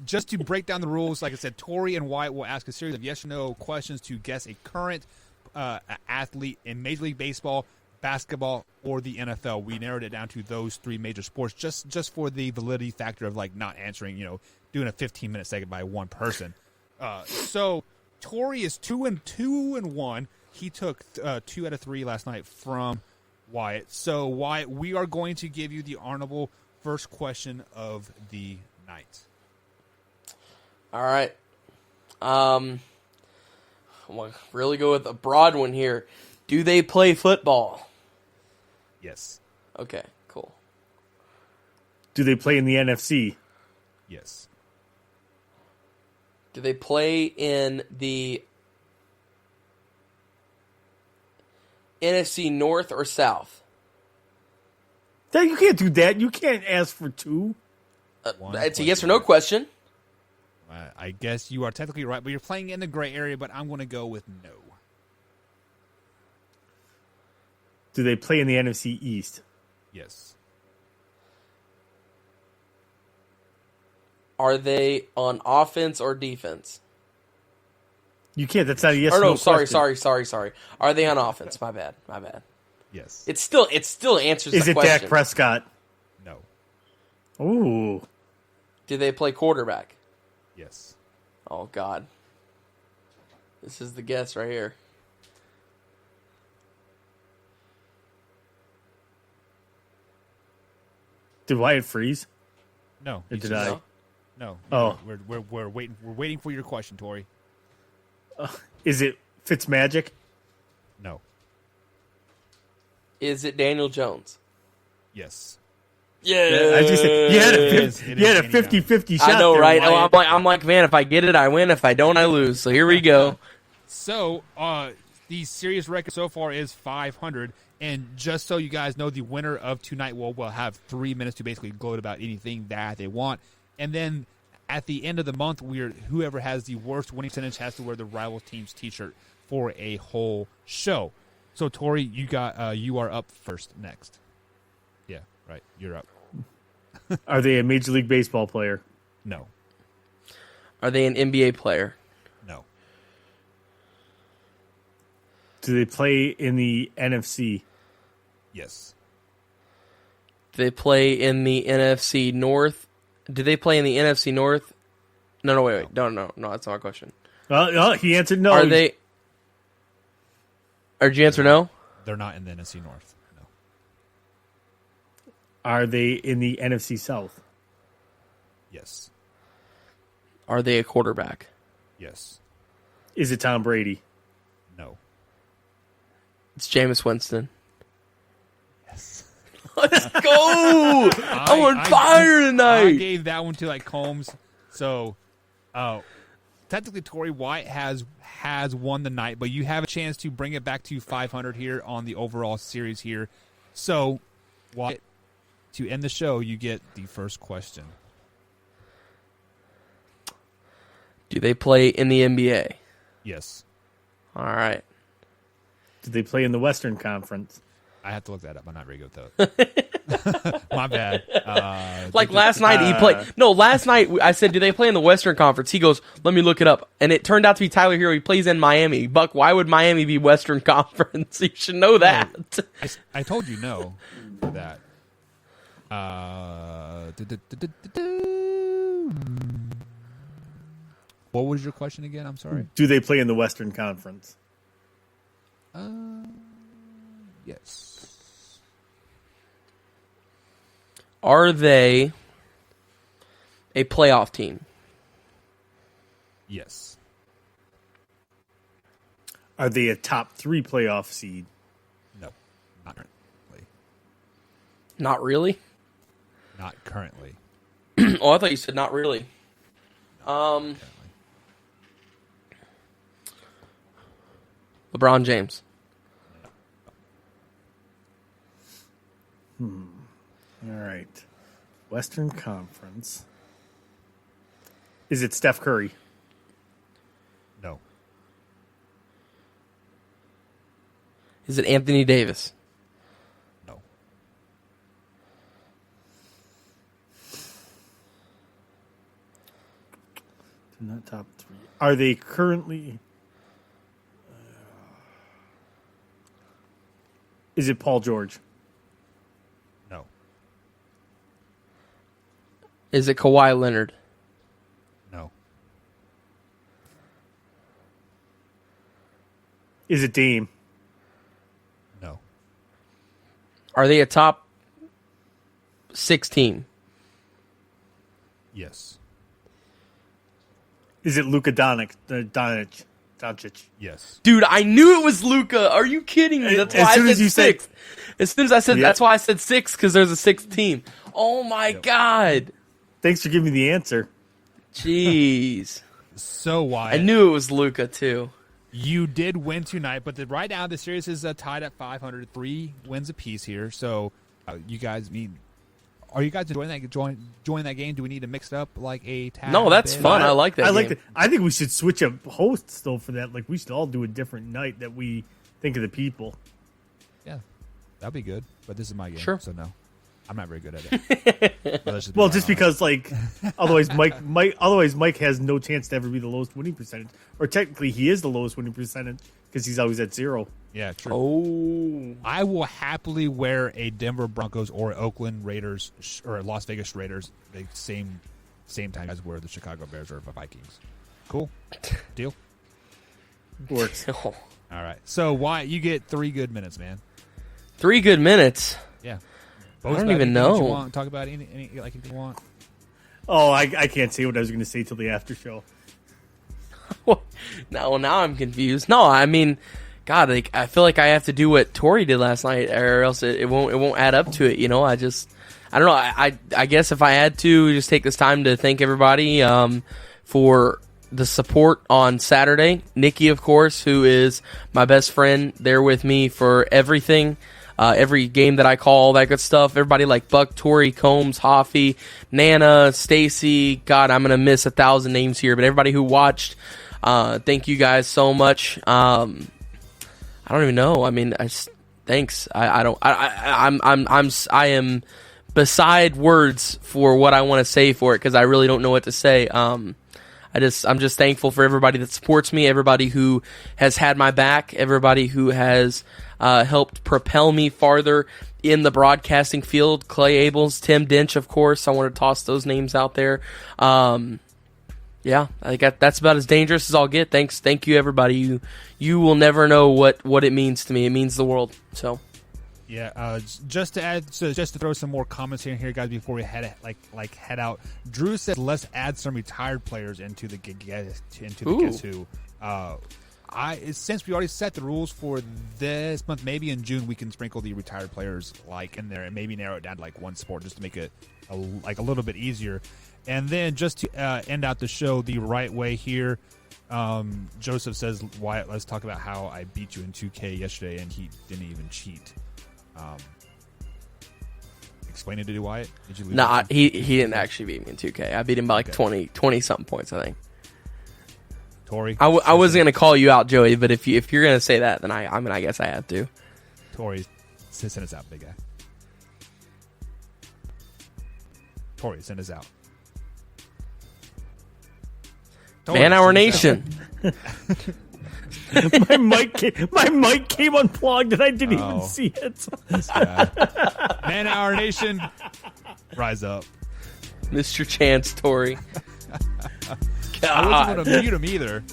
just to break down the rules, like I said, Tori and Wyatt will ask a series of yes or no questions to guess a current athlete in Major League Baseball, basketball, or the NFL. We narrowed it down to those 3 major sports just for the validity factor of like not answering, doing a 15-minute segment by one person. So Tori is 2-1. He took 2 out of 3 last night from Wyatt. So Wyatt, we are going to give you the honorable first question of the night. All right. I'm going to really go with a broad one here. Do they play football? Yes. Okay, cool. Do they play in the NFC? Yes. Do they play in the NFC North or South? You can't do that. You can't ask for 2. It's a yes or no question. I guess you are technically right, but you're playing in the gray area, but I'm going to go with no. Do they play in the NFC East? Yes. Are they on offense or defense? You can't. That's not a yes or or no. no Sorry. Are they on offense? My bad. Yes. It still answers Is the it question. Dak Prescott? No. Ooh. Do they play quarterback? Yes. Oh, God. This is the guess right here. Did Wyatt freeze? No. Or did I? No. Oh. We're waiting. We're waiting for your question, Tori. Is it Fitzmagic? No. Is it Daniel Jones? Yes. Yeah. I just said, you had a 50-50 shot. I know, there, right? Wyatt. Oh, I'm like, man, if I get it, I win. If I don't, I lose. So here we go. So, the series record so far is 500. And just so you guys know, the winner of tonight will have 3 minutes to basically gloat about anything that they want. And then at the end of the month, whoever has the worst winning percentage has to wear the rival team's T-shirt for a whole show. So, Tori, you are up first next. Yeah, right. You're up. Are they a Major League Baseball player? No. Are they an NBA player? No. Do they play in the NFC? Yes. Do they play in the NFC North? Do they play in the NFC North? No, wait. No, that's not my question. He answered no. Are they... Or did you answer no? They're not in the NFC North. No. Are they in the NFC South? Yes. Are they a quarterback? Yes. Is it Tom Brady? No. It's Jameis Winston. Yes. Let's go! I'm on fire tonight. I gave that one to like Combs. So, technically, Torrey White has won the night, but you have a chance to bring it back to 500 here on the overall series here. So, White, to end the show, you get the first question. Do they play in the NBA? Yes. All right. Did they play in the Western Conference? I have to look that up. I'm not very good with those. My bad. Last night he played. No, last night I said, "Do they play in the Western Conference?" He goes, "Let me look it up," and it turned out to be Tyler Hero. He plays in Miami. Buck, why would Miami be Western Conference? You should know that. I told you no for that. What was your question again? I'm sorry. Do they play in the Western Conference? Yes. Are they a playoff team? Yes. Are they a top 3 playoff seed? No. Not currently. Not really. Not currently. Oh, I thought you said not really. LeBron James. All right. Western Conference. Is it Steph Curry? No. Is it Anthony Davis? No. They're not top 3. Are they currently... Is it Paul George? No. Is it Kawhi Leonard? No. Is it Dame? No. Are they a top 6 team? Yes. Is it Luka Doncic? Yes. Dude, I knew it was Luka. Are you kidding me? That's why I said 6. As soon as I said, that's why I said 6, because there's a 6th team. Oh my God. Thanks for giving me the answer. Jeez. So Wyatt, I knew it was Luka too. you did win tonight, but right now the series is tied at 500, 3 wins apiece here. So you guys are you guys enjoying that? Join that game? Do we need to mix it up like a tad? No, that's fun. I like that. Game. I think we should switch up hosts though for that. Like we should all do a different night that we think of the people. Yeah, that'd be good. But this is my game, Sure. so no, I'm not very good at it. Well, just because like otherwise Mike has no chance to ever be the lowest winning percentage, or technically he is the lowest winning percentage because he's always at 0. Yeah, true. Oh, I will happily wear a Denver Broncos or Oakland Raiders or Las Vegas Raiders the same time as wear the Chicago Bears or the Vikings. Cool. Deal. Works. oh. All right. So Wyatt, you get 3 good minutes, man. 3 good minutes. Yeah. I don't even know. Talk about anything you want. Oh, I can't say what I was going to say till the after show. Now I'm confused. No, I mean, God, like, I feel like I have to do what Tori did last night, or else it won't add up to it. You know, I don't know. I guess if I had to just take this time to thank everybody for the support on Saturday. Nikki, of course, who is my best friend, there with me for everything. Every game that I call, all that good stuff. Everybody like Buck, Tori, Combs, Hoffy, Nana, Stacy. God, I'm gonna miss 1,000 names here, but everybody who watched, thank you guys so much. I don't even know. I mean, thanks. I am beside words for what I want to say for it because I really don't know what to say. I'm just thankful for everybody that supports me, everybody who has had my back, everybody who has helped propel me farther in the broadcasting field. Clay Abels, Tim Dench, of course. I want to toss those names out there. Yeah, I think that's about as dangerous as I'll get. Thank you, everybody. You will never know what it means to me. It means the world. So, Yeah, just to add, just to throw some more comments in here, guys, before we head out. Drew said, "Let's add some retired players into the Guess Who." Since we already set the rules for this month, maybe in June we can sprinkle the retired players in there and maybe narrow it down to one sport just to make it a little bit easier. And then just to end out the show the right way here, Joseph says, "Wyatt, let's talk about how I beat you in 2K yesterday and he didn't even cheat." Explain it to Wyatt. Did you lose? Nah, he didn't actually beat me in 2K. I beat him by 20 something points, I think. Tori, I wasn't gonna call you out, Joey, but if you're gonna say that, then I guess I have to. Tori, send us out, big guy. Tori, send us out. Man Hour Nation. my mic came unplugged and I didn't even see it. Man Hour Nation, rise up. Mr. Chance, Tori. I wasn't going to mute him either.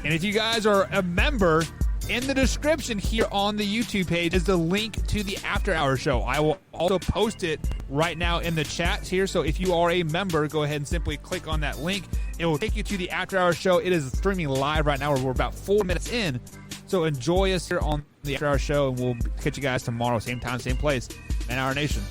And if you guys are a member, in the description here on the YouTube page is the link to the After Hours show. I will also post it right now in the chat here. So if you are a member, go ahead and simply click on that link. It will take you to the After Hours show. It is streaming live right now. We're about 4 minutes in. So enjoy us here on the After Hours show, and we'll catch you guys tomorrow, same time, same place. Man Hour Nation.